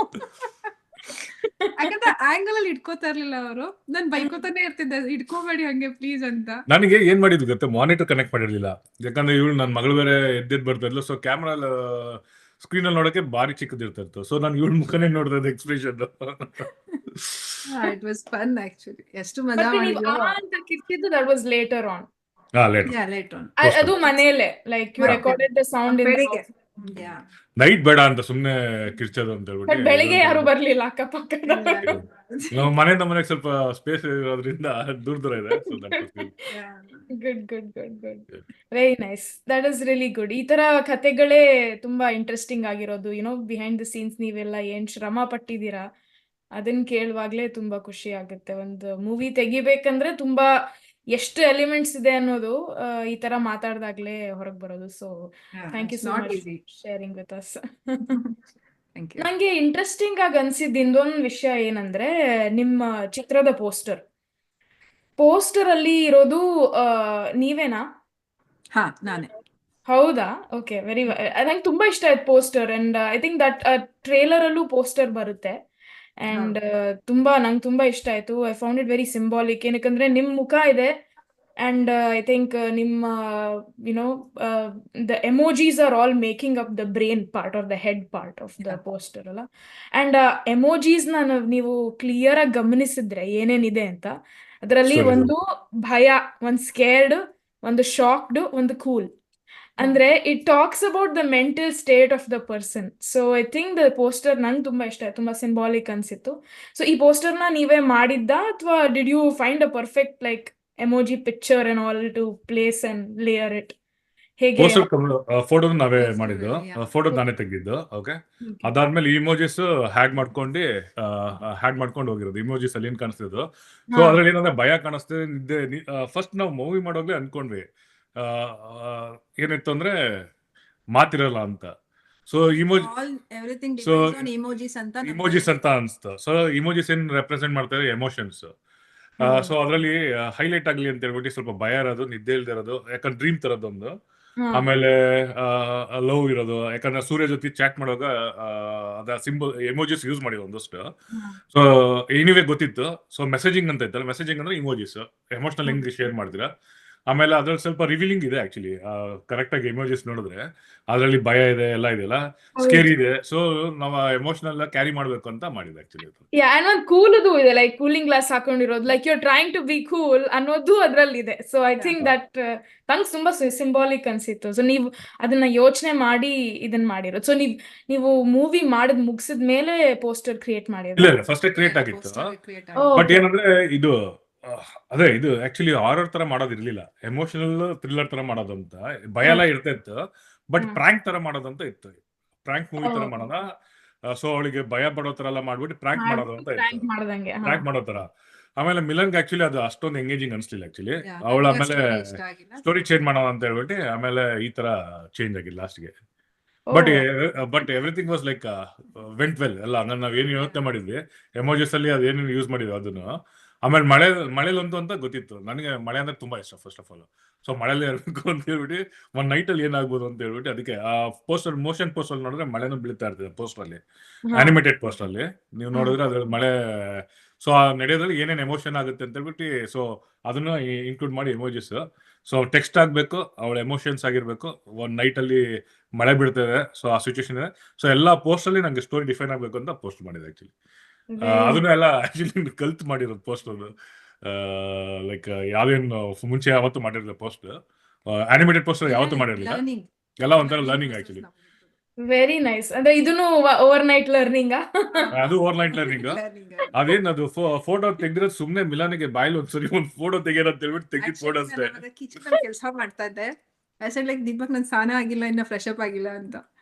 ಯಾಕಂದ್ರೆ ಆಂಗಲ್ ಅಲ್ಲಿ ಇಟ್ಕೋತಾ ಇರ್ಲಿಲ್ಲ ಅವರು, ನಾನ್ ಬೈಕೋತಾನೆ ಇರ್ತಿದ್ದೆ, ಇಟ್ಕೋಬೇಡಿ ಹಂಗೆ ಪ್ಲೀಸ್ ಅಂತ. ನನಗೆ ಏನ್ ಮಾಡಿದ್ರು ಗೊತ್ತೆ, ಮಾನಿಟರ್ ಕನೆಕ್ಟ್ ಮಾಡಿರ್ಲಿಲ್ಲ. ಯಾಕಂದ್ರೆ ಇವಳು ನನ್ನ ಮಗಳು ಬೇರೆ ಎದ್ದೆದ್ ಬರ್ತಾ ಇದ್ಲು. ಸೊ ಕ್ಯಾಮ್ರಾ ಸ್ಕ್ರೀನ್ ಅಲ್ಲಿ ನೋಡಕ್ಕೆ ಬಾರಿ ಚಿಕ್ಕದಿರ್ತಾ ಇತ್ತು. ಸೊ ನಾನು ಇವಳ ಮುಖನೇ ನೋಡ್ತಾ ಇದ್ದೆ expression. It was fun actually. ಎಷ್ಟು ಮಜಾ ಮತ್ತೆ ನೀವು ಮಾಡಿದ್ಯೋ. ಅಂತ ಕಿರ್ಚಿದ್ದು that was later on. Late late on. ಅದು ಮನೇಲೆ ಲೈಕ್ ಯು ಮತ್ತೆ ರೆಕಾರ್ಡೆಡ್ ದ ಸೌಂಡ್ ಇನ್ ಬೆಳಿಗ್ಗೆ. ಯಾ ನೈಟ್ ಬೇಡ ಅಂತ ಸುಮ್ನೆ ಕಿರ್ಚೋದು ಅಂತ ಬಟ್ ಹೇಳ್ಬಿಟ್ಟು ಬೆಳಿಗ್ಗೆ ಯಾರು ಬರ್ಲಿಲ್ಲ ಅಕ್ಕಪಕ್ಕದ. ನಾವು ಮನೆಯಿಂದ ಮನೆಗೆ ಸ್ವಲ್ಪ ಸ್ಪೇಸ್ ಇರೋದ್ರಿಂದ ದೂರ ದೂರ ಇದೆ. So good very nice. That is really good. ಈ ತರ ಕಥೆಗಳೇ ತುಂಬಾ ಇಂಟ್ರೆಸ್ಟಿಂಗ್ ಆಗಿರೋದು. ಬಿಹೈಂಡ್ ದ ಸೀನ್ಸ್ ನೀವೆಲ್ಲ ಏನ್ ಶ್ರಮ ಪಟ್ಟಿದ್ದೀರಾ ಅದನ್ನ ಕೇಳುವಾಗ್ಲೇ ತುಂಬಾ ಖುಷಿ ಆಗುತ್ತೆ. ಒಂದು ಮೂವಿ ತೆಗಿಬೇಕಂದ್ರೆ ತುಂಬಾ ಎಷ್ಟು ಎಲಿಮೆಂಟ್ಸ್ ಇದೆ ಅನ್ನೋದು ಈ ತರ ಮಾತಾಡ್ದಾಗ್ಲೇ ಹೊರಗ್ ಬರೋದು. So thank you it's so not much easy. Sharing with us. Thank you. ನಂಗೆ ಇಂಟ್ರೆಸ್ಟಿಂಗ್ ಆಗಿ ಅನ್ಸಿದ್ದು ಇನ್ನೊಂದು ವಿಷಯ ಏನಂದ್ರೆ ನಿಮ್ಮ ಚಿತ್ರದ ಪೋಸ್ಟರ್ ಅಲ್ಲಿ ಇರೋದು ನೀವೇನಾ? ಹಾ, ನಾನೇ. ಹೌದಾ? ಓಕೆ, ನಂಗೆ ತುಂಬಾ ಇಷ್ಟ ಆಯ್ತು poster. And I think that trailer ಅಲ್ಲೂ ಪೋಸ್ಟರ್ ಬರುತ್ತೆ. ಅಂಡ್ ನಂಗೆ ತುಂಬಾ ಇಷ್ಟ ಆಯ್ತು. I found it very symbolic. ಏನಕ್ಕಂದ್ರೆ ನಿಮ್ ಮುಖ ಇದೆ ಅಂಡ್ ಐ ಥಿಂಕ್ ನಿಮ್ಮ the emojis are all making up the brain part or the head part of the poster ಅಲ್ಲ. ಅಂಡ್ ಎಮೋಜೀಸ್ ನೀವು ಕ್ಲಿಯರ್ ಆಗಿ ಗಮನಿಸಿದ್ರೆ ಏನೇನಿದೆ ಅಂತ, ಅದರಲ್ಲಿ Sorry. ಒಂದು ಭಯ, ಒಂದು ಸ್ಕೇರ್ಡ್, ಒಂದು ಶಾಕ್ಡ್, ಒಂದು ಕೂಲ್. ಅಂದ್ರೆ it talks about the mental state of the person. So I think the poster ನಂಗೆ ತುಂಬಾ ಇಷ್ಟ ಆಯ್ತು, ತುಂಬಾ ಸಿಂಬಾಲಿಕ್ ಅನ್ಸಿತ್ತು. ಸೊ ಈ ಪೋಸ್ಟರ್ನ ನೀವೇ ಮಾಡಿದ್ದ ಅಥವಾ did you find a perfect like emoji picture and all to place and layer it? ಹೇಗೆ? ಪೋಸ್ಟರ್ ಫೋಟೋ ನಾವೇ Poster, ಮಾಡಿದ್ದು, yeah. ಫೋಟೋ ನಾನೇ ತೆಗೆದಿದ್ದು. ಓಕೆ, ಅದಾದ್ಮೇಲೆ ಇಮೋಜಿಸ್ ಹ್ಯಾಡ್ ಮಾಡ್ಕೊಂಡು ಹೋಗಿರೋದು. ಇಮೋಜಿಸ್ ಅಲ್ಲಿ ಏನ್ ಕಾಣಿಸ್ತಿದ್ದು, ಸೊ ಅದ್ರಲ್ಲಿ ಏನಂದ್ರೆ ಭಯ ಕಾಣಿಸ್ತಿದೆ, ನಿದ್ದೆ. ಫಸ್ಟ್ ನಾವು ಮೂವಿ ಮಾಡೋಗ್ಲೇ ಅನ್ಕೊಂಡ್ವಿ ಏನಿತ್ತು ಅಂದ್ರೆ ಮಾತಿರಲ್ಲ ಅಂತ. So everything So, depends on emojis ಅಂತ ನಮ್ಗೆ ಇಮೋಜಿಸ್ ಅಂತ ಅನ್ಸ್ತು. ಸೊ ಇಮೋಜಿಸ್ ಏನ್ ರೆಪ್ರೆಸೆಂಟ್ ಮಾಡ್ತಾರೆ, ಎಮೋಷನ್ಸ್. ಸೊ ಅದ್ರಲ್ಲಿ ಹೈಲೈಟ್ ಆಗ್ಲಿ ಅಂತ ಹೇಳ್ಬಿಟ್ಟು ಸ್ವಲ್ಪ ಭಯ ಇರೋದು, ನಿದ್ದೆ ಇಲ್ದೇ ಇರೋದು, ಯಾಕಂದ್ರೆ ಡ್ರೀಮ್ ತರದೊಂದು. ಆಮೇಲೆ ಲವ್ ಇರೋದು, ಯಾಕಂದ್ರೆ ಸೂರ್ಯ ಜೊತೆ ಚಾಟ್ ಮಾಡುವಾಗ ಅದ ಸಿಂಬಲ್ ಎಮೋಜಿಸ್ ಯೂಸ್ ಮಾಡಿದ್ರು ಒಂದಷ್ಟು. ಸೊ ಎನಿವೇ ಗೊತ್ತಿತ್ತು. ಸೊ ಮೆಸೇಜಿಂಗ್ ಅಂತ ಇತ್ತಲ್ಲ, ಮೆಸೇಜಿಂಗ್ ಅಂದ್ರೆ ಇಮೋಜಿಸ್, ಎಮೋಷನಲ್ ಹೆಂಗ್ ಶೇರ್ ಮಾಡ್ತೀರಾ. ಆಮೇಲೆ ಅದ್ರಲ್ಲಿ ಸ್ವಲ್ಪ ರಿವೀಲಿಂಗ್ ಇದೆ ಆಕ್ಚುಲಿ. ಕರೆಕ್ಟ್ ಆಗಿ ಇಮೋಜಿಸ್ ನೋಡಿದ್ರೆ ಅದ್ರಲ್ಲಿ ಭಯ ಇದೆ, ಎಲ್ಲ ಇದೆಯಲ್ಲ, ಸ್ಕೇರಿ ಇದೆ. ಸೊ ನಾವು ಎಮೋಷನಲ್ ಕ್ಯಾರಿ ಮಾಡ್ಬೇಕು ಅಂತ ಮಾಡಿದೆ ಆಕ್ಚುಲಿ. ಅಂಡ್ ಒಂದು ಕೂಲದು ಇದೆ, ಲೈಕ್ ಕೂಲಿಂಗ್ ಗ್ಲಾಸ್ ಹಾಕೊಂಡಿರೋದು, like you trying to be cool ಅನ್ನೋದು ಅದ್ರಲ್ಲಿ ಇದೆ. ಸೊ ಐ ಥಿಂಕ್ ದಟ್ ನಂಗೆ ತುಂಬಾ ಸಿಂಬಾಲಿಕ್ ಅನ್ಸಿತ್ತು. ಸೊ ನೀವು ಅದನ್ನ ಯೋಚನೆ ಮಾಡಿ ಇದನ್ನ ಮಾಡಿರೋದು. ಸೊ ನೀವು ಮೂವಿ ಮುಗಿಸಿದ ಮೇಲೆ ಪೋಸ್ಟರ್ ಕ್ರಿಯೇಟ್ ಇಲ್ಲ ಮಾಡಿರೋದು? ಇಲ್ಲ, ಫಸ್ಟ್ ಕ್ರಿಯೇಟ್ ಆಗಿತ್ತು. poster create Oh, but okay. ಏನಂದ್ರೆ ಇದು ಅದೇ ಇದು ಆಕ್ಚುಲಿ ಹಾರರ್ ತರ ಮಾಡೋದಿರ್ಲಿಲ್ಲ, ಎಮೋಷನಲ್ ಥ್ರಿಲ್ಲರ್ ತರ ಮಾಡೋದಂತ. ಭಯ ಎಲ್ಲ ಇರ್ತಿತ್ತು, ಬಟ್ ಪ್ರಾಂಕ್ ತರ ಮಾಡೋದಂತ ಇತ್ತು. ಪ್ರಾಂಕ್ ಮೂವಿ ತರ Oh. ಮಾಡೋಣ. ಸೊ ಅವಳಿಗೆ ಭಯ ಪಡೋ ತರ ಎಲ್ಲ ಮಾಡ್ಬಿಟ್ಟು ಪ್ರಾಂಕ್ ಮಾಡೋದು ಅಂತ Prank ಇತ್ತು. ಮಾಡ್ದಂಗೆ. ಪ್ರಾಂಕ್ ಮಾಡೋ ತರ. ಆಮೇಲೆ ಮಿಲನ್ಗೆ ಆಕ್ಚುಲಿ ಅದು ಅಷ್ಟೊಂದು ಎಂಗೇಜಿಂಗ್ ಅನ್ಸ್ಲಿಲ್ಲ ಆಕ್ಚುಲಿ. Yeah, ಅವಳು ನಂಗೆ ಆಮೇಲೆ story ಇಷ್ಟ ಆಗಿಲ್ಲ. ಸ್ಟೋರಿ ಚೇಂಜ್ ಮಾಡೋಣ ಅಂತ ಹೇಳ್ಬಿಟ್ಟು ಆಮೇಲೆ ಈ ತರ ಚೇಂಜ್ ಆಗಿಲ್ಲ ಲಾಸ್ಟ್ಗೆ. Oh. But everything was like vent well. ಎಲ್ಲ ಹಂಗ ನಾವ್ ಏನು ಯೋಚನೆ ಮಾಡಿದ್ವಿ, ಎಮೋಜಿಸ್ ಅಲ್ಲಿ ಅದೇನು ಯೂಸ್ ಮಾಡಿದ್ವಿ ಅದನ್ನು. ಆಮೇಲೆ ಮಳೆಲಂತೂ ಅಂತ ಗೊತ್ತಿತ್ತು ನನಗೆ. ಮಳೆ ಅಂದ್ರೆ ತುಂಬಾ ಇಷ್ಟ ಫಸ್ಟ್ ಆಫ್ ಆಲ್. ಸೊ ಮಳೆಲೇ ಇರಬೇಕು ಅಂತ ಹೇಳ್ಬಿಟ್ಟು ಒಂದ್ ನೈಟ್ ಅಲ್ಲಿ ಏನಾಗ್ಬೋದು ಅಂತ ಹೇಳ್ಬಿಟ್ಟು ಅದಕ್ಕೆ ಆ ಪೋಸ್ಟರ್, ಮೋಷನ್ ಪೋಸ್ಟರ್ ನೋಡಿದ್ರೆ ಮಳೆನೂ ಬೀಳ್ತಾ ಇರ್ತದೆ ಪೋಸ್ಟರ್ ಅಲ್ಲಿ, ಅನಿಮೇಟೆಡ್ ಪೋಸ್ಟರ್ ಅಲ್ಲಿ ನೀವು ನೋಡಿದ್ರೆ ಅದ್ರಲ್ಲಿ ಮಳೆ. ಸೊ ಆ ನಡೆಯೋದ್ರಲ್ಲಿ ಏನೇನ್ ಎಮೋಷನ್ ಆಗುತ್ತೆ ಅಂತ ಹೇಳ್ಬಿಟ್ಟು ಸೊ ಅದನ್ನ ಇನ್ಕ್ಲೂಡ್ ಮಾಡಿ ಎಮೋಜಿಸ್. ಸೊ ಟೆಕ್ಸ್ಟ್ ಆಗ್ಬೇಕು, ಅವಳ ಎಮೋಷನ್ಸ್ ಆಗಿರ್ಬೇಕು, ಒಂದ್ ನೈಟ್ ಅಲ್ಲಿ ಮಳೆ ಬೀಳ್ತದೆ, ಸೊ ಆ ಸಿಚುವೇಶನ್ ಇದೆ. ಸೊ ಎಲ್ಲಾ ಪೋಸ್ಟ್ ಅಲ್ಲಿ ನಂಗೆ ಸ್ಟೋರಿ ಡಿಫೈನ್ ಆಗ್ಬೇಕು ಅಂತ ಪೋಸ್ಟ್ ಮಾಡಿದೆ ಆಕ್ಚುಲಿ. ಅದನ್ನ ಎಲ್ಲ ಆಕ್ಚುಲಿ ಕಲ್ತ್ ಮಾಡಿರೋದು ಪೋಸ್ಟ್. ಅದು ಲೈಕ್ ಯಾವ್ದೇನು ಮುಂಚೆ ಯಾವತ್ತೂ ಮಾಡಿರಲಿಲ್ಲ ಪೋಸ್ಟ್. ಅನಿಮೇಟೆಡ್ ಪೋಸ್ಟರ್ ಯಾವತ್ತೂ ಮಾಡಿರಲಿಲ್ಲ. Learning. ಎಲ್ಲ ಒಂಥರ ಲರ್ನಿಂಗ್ ಆಕ್ಚುಲಿ. Very nice. ಅಂದ್ರೆ ಇದನ್ನು ಓವರ್ ನೈಟ್ ಲರ್ನಿಂಗ್? ಅದು ಓವರ್ ನೈಟ್ ಲರ್ನಿಂಗ್. Learning. ಅದೇನದು ಫೋಟೋ ತೆಗ್ದಿರೋದು ಸುಮ್ನೆ ಮಿಲಾನಿಗೆ ಬಾಯಲ್ಲಿ ಒಂದ್ಸರಿ ಒಂದು ಫೋಟೋ ತೆಗಿಯೋದು ಅಂತ ಹೇಳ್ಬಿಟ್ಟು ತೆಗಿದ್ ಫೋಟೋ ಅಷ್ಟೇ. ಕಿಚನ್ ಅಲ್ಲಿ ಕೆಲಸ ಮಾಡ್ತಾ ಇದ್ದೆ. ಐ ಸೆಡ್ ಲೈಕ್ ದೀಪಕ್ ನನ್ ಸ್ನಾನ ಆಗಿಲ್ಲ, ಇನ್ನ ಫ್ರೆಶ್ ಅಪ್ ಆಗಿಲ್ಲ ಅಂತ.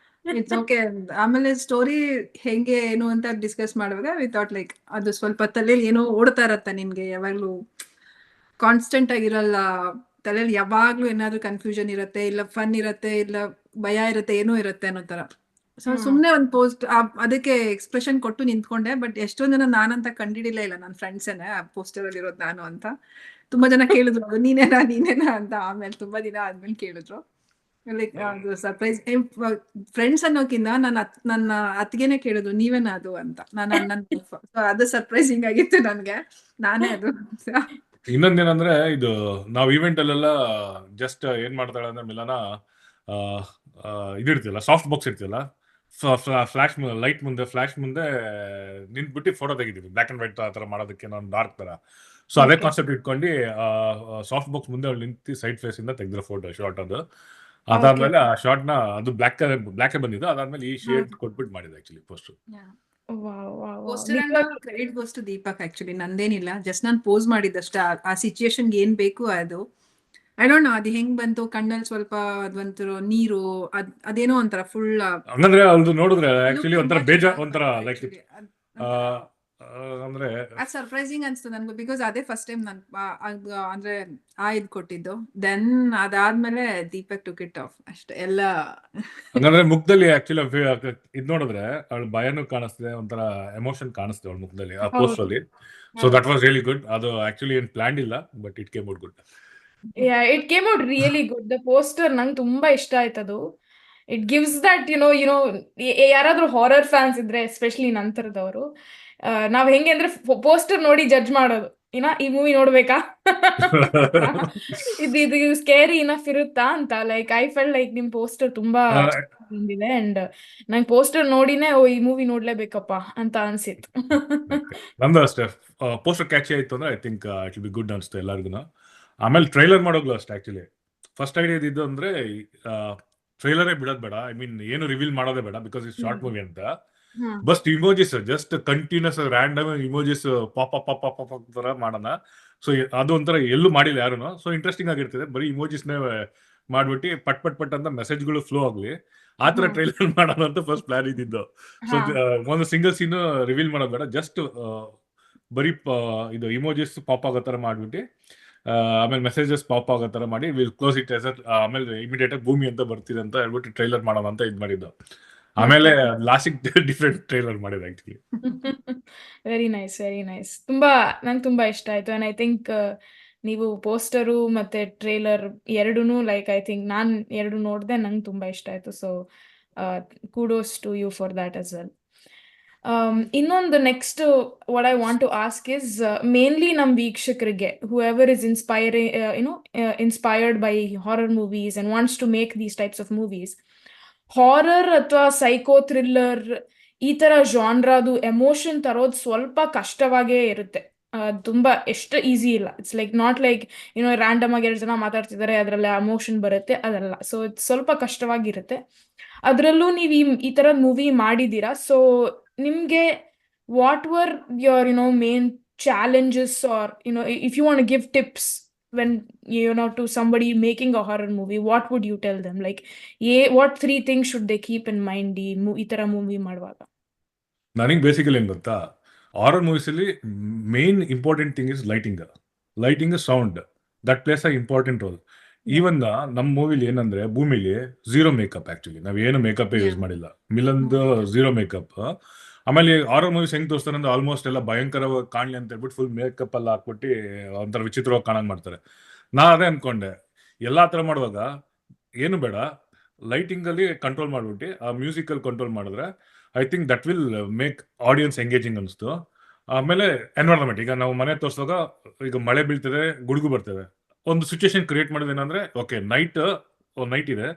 It's okay. ಆಮೇಲೆ ಸ್ಟೋರಿ ಹೆಂಗೆ ಏನು ಅಂತ ಡಿಸ್ಕಸ್ ಮಾಡುವಾಗ ವಿ ಥಾಟ್ ಲೈಕ್ ಅದು ಸ್ವಲ್ಪ ತಲೆಯಲ್ಲಿ ಏನೋ ಓಡ್ತಾ ಇರತ್ತೆ ನಿನ್ಗೆ, ಯಾವಾಗ್ಲೂ ಕಾನ್ಸ್ಟೆಂಟ್ ಆಗಿರಲ್ಲ ತಲೆಯಲ್ಲಿ. ಯಾವಾಗ್ಲೂ ಏನಾದ್ರೂ ಕನ್ಫ್ಯೂಷನ್ ಇರುತ್ತೆ, ಇಲ್ಲ ಫನ್ ಇರುತ್ತೆ, ಇಲ್ಲ ಭಯ ಇರುತ್ತೆ, ಏನೋ ಇರುತ್ತೆ ಅನ್ನೋ ತರ. ಸೊ ಸುಮ್ನೆ ಒಂದು ಪೋಸ್ಟ್ ಅದಕ್ಕೆ ಎಕ್ಸ್ಪ್ರೆಷನ್ ಕೊಟ್ಟು ನಿಂತ್ಕೊಂಡೆ. ಬಟ್ ಎಷ್ಟೊಂದ್ ಜನ ನಾನಂತ ಕಂಡಿಡಿಲ್ಲ, ಇಲ್ಲ ನನ್ನ ಫ್ರೆಂಡ್ಸೇನೆ ಆ ಪೋಸ್ಟರ್ ಅಲ್ಲಿ ಇರೋದು ನಾನು ಅಂತ. ತುಂಬಾ ಜನ ಕೇಳಿದ್ರು ಅದು ನೀನೇನಾ ಅಂತ. ಆಮೇಲೆ ತುಂಬಾ ದಿನ ಆದ್ಮೇಲೆ ಕೇಳಿದ್ರು. ಲೈಕ್ ಅದು ಸರ್ಪ್ರೈಸ್. ಫ್ರೆಂಡ್ಸ್ ಅನ್ನೋಕ್ಕಿಂತ ನನ್ನ ಅತ್ತಿಗೆನೆ ಕೇಳಿದ್ರು ನೀವೇನ ಅದು ಅಂತ. ಅದು ಸರ್ಪ್ರೈಸಿಂಗ್ ಆಗಿತ್ತು ನನ್ಗೆ, ನಾನೇ ಅದು ಅಂತ. ಇನ್ನೊಂದೇನಂದ್ರೆ ಇದು ನಾವು ಇವೆಂಟ್ ಅಲ್ಲೆಲ್ಲ ಜಸ್ಟ್ ಏನ್ ಮಾಡ್ತಾಳೆ ಅಂದ್ರೆ ಮಿಲನ ಇದಿರ್ತಿಲ್ಲ, ಸಾಫ್ಟ್ ಬಾಕ್ಸ್ ಇರ್ತಿಲ್ಲ, ಫ್ಲಾಶ್ ಫ್ಲಾಶ್ ಮುಂದೆ ನಿಂತ್ಬಿಟ್ಟು ಫೋಟೋ ತೆಗಿತೀವಿ, ಬ್ಲಾಕ್ ಅಂಡ್ ವೈಟ್ ಆ ಥರ ಮಾಡೋದಕ್ಕೆ ನಾನು ಡಾರ್ಕ್ ಥರ. ಸೊ ಅದೇ Okay. ಕಾನ್ಸೆಪ್ಟ್ ಇಟ್ಕೊಂಡು ಸಾಫ್ಟ್ ಬಾಕ್ಸ್ ಮುಂದೆ ಅವ್ಳು ನಿಂತು ಸೈಡ್ ಫೇಸ್ ಇಂದ ತೆಗೆದಿರೋ ಫೋಟೋ ಶಾರ್ಟ್ ಅದು. ಅದಾದ್ಮೇಲೆ ಆ ಶಾರ್ಟ್ ನ ಅದು ಬ್ಲಾಕ್ ಬಂದಿದ್ದು, ಅದಾದ್ಮೇಲೆ ಈ ಶೇಡ್ ಕೊಟ್ಬಿಟ್ಟು ಮಾಡಿದೆ actually post. Wow wow wow. Poster and credit goes to Deepak. Actually ನಂದೇನಿಲ್ಲ, ಜಸ್ಟ್ ನಾನು ಪೋಸ್ ಮಾಡಿದ್ದಷ್ಟೇ. ಆ ಸಿಚುಯೇಷನ್ಗೆ ಏನ್ ಬೇಕು ಅದು. ಐ ಡೋಂಟ್ ನೋ ಅದು ಹೆಂಗ್ ಬಂತು, ಕಣ್ಣಲ್ಲಿ ಸ್ವಲ್ಪ ಅದೊಂಥರ ನೀರು, ಅದೇನೋ ಒಂಥರ ಫುಲ್ ಹಂಗಂದ್ರೆ ಅದು ನೋಡಿದ್ರೆ ಆಕ್ಚುಲಿ ಒಂಥರ ಬೇಜಾರ್, ಒಂಥರ ಲೈಕ್ ಅಂದ್ರೆ ಅದು ಸರ್ಪ್ರೈಸಿಂಗ್ ಅನ್ಸ್ತು ನನ್ಗೆ, ಬಿಕಾಸ್ ಅದೇ ಫಸ್ಟ್ ಟೈಮ್ ನಾನು ಅಂದ್ರೆ ಇದ್ ಕೊಟ್ಟಿದ್ದು. ದೆನ್ ಅದಾದ್ಮೇಲೆ ದೀಪಕ್ ಟುಕ್ ಇಟ್ ಆಫ್ ಅಷ್ಟೇ ಎಲ್ಲ. ಹಂಗಂದ್ರೆ ಮುಖದಲ್ಲಿ ಆಕ್ಚುಲಿ ಇದ್ ನೋಡಿದ್ರೆ ಅವಳ ಭಯನೂ ಕಾಣಿಸ್ತಿದೆ, ಒಂಥರ ಎಮೋಷನ್ ಕಾಣಿಸ್ತಿದೆ ಅವಳ ಮುಖದಲ್ಲಿ ಆ ಪೋಸ್ಟ್ ಅಲ್ಲಿ. So that was really good. ಅದು ಆಕ್ಚುಲಿ ಏನ್ ಪ್ಲಾನ್ ಇಲ್ಲ, but it came out good. It came out really good. The poster ನಂಗೆ ತುಂಬಾ ಇಷ್ಟ ಆಯ್ತದು. ಇಟ್ ಗಿವ್ಸ್ ದಟ್ ಯುನೋ ಯಾರಾದ್ರೂ ಹಾರರ್ ಫ್ಯಾನ್ಸ್ ಇದ್ರೆ ಎಸ್ಪೆಷಲಿ ನಂತರದವರು, ನಾವ್ ಹೆಂಗೆ ಅಂದ್ರೆ ಪೋಸ್ಟರ್ ನೋಡಿ ಜಡ್ಜ್ ಮಾಡೋದು, ಈ ಮೂವಿ ನೋಡ್ಬೇಕಾ, ಇದು ಸ್ಕೇರಿ ಇನಫ್ ಇರುತ್ತಾ ಅಂತ. ಲೈಕ್ ಐ ಫೆಲ್ ಲೈಕ್ ನಿಮ್ ಪೋಸ್ಟರ್ ತುಂಬಾ ಬಂದಿದೆ ಅಂಡ್ ನಂಗೆ ಪೋಸ್ಟರ್ ನೋಡಿನೇ ಈ ಮೂವಿ ನೋಡ್ಲೇಬೇಕಪ್ಪ ಅಂತ ಅನ್ಸಿತ್ತು. ನಂದು ಅಷ್ಟೇ, ಪೋಸ್ಟರ್ ಕ್ಯಾಚಿ ಆಯ್ತು ಅಂದ್ರೆ I think it will be good ಅನ್ಸುತ್ತೆ ಎಲ್ಲರಿಗೂ. ಆಮೇಲೆ ಟ್ರೈಲರ್ ಮಾಡೋಗ್ಲು ಅಷ್ಟೇ. ಆಕ್ಚುಲಿ ಫಸ್ಟ್ ಐಡಿಯಾ ಇದ್ದು ಅಂದ್ರೆ ಟ್ರೈಲರೇ ಬಿಡೋದ್ ಬೇಡ, ಐ ಮೀನ್ ಏನು ರಿವೀಲ್ ಮಾಡೋದೇ ಬೇಡ, ಬಿಕಾಸ್ ಇಟ್ ಶಾರ್ಟ್ ಮೂವಿ ಅಂತ. Bust emojis, just continuous random emojis pop ತರ ಮಾಡೋಣ. ಸೊ ಅದು ಒಂಥರ ಎಲ್ಲೂ ಮಾಡಿಲ್ಲ ಯಾರು. ಸೊ ಇಂಟ್ರೆಸ್ಟಿಂಗ್ ಆಗಿರ್ತದೆ. ಬರೀ ಇಮೋಜಿಸ್ನೇ ಮಾಡ್ಬಿಟ್ಟು ಪಟ್ ಅಂತ ಮೆಸೇಜ್ಗಳು ಫ್ಲೋ ಆಗ್ಲಿ ಆ ತರ ಟ್ರೈಲರ್ ಮಾಡೋಣ ಅಂತ ಫಸ್ಟ್ ಪ್ಲಾನ್ ಇದ್ದಿದ್ದು. ಸೊ ಒಂದು ಸಿಂಗಲ್ ಸೀನ್ ರಿವೀಲ್ ಮಾಡೋದ್ ಬೇಡ, ಜಸ್ಟ್ ಬರೀ ಇದು ಇಮೋಜಿಸ್ ಪಾಪ್ ಆಗೋ ತರ ಮಾಡ್ಬಿಟ್ಟು ಆಮೇಲೆ ಮೆಸೇಜಸ್ ಪಾಪ್ ಆಗೋ ತರ ಮಾಡಿ ವಿಲ್ ಕ್ಲೋಸ್ ಇಟ್ ಎಸ್. ಆಮೇಲೆ ಇಮಿಡಿಯೇಟ್ ಆಗಿ ಭೂಮಿ ಅಂತ ಬರ್ತಿದೆ ಅಂತ ಹೇಳ್ಬಿಟ್ಟು ಟ್ರೈಲರ್ ಮಾಡೋಣ ಅಂತ ಇದ್ ಮಾಡಿದ್ದು. ಆಮೇಲೆ ಲಾಸ್ಟಿಗೆ ಡಿಫ್ರೆಂಟ್ ಟ್ರೈಲರ್ ಮಾಡಿದೆ actually. Very nice, very nice. ನಂಗೆ ತುಂಬಾ ಇಷ್ಟ ಆಯ್ತು. ಅಂಡ್ ಐ ಥಿಂಕ್ ನೀವು ಪೋಸ್ಟರು ಮತ್ತೆ ಟ್ರೇಲರ್ ಎರಡೂನು ಲೈಕ್ ಐ ಥಿಂಕ್ ನಾನ್ ಎರಡು ನೋಡ್ದೆ, ನಂಗೆ ತುಂಬಾ ಇಷ್ಟ ಆಯ್ತು. So kudos to you for that as well. ಇನ್ನೊಂದು next what I want to ask is mainly ನಮ್ಮ ವೀಕ್ಷಕರಿಗೆ, whoever is inspired by horror movies and wants to make these types of movies, horror ಅಥವಾ psycho thriller ಈ ತರ ಜಾನ್ರಾದು emotion ತರೋದು ಸ್ವಲ್ಪ ಕಷ್ಟವಾಗೇ ಇರುತ್ತೆ. ತುಂಬಾ ಎಷ್ಟು ಈಸಿ ಇಲ್ಲ. It's like not like random ಆಗಿ 2 ಜನ ಮಾತಾಡ್ತಿದ್ದಾರೆ ಅದರಲ್ಲಿ ಎಮೋಷನ್ ಬರುತ್ತೆ, ಅದಲ್ಲ. ಸೊ ಇಟ್ಸ್ ಸ್ವಲ್ಪ ಕಷ್ಟವಾಗಿರುತ್ತೆ. ಅದರಲ್ಲೂ ನೀವು ಈ ತರ ಮೂವಿ ಮಾಡಿದ್ದೀರಾ. ಸೊ ನಿಮ್ಗೆ what were your main challenges, or if you want to give tips when to somebody making a horror movie, what would you tell them? Like what 3 things should they keep in mind ಈ ತರ movie ಮಾಡುವಾಗ? ನನಗೆ basically ಏನ್ ಗೊತ್ತಾ, horror movies ಅಲ್ಲಿ main important thing is lighting, sound. That place a important role. Even ನಮ್ಮ ಮೂವಿಲಿ ಏನಂದ್ರೆ ಭೂಮಿಲಿ ಝೀರೋ ಮೇಕಪ್. ಆಕ್ಚುಲಿ ನಾವ್ ಏನು ಮೇಕಪ್ ಯೂಸ್ ಮಾಡಿಲ್ಲ. ಮಿಲನ್ದು ಝೀರೋ ಮೇಕಪ್. ಆಮೇಲೆ ಹಾರರ್ ಮೂವೀಸ್ ಹೆಂಗ್ ತೋರಿಸ್ತಾರೆ ಅಂದ್ರೆ ಆಲ್ಮೋಸ್ಟ್ ಎಲ್ಲ ಭಯಂಕರವಾಗಿ ಕಾಣ್ಲಿ ಅಂತ ಹೇಳ್ಬಿಟ್ಟು ಫುಲ್ ಮೇಕಪ್ ಎಲ್ಲ ಹಾಕ್ಬಿಟ್ಟು ಒಂಥರ ವಿಚಿತ್ರವಾಗಿ ಕಾಣಂಗ್ ಮಾಡ್ತಾರೆ. ನಾ ಅದೇ ಅನ್ಕೊಂಡೆ, ಎಲ್ಲಾ ತರ ಮಾಡುವಾಗ ಏನು ಬೇಡ, ಲೈಟಿಂಗ್ ಅಲ್ಲಿ ಕಂಟ್ರೋಲ್ ಮಾಡ್ಬಿಟ್ಟು ಆ ಮ್ಯೂಸಿಕ್ ಅಲ್ಲಿ ಕಂಟ್ರೋಲ್ ಮಾಡಿದ್ರೆ I think that will make audience engaging ಅನಿಸ್ತು. ಆಮೇಲೆ ಎನ್ವೈರನ್ಮೆಂಟ್, ಈಗ ನಾವು ಮನೆ ತೋರಿಸುವಾಗ ಈಗ ಮಳೆ ಬೀಳ್ತದೆ, ಗುಡುಗು ಬರ್ತದೆ, ಒಂದು ಸಿಚುಯೇಷನ್ ಕ್ರಿಯೇಟ್ ಮಾಡಿದೆ ಏನಂದ್ರೆ ಓಕೆ ನೈಟ್ ಇದೆ.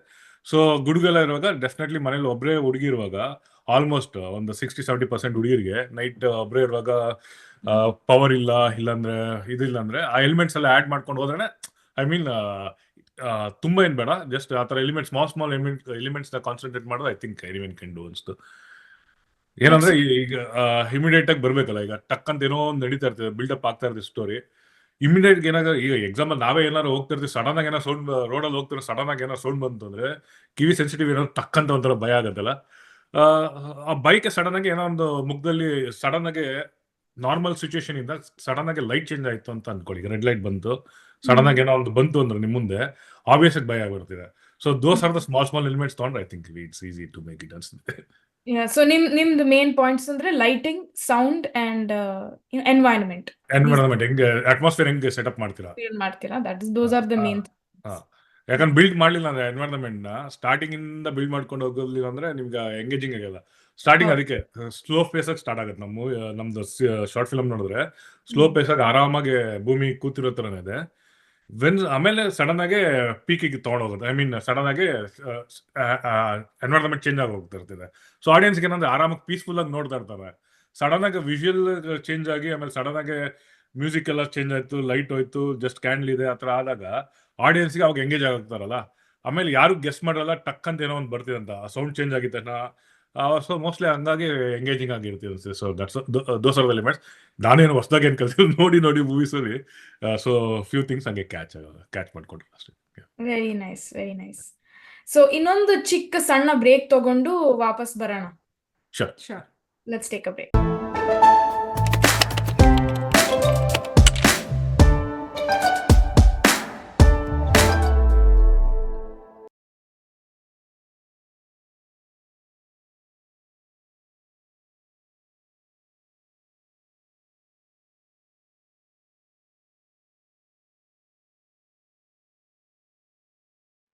ಸೊ ಗುಡುಗೆಲ್ಲ ಇರುವಾಗ ಡೆಫಿನೆಟ್ಲಿ ಮನೇಲಿ ಒಬ್ಬರೇ ಹುಡುಗಿ ಇರುವಾಗ ಆಲ್ಮೋಸ್ಟ್ ಒಂದು 60-70% ಹುಡುಗಿರಿಗೆ ನೈಟ್ ಒಬ್ಬರೇ ಇರುವಾಗ ಪವರ್ ಇಲ್ಲಾಂದ್ರೆ ಇದಿಲ್ಲ ಅಂದ್ರೆ ಆ ಎಲಿಮೆಂಟ್ಸ್ ಎಲ್ಲ ಆಡ್ ಮಾಡ್ಕೊಂಡು ಹೋದ್ರೆ ಐ ಮೀನ್ ತುಂಬಾ ಏನ್ ಬೇಡ, ಜಸ್ಟ್ ಆ ತರ ಎಲಿಮೆಂಟ್ ಸ್ಮಾಲ್ ಎಲಿಮೆಂಟ್ಸ್ ನ ಕಾನ್ಸಂಟ್ರೇಟ್ ಮಾಡೋದು I think anyone can do ಅನ್ಸ್ತು. ಏನಂದ್ರೆ ಈಗ ಇಮಿಡಿಯೇಟ್ ಆಗಿ ಬರ್ಬೇಕಲ್ಲ, ಈಗ ಟಕ್ ಅಂತ ಏನೋ ಒಂದು ನಡೀತಾ ಇರ್ತದೆ, ಬಿಲ್ಡಪ್ ಆಗ್ತಾ ಇರ್ತದೆ ಸ್ಟೋರಿ. ಇಮಿಡಿಯೇಟ್ ಏನಾಗ ಈಗ ಎಕ್ಸಾಂಪಲ್ ನಾವೇ ಏನಾರು ಹೋಗ್ತಿರ್ತೀವಿ, ಸಡನ್ ಆಗಿ ಏನೋ ಸೌಂಡ್ ರೋಡಲ್ಲಿ ಹೋಗ್ತಿರೋ ಸಡನ್ ಆಗಿ ಏನೋ ಸೌಂಡ್ ಬಂತು ಅಂದ್ರೆ ಕಿವಿ ಸೆನ್ಸಿಟಿವ್ ಏನೋ ಟಕ್ಕಂತ ಒಂಥರ ಭಯ ಆಗತ್ತಲ್ಲ. ಆ ಬೈಕ್ ಸಡನ್ ಆಗಿ ಏನೋ ಒಂದು ಮುಖದಲ್ಲಿ ಸಡನ್ ಆಗಿ ನಾರ್ಮಲ್ ಸಿಚುಯೇಷನ್ ಇಂದ ಸಡನ್ ಆಗಿ ಲೈಟ್ ಚೇಂಜ್ ಆಯ್ತು ಅಂತ ಅನ್ಕೊಳ್ಳಿ, ರೆಡ್ ಲೈಟ್ ಬಂತು, ಸಡನ್ ಆಗಿ ಏನೋ ಒಂದು ಬಂತು ಅಂದ್ರೆ ನಿಮ್ ಮುಂದೆ ಆಬ್ವಿಯಸ್ ಆಗಿ ಭಯ ಆಗ್ಬಿಡ್ತಿದೆ. So those are the small elements ತಗೊಂಡ್ರೆ I think it's easy to make it ಅನ್ಸುತ್ತೆ. ಸೊ ನಿಮ್ದು ಮೇನ್ ಪಾಯಿಂಟ್ಸ್ ಅಂದ್ರೆ ಲೈಟಿಂಗ್, ಸೌಂಡ್ ಅಂಡ್ ಎನ್ವೈರನ್ಮೆಂಟ್ ಹೆಂಗೆ ಅಟ್ಮಾಸ್ಫಿಯರ್ ಹೆಂಗೆ ಸೆಟಪ್ ಮಾಡ್ತೀರಾ. Those are the main. ಯಾಕಂದ್ರೆ ಬಿಲ್ಡ್ ಮಾಡ್ಲಿಲ್ಲ ಅಂದ್ರೆ ಎನ್ವೈರನ್ಮೆಂಟ್ ನ ಸ್ಟಾರ್ಟಿಂಗ್ ಇಂದ ಬಿಲ್ಡ್ ಮಾಡ್ಕೊಂಡು ಹೋಗೋದಿಲ್ಲ ಅಂದ್ರೆ ನಿಮ್ಗೆ ಎಂಗೇಜಿಂಗ್ ಆಗಲ್ಲ. ಸ್ಟಾರ್ಟಿಂಗ್ ಅದಕ್ಕೆ ಸ್ಲೋ ಪೇಸ್ ಆಗಿ ಸ್ಟಾರ್ಟ್ ಆಗುತ್ತೆ. ನಮ್ದು ಶಾರ್ಟ್ ಫಿಲ್ಮ್ ನೋಡಿದ್ರೆ ಸ್ಲೋ ಪೇಸ್ ಆಗಿ ಆರಾಮಾಗಿ ಭೂಮಿ ಕೂತಿರೋ ತರನೇ ಇದೆ. ಆಮೇಲೆ ಸಡನ್ ಆಗಿ ಪೀಕಿಗೆ ತೊಗೊಂಡೋಗುತ್ತೆ. ಐ ಮೀನ್ ಸಡನ್ ಆಗಿ ಎನ್ವೈರನ್ಮೆಂಟ್ ಚೇಂಜ್ ಆಗಿ ಹೋಗ್ತಿರ್ತದೆ. ಸೊ ಆಡಿಯನ್ಸ್ಗೆ ಏನಂದ್ರೆ ಆರಾಮಾಗಿ ಪೀಸ್ಫುಲ್ ಆಗಿ ನೋಡ್ತಾ ಇರ್ತಾರೆ. ಸಡನ್ ಆಗಿ ವಿಜುವಲ್ ಚೇಂಜ್ ಆಗಿ ಆಮೇಲೆ ಸಡನ್ ಆಗಿ ಮ್ಯೂಸಿಕ್ ಎಲ್ಲ ಚೇಂಜ್ ಆಯ್ತು, ಲೈಟ್ ಹೋಯ್ತು, ಜಸ್ಟ್ ಕ್ಯಾಂಡಲ್ ಇದೆ ಆ ಥರ ಆದಾಗ ಆಡಿಯನ್ಸ್ಗೆ ಅವಾಗ ಎಂಗೇಜ್ ಆಗ್ತಾರಲ್ಲ. ಆಮೇಲೆ ಯಾರು ಗೆಸ್ ಮಾಡಲ್ಲ, ಟಕ್ ಅಂತ ಏನೋ ಒಂದು ಬರ್ತಿದೆ ಅಂತ ಸೌಂಡ್ ಚೇಂಜ್ ಆಗಿತ್ತು. ಸೊ ಮೋಸ್ಟ್ಲಿ ಹಂಗಾಗಿ ಎಂಗೇಜಿಂಗ್ ಆಗಿರ್ತೀವಿ. So that's those are the elements. ನಾನೇನು ಹೊಸದಾಗಿ ಏನು ಕಲ್ತಿದ್ದು ನೋಡಿ ಮೂವೀಸಲ್ಲಿ. ಸೊ ಫ್ಯೂ ಥಿಂಗ್ಸ್ ಹಂಗೆ ಕ್ಯಾಚ್ ಮಾಡ್ಕೊಂಡ್ರು ಅಷ್ಟೇ. Very nice, very nice. So ಇನ್ನೊಂದು ಚಿಕ್ಕ ಸಣ್ಣ ಬ್ರೇಕ್ ತಗೊಂಡು ವಾಪಸ್ ಬರೋಣ. Sure. Sure. Let's take a break.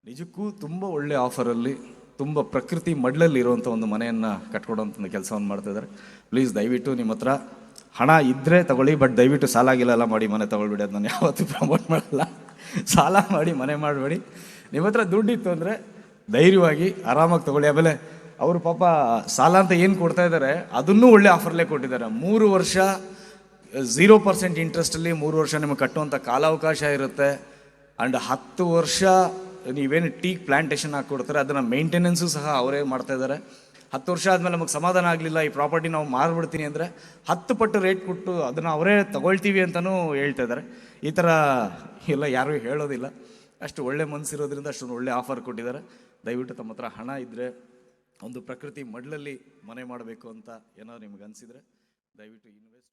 ನಿಜಕ್ಕೂ ತುಂಬ ಒಳ್ಳೆ ಆಫರಲ್ಲಿ ತುಂಬ ಪ್ರಕೃತಿ ಮಡ್ಲಲ್ಲಿ ಇರುವಂಥ ಒಂದು ಮನೆಯನ್ನು ಕಟ್ಕೊಡೋಂಥ ಒಂದು ಕೆಲಸವನ್ನು ಮಾಡ್ತಿದ್ದಾರೆ. ಪ್ಲೀಸ್ ದಯವಿಟ್ಟು ನಿಮ್ಮ ಹತ್ರ ಹಣ ಇದ್ದರೆ ತಗೊಳ್ಳಿ, ಬಟ್ ದಯವಿಟ್ಟು ಸಾಲ ಗಿಲೆಲ್ಲ ಮಾಡಿ ಮನೆ ತಗೊಳ್ಬೇಡಿ. ಅದು ನಾನು ಯಾವತ್ತೂ ಪ್ರಮೋಟ್ ಮಾಡಲ್ಲ. ಸಾಲ ಮಾಡಿ ಮನೆ ಮಾಡಬೇಡಿ. ನಿಮ್ಮ ಹತ್ರ ದುಡ್ಡಿತ್ತು ಅಂದರೆ ಧೈರ್ಯವಾಗಿ ಆರಾಮಾಗಿ ತಗೊಳ್ಳಿ. ಆಮೇಲೆ ಅವರು ಪಾಪ ಸಾಲ ಅಂತ ಏನು ಕೊಡ್ತಾ ಇದ್ದಾರೆ ಅದನ್ನೂ ಒಳ್ಳೆ ಆಫರ್ಲೇ ಕೊಟ್ಟಿದ್ದಾರೆ. 3 ವರ್ಷ 0% ಇಂಟ್ರೆಸ್ಟಲ್ಲಿ 3 ವರ್ಷ ನಿಮಗೆ ಕಟ್ಟುವಂಥ ಕಾಲಾವಕಾಶ ಇರುತ್ತೆ. ಆ್ಯಂಡ್ 10 ವರ್ಷ ನೀವೇನು ಟೀಕ್ ಪ್ಲಾಂಟೇಶನ್ ಹಾಕ್ಕೊಡ್ತಾರೆ ಅದನ್ನು ಮೇಂಟೆನೆನ್ಸು ಸಹ ಅವರೇ ಮಾಡ್ತಾ ಇದ್ದಾರೆ. 10 ವರ್ಷ ಆದಮೇಲೆ ನಮಗೆ ಸಮಾಧಾನ ಆಗಲಿಲ್ಲ, ಈ ಪ್ರಾಪರ್ಟಿ ನಾವು ಮಾರ್ಬಿಡ್ತೀನಿ ಅಂದರೆ 10 ಪಟ್ಟು ರೇಟ್ ಕೊಟ್ಟು ಅದನ್ನು ಅವರೇ ತಗೊಳ್ತೀವಿ ಅಂತಲೂ ಹೇಳ್ತಾ ಇದ್ದಾರೆ. ಈ ಥರ ಎಲ್ಲ ಯಾರೂ ಹೇಳೋದಿಲ್ಲ. ಅಷ್ಟು ಒಳ್ಳೆ ಮನಸ್ಸಿರೋದ್ರಿಂದ ಅಷ್ಟೊಂದು ಒಳ್ಳೆ ಆಫರ್ ಕೊಟ್ಟಿದ್ದಾರೆ. ದಯವಿಟ್ಟು ತಮ್ಮ ಹತ್ರ ಹಣ ಇದ್ದರೆ ಒಂದು ಪ್ರಕೃತಿ ಮಡ್ಲಲ್ಲಿ ಮನೆ ಮಾಡಬೇಕು ಅಂತ ಏನಾದ್ರು ನಿಮ್ಗೆ ಅನಿಸಿದರೆ ದಯವಿಟ್ಟು invest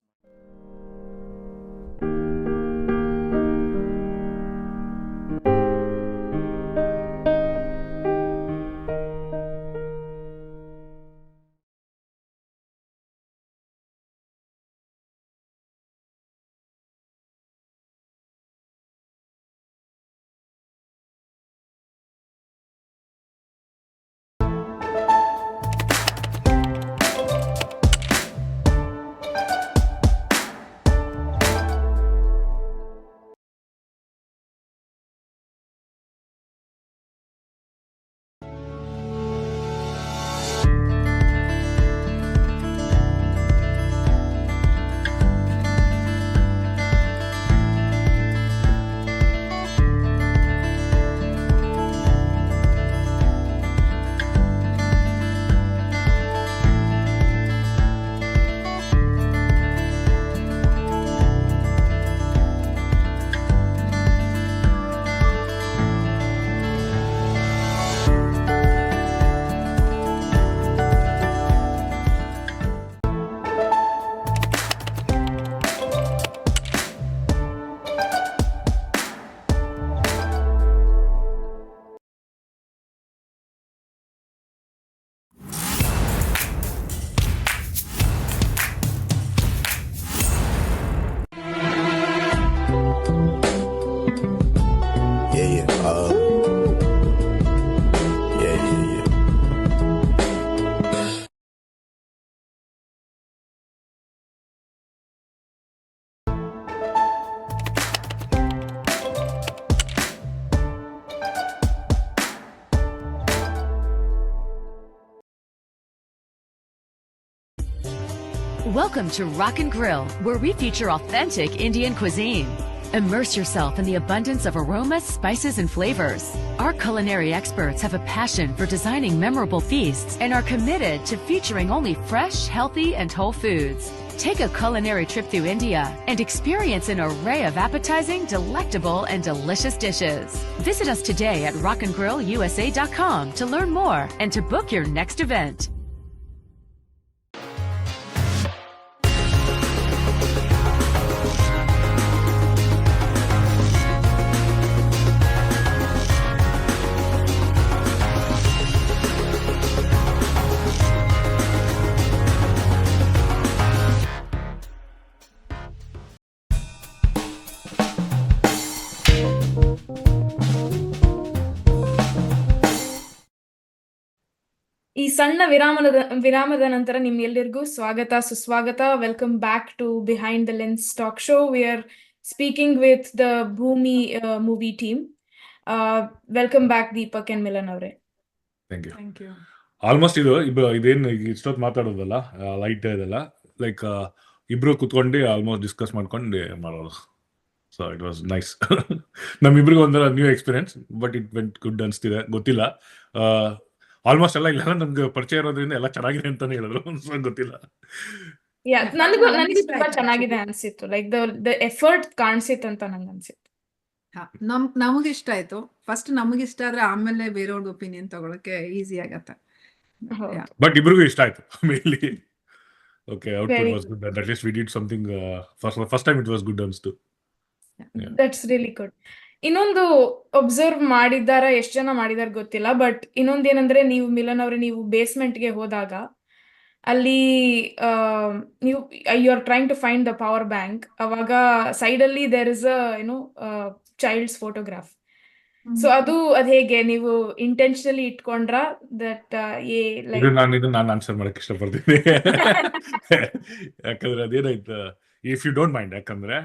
Welcome to Rock and Grill, where we feature authentic Indian cuisine. Immerse yourself in the abundance of aromas, spices, and flavors. Our culinary experts have a passion for designing memorable feasts and are committed to featuring only fresh, healthy, and whole foods. Take a culinary trip through India and experience an array of appetizing, delectable, and delicious dishes. Visit us today at rockandgrillusa.com to learn more and to book your next event. ಈ ಸಣ್ಣ ವಿರಾಮದ ನಂತರ ನಿಮ್ಗೆಲ್ಲರಿಗೂ ಸ್ವಾಗತ ಸುಸ್ವಾಗತ. Welcome back to Behind the Lens talk show. We are speaking with the Bhumi movie team. Welcome back, Deepak and Milan avre. Thank you. Thank you. Almost ಇದೇನು ಇಷ್ಟೊತ್ತು ಮಾತಾಡೋದಲ್ಲ, light ಇದೆಲ್ಲ, ಲೈಕ್ ಇಬ್ರು ಕುತ್ಕೊಂಡು ಆಲ್ಮೋಸ್ಟ್ ಡಿಸ್ಕಸ್ ಮಾಡ್ಕೊಂಡು ಮಾಡೋದು. So it was nice. ನಮ್ಮಿಬ್ರಿಗೂ ಒಂಥರ new experience, but it went good ಅನಿಸ್ತಿದೆ. ಗೊತ್ತಿಲ್ಲ, ಆಲ್ಮೋಸ್ಟ್ ಎಲ್ಲ ಇಲ್ಲ ನಮ್ಗೆ ಪರಿಚಯ ಇರೋದ್ರಿಂದ ಎಲ್ಲ ಚೆನ್ನಾಗಿದೆ ಅಂತಾನೆ ಹೇಳಿದ್ರು. ಸೊ ಗೊತ್ತಿಲ್ಲ. ನನಗೆ ನನಗೆ ತುಂಬಾ ಇಷ್ಟ ಚೆನ್ನಾಗಿದೆ ಆಯ್ತು ಅನ್ಸಿತ್ತು. ಲೈಕ್ ದ ಎಫರ್ಟ್ ಕಾಣಿಸಿತ್ತು ಅಂತ ನಂಗೆ ಅನ್ಸಿತ್ತು. ನಮಗೆ ಇಷ್ಟ ಆಯ್ತು. ಫಸ್ಟ್ ನಮಗೆ ಇಷ್ಟ ಆದ್ರೆ ಆಮೇಲೆ ಬೇರೆಯವ್ರದ್ದು ಒಪಿನಿಯನ್ ತಗೊಳಕ್ಕೆ ಈಸಿ ಆಗತ್ತೆ. ಹೌದು. ಬಟ್ ಇಬ್ರಿಗೂ ಇಷ್ಟ ಆಯ್ತು mainly. Okay, output Very was good. At least we did something. First time it was good ಅನಿಸ್ತು. That's really good. ಇನ್ನೊಂದು ಒಬ್ಸರ್ವ್ ಮಾಡಿದ್ದಾರ, ಎಷ್ಟು ಜನ ಮಾಡಿದಾರ ಗೊತ್ತಿಲ್ಲ, ಬಟ್ ಇನ್ನೊಂದೇನಂದ್ರೆ, ನೀವು ಮಿಲನ್ ಅವ್ರೆ, ನೀವು ಬೇಸ್ಮೆಂಟ್ಗೆ ಹೋದಾಗ ಅಲ್ಲಿ ನೀವು you are trying to find the power bank. ಅವಾಗ ಸೈಡ್ ಅಲ್ಲಿ there is child's photograph. So ಅದು ಹೇಗೆ ನೀವು ಇಂಟೆನ್ಷನಲಿ ಇಟ್ಕೊಂಡ್ರ ದಟ್ ಲೈಕ್ ನಾನು ಆನ್ಸರ್ ಮಾಡಕ್ ಇಷ್ಟಪಡ್ತೀನಿ. ಯಾಕಂದ್ರೆ ಅದೇನಾಯ್ತು, ಇಫ್ ಯು ಡೋಂಟ್ ಮೈಂಡ್, ಯಾಕಂದ್ರೆ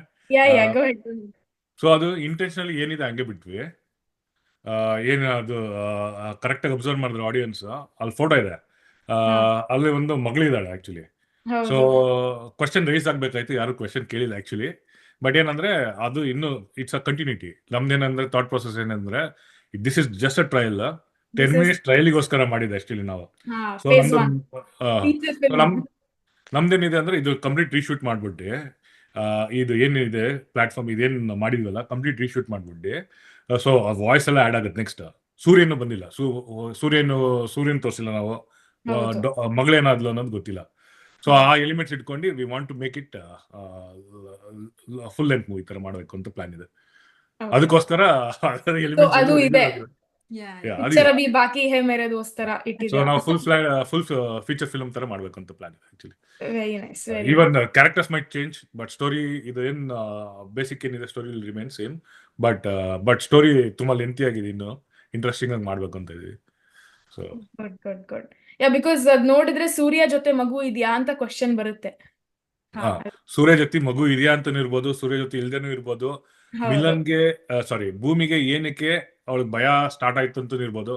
ಗೋ ಅಹೆಡ್. ಸೊ ಅದು ಇಂಟೆನ್ಷನಲಿ ಏನಿದೆ ಹಂಗೆ ಬಿಟ್ವಿ. ಏನು ಅದು ಕರೆಕ್ಟಾಗಿ ಅಬ್ಸರ್ವ್ ಮಾಡಿದ್ರೆ ಆಡಿಯನ್ಸ್, ಅಲ್ಲಿ ಫೋಟೋ ಇದೆ, ಅಲ್ಲಿ ಒಂದು ಮಗಳಿದ್ದಾಳೆ ಆಕ್ಚುಲಿ. ಸೊ ಹೌದು. ಕ್ವಶನ್ ರೈಸ್ ಆಗ್ಬೇಕಾಯ್ತು, ಯಾರು ಕ್ವಶನ್ ಕೇಳಿಲ್ಲ ಆಕ್ಚುಲಿ. ಬಟ್ ಏನಂದ್ರೆ ಅದು ಇನ್ನು ಇಟ್ಸ್ ಅ ಕಂಟಿನ್ಯೂಟಿ. ನಮ್ದೇನಂದ್ರೆ ಥಾಟ್ ಪ್ರೊಸೆಸ್ ಏನಂದ್ರೆ, this is just a trial. 10 minutes ಟ್ರಯಲಿಗೋಸ್ಕರ ಮಾಡಿದೆ ಆಕ್ಚುಲಿ ನಾವು. ಸೊ ಫೇಸ್ ನಮ್ದು ನಮ್ದೇನಿದೆ ಅಂದ್ರೆ, ಇದು ಕಂಪ್ಲೀಟ್ ರೀಶೂಟ್ ಮಾಡ್ಬಿಟ್ಟು, ಇದು ಏನಿದೆ ಪ್ಲಾಟ್ಫಾರ್ಮ್, ಇದೇನು ಮಾಡಿದ್ವಲ್ಲ ಕಂಪ್ಲೀಟ್ ರೀಶೂಟ್ ಮಾಡ್ಬಿಟ್ಟು, ಸೊ ವಾಯ್ಸ್ ಎಲ್ಲ ಆ್ಯಡ್ ಆಗುತ್ತೆ. ನೆಕ್ಸ್ಟ್ ಸೂರ್ಯನು ಬಂದಿಲ್ಲ, ಸೂರ್ಯನ್ ತೋರಿಸಿಲ್ಲ ನಾವು, ಹೌದು. ಮಗಳೇನಾದ್ಲು ಅನ್ನೋದು ಗೊತ್ತಿಲ್ಲ. ಸೊ ಆ ಎಲಿಮೆಂಟ್ಸ್ ಇಟ್ಕೊಂಡು we want to make it full length movie ತರ ಮಾಡಬೇಕು ಅಂತ ಪ್ಲಾನ್ ಇದೆ. ಅದಕ್ಕೋಸ್ಕರ ಅದು ಇದೆ. Yeah, ಪಿಕ್ಚರ್ ಅಭಿ ಬಾಕಿ ಹೇ ಮೇರೆ ದೋಸ್ತ್ ತರ ಸೊ ಇಟ್ಟಿದ್ದೀರಾ. ನಾವು ಫುಲ್ ಫೀಚರ್ ಫಿಲ್ಮ್ ತರ ಮಾಡ್ಬೇಕು ಅಂತ ಪ್ಲಾನ್ ಇದೆ actually. Very nice, very even characters might change, but story ಇದು ಏನ್ ಬೇಸಿಕ್ ಏನಿದೆ story will remain same. But story ತುಂಬಾ ಲೆಂತಿ ಆಗಿದೆ, ಇನ್ನು ಇಂಟ್ರೆಸ್ಟಿಂಗ್ ಆಗಿ ಮಾಡ್ಬೇಕು ಅಂತ ಇದೀವಿ. So good. ಬಿಕಾಸ್ ಅದ್ ನೋಡಿದ್ರೆ ಸೂರ್ಯ ಜೊತೆ ಮಗು ಇದೆಯಾ ಅಂತ ಕ್ವಶನ್ ಬರುತ್ತೆ. ಸೂರ್ಯ ಜೊತೆ ಮಗು ಇದೆಯಾ ಅಂತಾನು ಇರ್ಬೋದು, ಸೂರ್ಯ ಜೊತೆ ಇಲ್ದೇನು ಇರ್ಬೋದು. ಮಿಲನ್ಗೆ ಭೂಮಿಗೆ ಏನಕ್ಕೆ ಅವಳಿಗೆ ಭಯ ಸ್ಟಾರ್ಟ್ ಆಯ್ತು ಅಂತ ಇರ್ಬೋದು.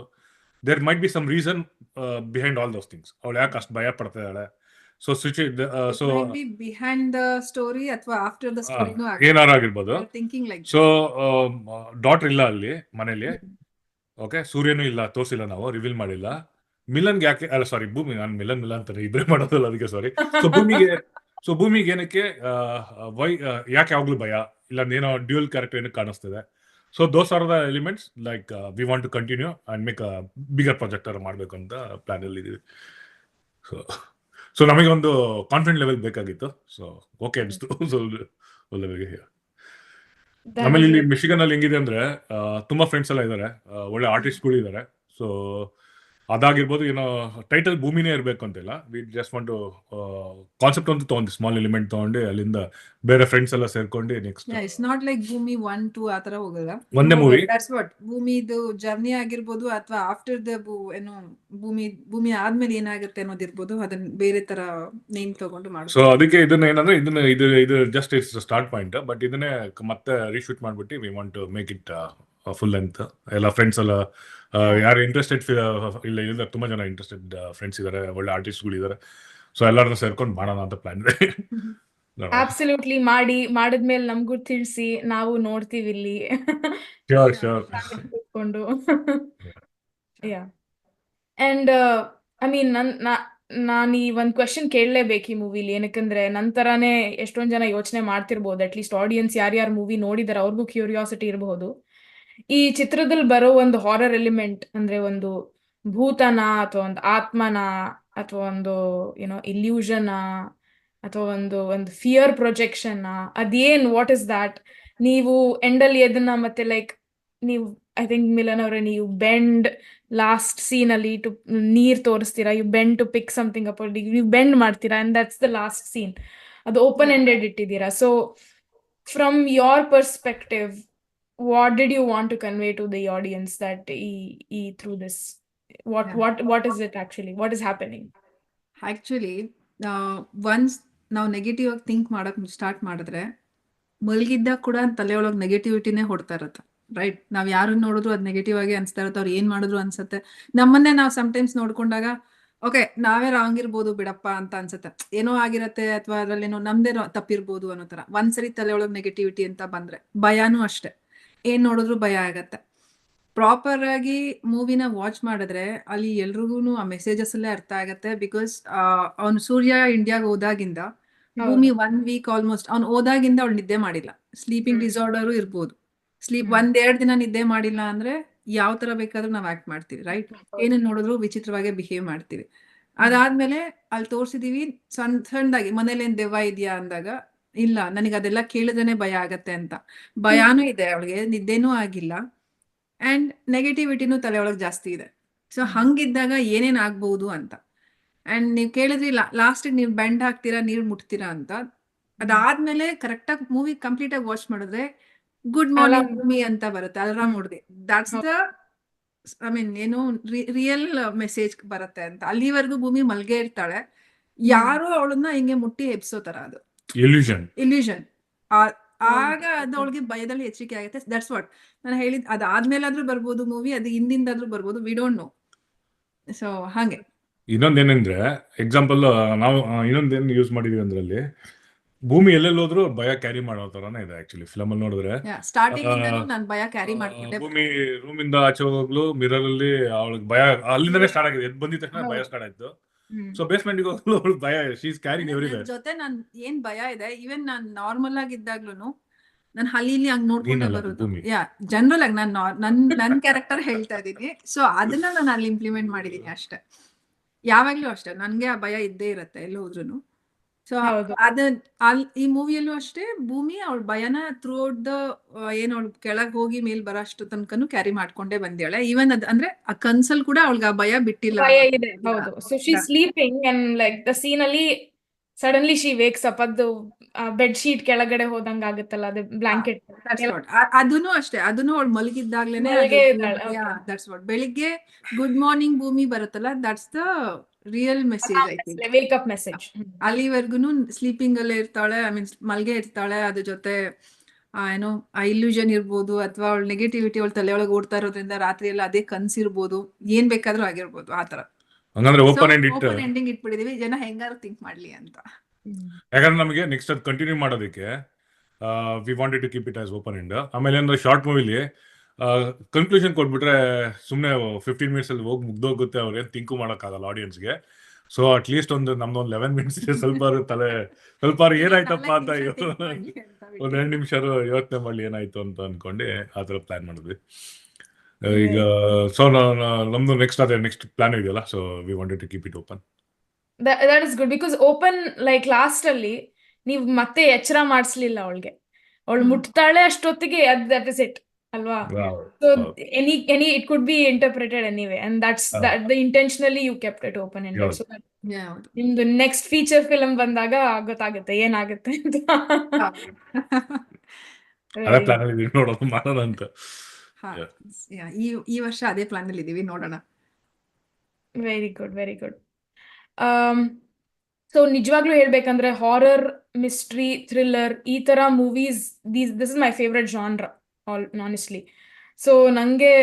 There might be some reason behind all those things. ಅವಳು ಯಾಕೆ ಅಷ್ಟು ಭಯ ಪಡ್ತಾ ಇದ್ದಾಳೆ, ಸೊ ಬಿಹೈಂಡ್ ದ ಸ್ಟೋರಿ ಅಥವಾ ಆಫ್ಟರ್ ದ ಸ್ಟೋರಿ ಏನಾರು ಆಗಿರ್ಬೋದು. ಥಿಂಕಿಂಗ್ ಲೈಕ್ ಸೊ ಡಾಟರ್ ಇಲ್ಲ ಅಲ್ಲಿ ಮನೇಲಿ. ಓಕೆ, ಸೂರ್ಯನೂ ಇಲ್ಲ, ತೋರಿಸಿಲ್ಲ, ನಾವು ರಿವೀಲ್ ಮಾಡಿಲ್ಲ. ಮಿಲನ್ಗೆ ಯಾಕೆ, ಅಲ್ಲ ಸಾರಿ ಭೂಮಿ, ನಾನು ಮಿಲನ್ ಅಂತಾರೆ, ಇಬ್ಬರೇ ಮಾಡೋದಲ್ಲ, ಅದಕ್ಕೆ ಸಾರಿ. ಸೊ ಭೂಮಿಗೆ ಏನಕ್ಕೆ ಯಾಕೆ ಯಾವಾಗ್ಲೂ ಭಯ ಇಲ್ಲ, ಏನೋ ಡ್ಯೂಯಲ್ ಕ್ಯಾರೆಕ್ಟರ್ ಏನಕ್ಕೆ ಕಾಣಿಸ್ತದೆ. So those are the elements like we want to continue and make a bigger project ಮಾಡಬೇಕು ಅಂತ ಪ್ಲಾನ್ ಅಲ್ಲಿ ಇದೀವಿ. ಸೊ ನಮಗೆ ಒಂದು ಕಾನ್ಫಿಡೆಂಟ್ ಲೆವೆಲ್ ಬೇಕಾಗಿತ್ತು. ಸೊ ಓಕೆ ಅನಿಸ್ತು. ಸೊ ಲೆವೆಲ್ಗೆ. ಆಮೇಲೆ ಇಲ್ಲಿ ಮಿಶಿಗನ್ ಅಲ್ಲಿ ಹೆಂಗಿದೆ ಅಂದ್ರೆ, ತುಂಬಾ ಫ್ರೆಂಡ್ಸ್ ಎಲ್ಲ ಇದ್ದಾರೆ, ಒಳ್ಳೆ ಆರ್ಟಿಸ್ಟ್ಗಳು ಇದ್ದಾರೆ. ಸೊ ಅದಾಗಿರ್ಬೋದು, ಏನೋ ಟೈಟಲ್ ಭೂಮಿನೇ ಇರಬೇಕು ಅಂತಿಲ್ಲ. We just want to concept ಅಂತ ತಗೊಂಡು ಸ್ಮಾಲ್ ಎಲಿಮೆಂಟ್ ತಗೊಂಡು ಅಲ್ಲಿಂದ ಬೇರೆ ಫ್ರೆಂಡ್ಸ್ ಎಲ್ಲ ಸೇರ್ಕೊಂಡು ನೆಕ್ಸ್ಟ್ ಇಟ್ಸ್ ನಾಟ್ ಲೈಕ್ ಭೂಮಿ 1, 2 ಆತರ ಹೋಗಲ್ಲ. ಒಂದೇ ಮೂವಿ. ದಟ್ಸ್ ವಾಟ್ ಭೂಮಿದು ಜರ್ನಿ ಆಗಿರ್ಬೋದು, ಅಥವಾ ಆಫ್ಟರ್ ದ ಏನು ಭೂಮಿ ಆದ್ಮೇಲೆ ಏನಾಗುತ್ತೆ ಅನ್ನೋದಿರ್ಬೋದು, ಅದನ್ನ ಬೇರೆ ತರ ನೇಮ್ ತಗೊಂಡು ಮಾಡಿ. ಸೊ ಅದಕ್ಕೆ ಇದನ್ನ ಏನಂದ್ರೆ, ಇದು just it's start point. But ಇದನ್ನೇ ಮತ್ತೆ ರೀಶೂಟ್ ಮಾಡ್ಬಿಟ್ಟು we want to make it full length. ಎಲ್ಲ ಫ್ರೆಂಡ್ಸ್ ಎಲ್ಲ ಯಾರು ಇಂಟ್ರೆಸ್ಟೆಡ್ ಇಲ್ಲ, ತುಂಬಾ ಜನ ಇಂಟ್ರೆಸ್ಟೆಡ್ ಫ್ರೆಂಡ್ಸ್ ಇದಾರೆ, ಒಳ್ಳೆ ಆರ್ಟಿಸ್ಟ್ಗಳು ಇದಾರೆ. ಸೊ ಎಲ್ಲರನ್ನ ಸೇರ್ಕೊಂಡು ಮಾಡೋಣ ಅಂತ ಪ್ಲಾನ್ ಇದೆ. ಅಬ್ಸಲ್ಯೂಟ್ಲಿ ಮಾಡಿದ್ಮೇಲೆ ನಮಗೂ ತಿಳಿಸಿ, ನಾವು ನೋಡ್ತೀವಿ ಇಲ್ಲಿ ಶೋರ್. ಕೂತ್ಕೊಂಡು. ಅಂಡ್ ಐ ಮೀನ್ ನಾನು ಈ ಒಂದು ಕ್ವೆಶನ್ ಕೇಳಲೇಬೇಕು ಈ ಮೂವಿಲಿ. ಏನಕ್ಕಂದ್ರೆ ನಂತರನೇ ಎಷ್ಟೊಂದು ಜನ ಯೋಚನೆ ಮಾಡ್ತಿರ್ಬೋದು, ಅಟ್ಲೀಸ್ಟ್ ಆಡಿಯನ್ಸ್ ಯಾರ್ಯಾರು ಮೂವಿ ನೋಡಿದಾರೆ ಅವ್ರಿಗೂ ಕ್ಯೂರಿಯಾಸಿಟಿ ಇರಬಹುದು. ಈ ಚಿತ್ರದಲ್ಲಿ ಬರೋ ಒಂದು ಹಾರರ್ ಎಲಿಮೆಂಟ್ ಅಂದ್ರೆ, ಒಂದು ಭೂತನ ಅಥವಾ ಒಂದು ಆತ್ಮನ ಅಥವಾ ಒಂದು ಇಲ್ಯೂಷನ್ ಅಥವಾ ಒಂದು ಫಿಯರ್ ಪ್ರೊಜೆಕ್ಷನ್, ಅದೇನ್, ವಾಟ್ ಇಸ್ ದಾಟ್? ನೀವು ಎಂಡಲ್ಲಿ ಅದನ್ನ ಮತ್ತೆ ಲೈಕ್ ನೀವು, ಐ ಥಿಂಕ್ ಮಿಲನ್ ಅವರೇ, ನೀವು ಬೆಂಡ್ ಲಾಸ್ಟ್ ಸೀನ್ ಅಲ್ಲಿ ನೀರ್ ತೋರಿಸ್ತೀರಾ, you bend to pick something up, ನೀವು ಬೆಂಡ್ ಮಾಡ್ತೀರಾ, and that's the last scene. ಅದು ಓಪನ್ ಎಂಡೆಡ್ ಇಟ್ಟಿದ್ದೀರಾ. So from your perspective, what did you want to convey to the audience that through this? What is it actually? What is happening? Actually once ನಾವು negative ಆಗಿ think ಮಾಡಕ್ start ಮಾಡಿದ್ರೆ, ಮಲಗಿದ್ದಾಗ ಕೂಡ ತಲೆ ಒಳಗೆ ನೆಗೆಟಿವಿಟಿನೇ ಹೊಡ್ತಾ ಇರತ್ತೆ, ರೈಟ್? ನಾವ್ ಯಾರನ್ನ ನೋಡಿದ್ರು ಅದ್ ನೆಗೆಟಿವ್ ಆಗಿ ಅನ್ಸ್ತಾ ಇರತ್ತೆ, ಅವ್ರು ಏನ್ ಮಾಡಿದ್ರು ಅನ್ಸತ್ತೆ. ನಮ್ಮನ್ನೇ ನಾವು ಸಮಟೈಮ್ಸ್ ನೋಡ್ಕೊಂಡಾಗ ಓಕೆ ನಾವೇ ರಾಂಗ್ ಇರ್ಬೋದು ಬಿಡಪ್ಪ ಅಂತ ಅನ್ಸತ್ತೆ, ಏನೋ ಆಗಿರತ್ತೆ ಅಥವಾ ಅದ್ರಲ್ಲೇನೋ ನಮ್ದೇ ತಪ್ಪಿರ್ಬೋದು ಅನ್ನೋ ತರ. ಒಂದ್ಸರಿ ತಲೆ ಒಳಗೆ ನೆಗೆಟಿವಿಟಿ ಅಂತ ಬಂದ್ರೆ ಭಯನೂ ಅಷ್ಟೇ, ಏನ್ ನೋಡಿದ್ರು ಭಯ ಆಗತ್ತೆ. ಪ್ರಾಪರ್ ಆಗಿ ಮೂವಿನ ವಾಚ್ ಮಾಡಿದ್ರೆ ಅಲ್ಲಿ ಎಲ್ರಿಗೂ ಆ ಮೆಸೇಜಸ್ ಅಲ್ಲೇ ಅರ್ಥ ಆಗತ್ತೆ. ಬಿಕಾಸ್ ಅವ್ನು ಸೂರ್ಯ ಇಂಡಿಯಾಗ ಹೋದಾಗಿಂದ ಭೂಮಿ 1 ವೀಕ್ ಆಲ್ಮೋಸ್ಟ್ ಅವ್ನು ಹೋದಾಗಿಂದ ಅವಳು ನಿದ್ದೆ ಮಾಡಿಲ್ಲ. ಸ್ಲೀಪಿಂಗ್ ಡಿಸಾರ್ಡರು ಇರ್ಬೋದು. ಒಂದೆರಡು ದಿನ ನಿದ್ದೆ ಮಾಡಿಲ್ಲ ಅಂದ್ರೆ ಯಾವ ತರ ಬೇಕಾದ್ರೂ ನಾವ್ ಆಕ್ಟ್ ಮಾಡ್ತೀವಿ, ರೈಟ್? ಏನನ್ನ ನೋಡಿದ್ರು ವಿಚಿತ್ರವಾಗಿ ಬಿಹೇವ್ ಮಾಡ್ತೀವಿ. ಅದಾದ್ಮೇಲೆ ಅಲ್ಲಿ ತೋರ್ಸಿದೀವಿ ಸಣ್ಣದಾಗಿ ಮನೇಲಿ ಏನ್ ದೆವ್ವ ಇದೆಯಾ ಅಂದಾಗ, ಇಲ್ಲ ನನಗೆ ಅದೆಲ್ಲ ಕೇಳಿದ್ರೇನೆ ಭಯ ಆಗತ್ತೆ ಅಂತ. ಭಯಾನೂ ಇದೆ ಅವಳಿಗೆ, ನಿದ್ದೆನೂ ಆಗಿಲ್ಲ, ಅಂಡ್ ನೆಗೆಟಿವಿಟಿನೂ ತಲೆ ಒಳಗೆ ಜಾಸ್ತಿ ಇದೆ. ಸೊ ಹಂಗಿದ್ದಾಗ ಏನೇನ್ ಆಗ್ಬಹುದು ಅಂತ. ಅಂಡ್ ನೀವ್ ಕೇಳಿದ್ರಿ ಲಾಸ್ಟ್ ನೀವ್ ಬೆಂಡ್ ಹಾಕ್ತೀರಾ, ನೀರ್ ಮುಟ್ತೀರಾ ಅಂತ. ಅದಾದ್ಮೇಲೆ ಕರೆಕ್ಟ್ ಆಗಿ ಮೂವಿ ಕಂಪ್ಲೀಟ್ ಆಗಿ ವಾಚ್ ಮಾಡಿದ್ರೆ ಗುಡ್ ಮಾರ್ನಿಂಗ್ ಭೂಮಿ ಅಂತ ಬರುತ್ತೆ, ಅಲಾರಾಮ್ ಹೊಡ್ದಿ. ದಟ್ಸ್ ದ ಐ ಮೀನ್ ಏನು ರಿಯಲ್ ಮೆಸೇಜ್ ಬರುತ್ತೆ ಅಂತ. ಅಲ್ಲಿವರೆಗೂ ಭೂಮಿ ಮಲ್ಗೆ ಇರ್ತಾಳೆ, ಯಾರು ಅವಳನ್ನ ಹಿಂಗೆ ಮುಟ್ಟಿ ಎಬ್ಸೋ ತರ ಅದು ಇಲ್ಯೂಷನ್. ಆಗ ಅದು ಅವಳಿಗೆ ಭಯದಲ್ಲಿ ಹೆಚ್ಚಿಗೆ ಆಗುತ್ತೆ. ದಟ್ಸ್ ವಾಟ್ ನಾನು ಹೇಳಿದ್. ಅದಾದ್ಮೇಲಾದ್ರೂ ಬರ್ಬೋದು ಮೂವಿ, ಅದು ಹಿಂದಿಂದಾದ್ರೂ ಬರ್ಬೋದು, ವಿ ಡೋಂಟ್ ನೋ. ಸೊ ಹಾಗೆ ಇನ್ನೊಂದೇನೆಂದ್ರೆ ಎಕ್ಸಾಂಪಲ್ ನಾವು ಇನ್ನೊಂದೇನು ಯೂಸ್ ಮಾಡಿದೀವಿ ಅಂದ್ರಲ್ಲಿ ಭೂಮಿ ಎಲ್ಲೆಲ್ಲಿ ಹೋದ್ರು ಭಯ ಕ್ಯಾರಿ ಮಾಡೋ ತರಾನೇ ಇದೆ ಆಕ್ಚುಲಿ ಫಿಲಮ್ ಅಲ್ಲಿ ನೋಡಿದ್ರೆ. ಸ್ಟಾರ್ಟಿಂಗ್ ಇಂದನೂ ನಾನು ಭಯ ಕ್ಯಾರಿ ಮಾಡ್ಕೊಂಡೆ. ಭೂಮಿ ರೂಮಿಂದ ಆಚೆ ಹೋಗ್ಲು ಮಿರರ್ ಅಲ್ಲಿ ಅವಳಿಗೆ ಭಯ ಅಲ್ಲಿಂದನೇ ಸ್ಟಾರ್ಟ್ ಆಗಿದೆ. ಎದ್ದು ಬಂದಿದ ತಕ್ಷಣ ಭಯ ಸ್ಟಾರ್ಟ್ ಆಯ್ತು. ಸೊ ಬೇಸ್ಮೆಂಟ್ ಗೆ ಹೋಗ್ಲು ಅವಳಿಗೆ ಭಯ, ಶಿ ಇಸ್ ಕ್ಯಾರಿಂಗ್ ಎವ್ರಿವೇರ್. ಜೊತೆ ನಾನ್ ಏನ್ ಭಯ ಇದೆ, ಈವನ್ ನಾನ್ ನಾರ್ಮಲ್ ಆಗಿದ್ದಾಗ್ಲೂನು ನಾನು ಹಲ್ಲಿಲಿ ಹಂಗ್ ನೋಡ್ಕೊಂಡೆ ಬರೋದು. ಜನರಲ್ ಆಗಿ ನನ್ ಕ್ಯಾರೆಕ್ಟರ್ ಹೇಳ್ತಾ ಇದೀನಿ. ಸೊ ಅದನ್ನ ನಾನು ಅಲ್ಲಿ ಇಂಪ್ಲಿಮೆಂಟ್ ಮಾಡಿದೀನಿ ಅಷ್ಟೇ. ಯಾವಾಗ್ಲೂ ಅಷ್ಟೇ ನನ್ಗೆ ಆ ಭಯ ಇದ್ದೇ ಇರತ್ತೆ ಎಲ್ಲಿ ಹೋದ್ರುನು. ಸೊ ಅದ ಈ ಮೂವಿಯಲ್ಲೂ ಅಷ್ಟೇ ಭೂಮಿ ಅವಳ ಭಯನ ಥ್ರೂ ಔಟ್ ದ ಏನ್ ಅವಳು ಕೆಳಗ್ ಹೋಗಿ ಮೇಲ್ ಬರೋಷ್ಟು ತನಕನು ಕ್ಯಾರಿ ಮಾಡ್ಕೊಂಡೇ ಬಂದ್ಯಾಳೆ. ಈವನ್ ಅಂದ್ರೆ ಆ ಕನ್ಸಲ್ ಕೂಡ ಅವಳಿಗೆ ಆ ಭಯ ಬಿಟ್ಟಿಲ್ಲ. ಭಯ ಇದೆ, ಹೌದು. So she sleeping and like the scene ಅಲ್ಲಿ ಸಡನ್ಲಿ ಶಿ ವೇಕ್ಸ್ ಅಪ್. ಅದು ಬೆಡ್ ಶೀಟ್ ಕೆಳಗಡೆ ಹೋದಂಗ ಆಗುತ್ತಲ್ಲ, ಅದು ಬ್ಲಾಂಕೆಟ್. ಅದನ್ನು ಅಷ್ಟೇ, ಅದನ್ನು ಅವಳು ಮಲಗಿದ್ದಾಗ್ಲೇನೆ ದಟ್ಸ್ ವಾಟ್. ಬೆಳಿಗ್ಗೆ ಗುಡ್ ಮಾರ್ನಿಂಗ್ ಭೂಮಿ ಬರುತ್ತಲ್ಲ, that's the real message. I think wake up message. ಅಲ್ಲಿವರೆಗೂ ಸ್ಲೀಪಿಂಗ್ ಅಲ್ಲೇ ಇರ್ತಾಳೆ, ಐ ಮೀನ್ ಮಲ್ಗೆ ಇರ್ತಾಳೆ. ಅದ್ರ ಜೊತೆ ಏನೋ ಆ ಇಲ್ಯೂಷನ್ ಇರ್ಬೋದು, ಅಥವಾ ಅವಳ ನೆಗೆಟಿವಿಟಿ ಅವಳ ತಲೆಯೊಳಗೆ ಓಡ್ತಾ ಇರೋದ್ರಿಂದ ರಾತ್ರಿ ಎಲ್ಲ ಅದೇ ಕನ್ಸಿರ್ಬೋದು, ಏನ್ ಬೇಕಾದ್ರೂ ಆಗಿರ್ಬೋದು ಆ ತರ. ಹಂಗಂದ್ರೆ ಓಪನ್ ಎಂಡಿಂಗ್ ಇಟ್ಬಿಟ್ಟಿದೀವಿ, ಜನ ಹೆಂಗಾರು ಥಿಂಕ್ ಮಾಡ್ಲಿ ಅಂತ. ಯಾಕಂದ್ರೆ ನಮಗೆ ನೆಕ್ಸ್ಟ್ ಅದು ಕಂಟಿನ್ಯೂ ಮಾಡೋದಕ್ಕೆ we wanted to keep it as open end. ಆಮೇಲೆ ಅಂದ್ರೆ ಶಾರ್ಟ್ ಮೂವಿಲಿ ಕನ್ಕ್ಲೂಷನ್ ಕೊಟ್ಬಿಟ್ರೆ ಸುಮ್ಮನೆ 15 ಮಿನಿಟ್ಸ್ ಅಲ್ಲಿ ಹೋಗಿ ಮುಗ್ದೋಗುತ್ತೆ, ಅವ್ರೇನು ಥಿಂಕು ಮಾಡೋಕ್ಕಾಗಲ್ಲ ಆಡಿಯನ್ಸ್ಗೆ. ಸೊ ಅಟ್ ಲೀಸ್ಟ್ ನಮ್ದೊಂದು 11 ಮಿನಿಟ್ಸ್ ಸ್ವಲ್ಪ ಏನಾಯ್ತಪ್ಪ ಅಂತ ಒಂದ್ 2 ನಿಮಿಷ ಯೋಚನೆ ಮಾಡ್ಲಿ ಏನಾಯ್ತು ಅಂತ ಅನ್ಕೊಂಡು ಆ ಥರ ಪ್ಲಾನ್ ಮಾಡಿದ್ವಿ ಈಗ. ಸೊ ನಮ್ದು ನೆಕ್ಸ್ಟ್ ಪ್ಲಾನ್ ಇದೆಯಲ್ಲ, so we wanted to keep it open. That is good, because open like last ಅಲ್ಲಿ ನೀವು ಮತ್ತೆ ಎಚ್ಚರ ಮಾಡಿಸ್ಲಿಲ್ಲ ಅವಳಿಗೆ. ಅವಳು ಮುಟ್ತಾಳೆ ಅಷ್ಟೊತ್ತಿಗೆ ದಟ್ ಇಸ್ ಇಟ್ ಅಲ್ವಾ? So any it could be interpreted anyway, and that's the intentionally you kept it open ended. So ನಿಮ್ದು ನೆಕ್ಸ್ಟ್ ಫೀಚರ್ ಫಿಲಮ್ ಬಂದಾಗ ಗೊತ್ತಾಗುತ್ತೆ ಏನಾಗುತ್ತೆ ಅಂತ. ಅದೇ ಪ್ಲಾನ್ ಅಲ್ಲಿ ನೋಡೋದು ಮಾಡೋಣ ಅಂತ. ಈ ವರ್ಷ ಅದೇ ಪ್ಲಾನ್ ಅಲ್ಲಿ ಇದೀವಿ, ನೋಡೋಣ. Very good, very good. So ನಿಜವಾಗ್ಲೂ ಹೇಳ್ಬೇಕಂದ್ರೆ ಹಾರರ್, ಮಿಸ್ಟ್ರಿ, ಥ್ರಿಲ್ಲರ್ ಈ ತರ movies, this is my favourite genre honestly. So ನಂಗೆ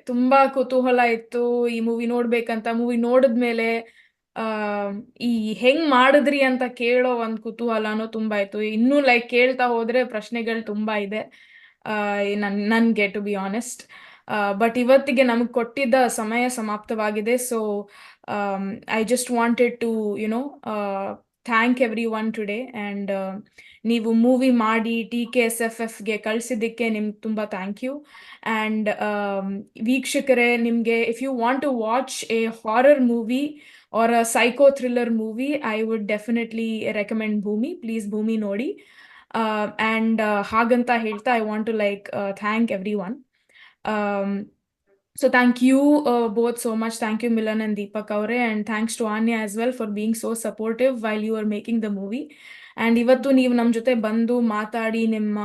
ತುಂಬಾ ಕುತೂಹಲ ಇತ್ತು ಈ ಮೂವಿ ನೋಡ್ಬೇಕಂತ. ಮೂವಿ ನೋಡಿದ್ಮೇಲೆ ಈ ಹೆಂಗ್ ಮಾಡಿದ್ರಿ ಅಂತ ಕೇಳೋ ಒಂದು ಕುತೂಹಲನೂ ತುಂಬಾ ಇತ್ತು. ಇನ್ನೂ ಲೈಕ್ ಕೇಳ್ತಾ ಹೋದ್ರೆ ಪ್ರಶ್ನೆಗಳು ತುಂಬಾ ಇದೆ ನನ್ಗೆ, ಟು ಬಿ ಆನೆಸ್ಟ್. ಬಟ್ ಇವತ್ತಿಗೆ ನಮಗೆ ಕೊಟ್ಟಿದ್ದ ಸಮಯ ಸಮಾಪ್ತವಾಗಿದೆ. So I just wanted to thank everyone today. And ನೀವು ಮೂವಿ ಮಾಡಿ TKSFFಗೆ ಕಳಿಸಿದ್ದಕ್ಕೆ ನಿಮ್ಗೆ ತುಂಬ ಥ್ಯಾಂಕ್ ಯು. ಆ್ಯಂಡ್ ವೀಕ್ಷಕರೇ, ನಿಮಗೆ if you want to watch a horror movie or a psycho thriller movie, I would definitely recommend Bhoomi. Please Bhoomi ನೋಡಿ. And ಹಾಗಂತ ಹೇಳ್ತಾ I want to like thank everyone. So thank you both so much. Thank you Milan and Deepak avare, and thanks to Anya as well for being so supportive while you were making the movie. And ivattu ನೀವು ನಮ್ಮ ಜೊತೆ ಬಂದು ಮಾತಾಡಿ ನಿಮ್ಮ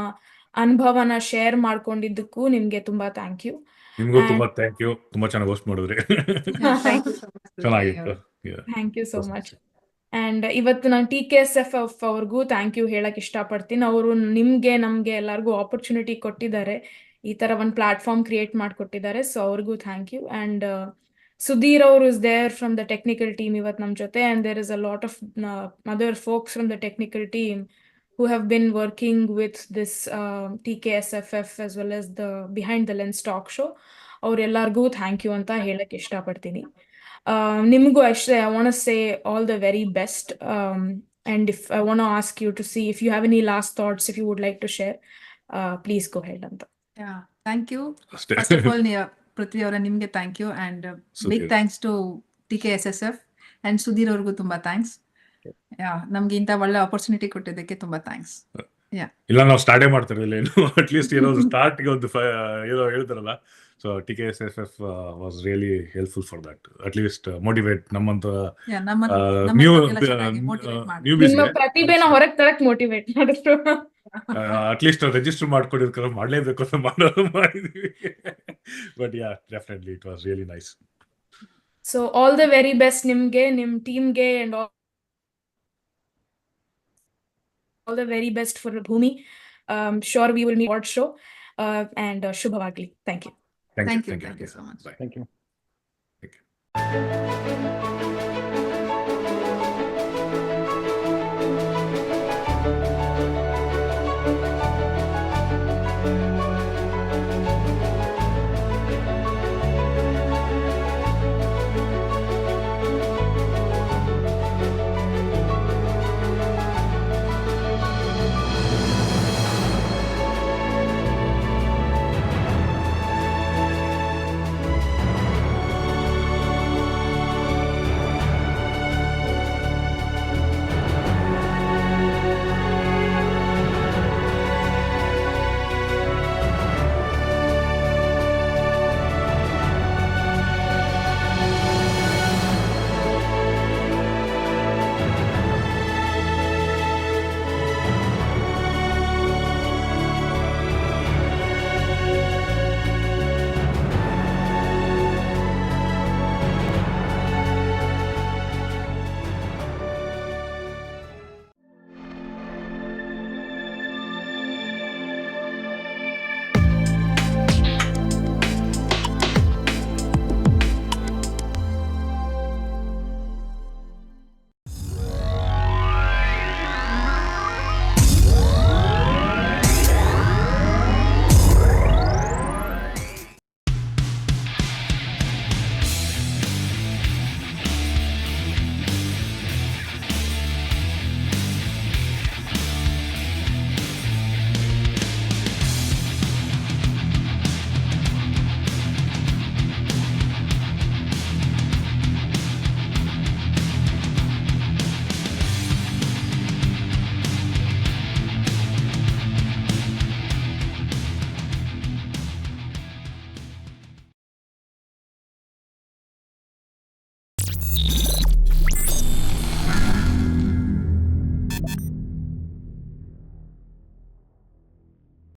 ಅನುಭವನ share ಮಾಡ್ಕೊಂಡಿದ್ದಕ್ಕೂ ನಿಮ್ಗೆ ತುಂಬಾ thank you. ನಿಮಗೂ ತುಂಬಾ ಥ್ಯಾಂಕ್ ಯು, ತುಂಬಾ ಚೆನ್ನಾಗಿ ಹೋಸ್ಟ್ ಮಾಡಿದ್ರಿ. ಚೆನ್ನಾಗಿತ್ತು. Thank you so much. And ಇವತ್ತು ನಾನು TKSF ಅವ್ರಿಗೂ ಥ್ಯಾಂಕ್ ಯು ಹೇಳಕ್ ಇಷ್ಟಪಡ್ತೀನಿ. ಅವರು ನಮ್ಗೆ ಎಲ್ಲರಿಗೂ ಆಪರ್ಚುನಿಟಿ ಕೊಟ್ಟಿದ್ದಾರೆ, ಈ ತರ ಒಂದು ಪ್ಲಾಟ್ಫಾರ್ಮ್ ಕ್ರಿಯೇಟ್ ಮಾಡಿಕೊಟ್ಟಿದ್ದಾರೆ. ಸೊ ಅವ್ರಿಗೂ ಥ್ಯಾಂಕ್ ಯು. ಅಂಡ್ ಸುಧೀರ್ ಅವರು is there from the technical team ಇವತ್ತು ನಮ್ಮ ಜೊತೆ, and there is a lot of other folks from the technical team who have been working with this TKSFF as well as the Behind the Lens talk show. ಅವ್ರೆಲ್ಲರಿಗೂ thank you ಅಂತ ಹೇಳಕ್ ಇಷ್ಟಪಡ್ತೀನಿ. ನಿಮಗೂ ಅಷ್ಟೇ, I want to say all the very best. And if I want to ask you to see if you have any last thoughts, if you would like to share, please go ahead ಅಂತ. Thank you. ಅಷ್ಟೇ. First of all Prithvi ಅವರ ನಿಮ್ಗೆ thank you and big Sudhir. Thanks to TKSSF and Sudhir ಅವ್ರಿಗೂ ತುಂಬಾ thanks. ನಮ್ಗೆ ಇಂಥ ಒಳ್ಳೆ opportunity ಕೊಟ್ಟಿದ್ದಕ್ಕೆ ತುಂಬಾ ಥ್ಯಾಂಕ್ಸ್. ಇಲ್ಲ ನಾವು ಸ್ಟಾರ್ಟೇ ಮಾಡ್ತಿರಲಿಲ್ಲ ಇನ್ನು, ಅಟ್ಲೀಸ್ಟ್ ಏನೋ ಸ್ಟಾರ್ಟ್ಗೆ ಒಂದು ಏನೋ ಹೇಳ್ತಾರಲ್ಲ, so TKSFF was really helpful for that, at least motivate ನಮ್ಮಂತ ನ್ಯೂ ನಿಮ್ಮ ಪ್ರತಿಭೆನ ಹೊರಗೆ ತರಕ್ ಮೋಟಿವೇಟ್ ಮಾಡಿದ್ರು. ಅಟ್ಲೀಸ್ಟ್ ರಿಜಿಸ್ಟರ್ ಮಾಡ್ಕೊಂಡಿರ್ತಾರೆ, ಮಾಡಲೇಬೇಕು ಅಂತ ಮಾಡಿದ್ವಿ. But yeah, definitely it was really nice. So all the very best ನಿಮ್ಗೆ, ನಿಮ್ ಟೀಮ್ಗೆ, and all the very best for Bhumi. Sure we will meet on show, and Shubhavagli. Thank you. Thank you so much. Bye. Thank you. Thank you.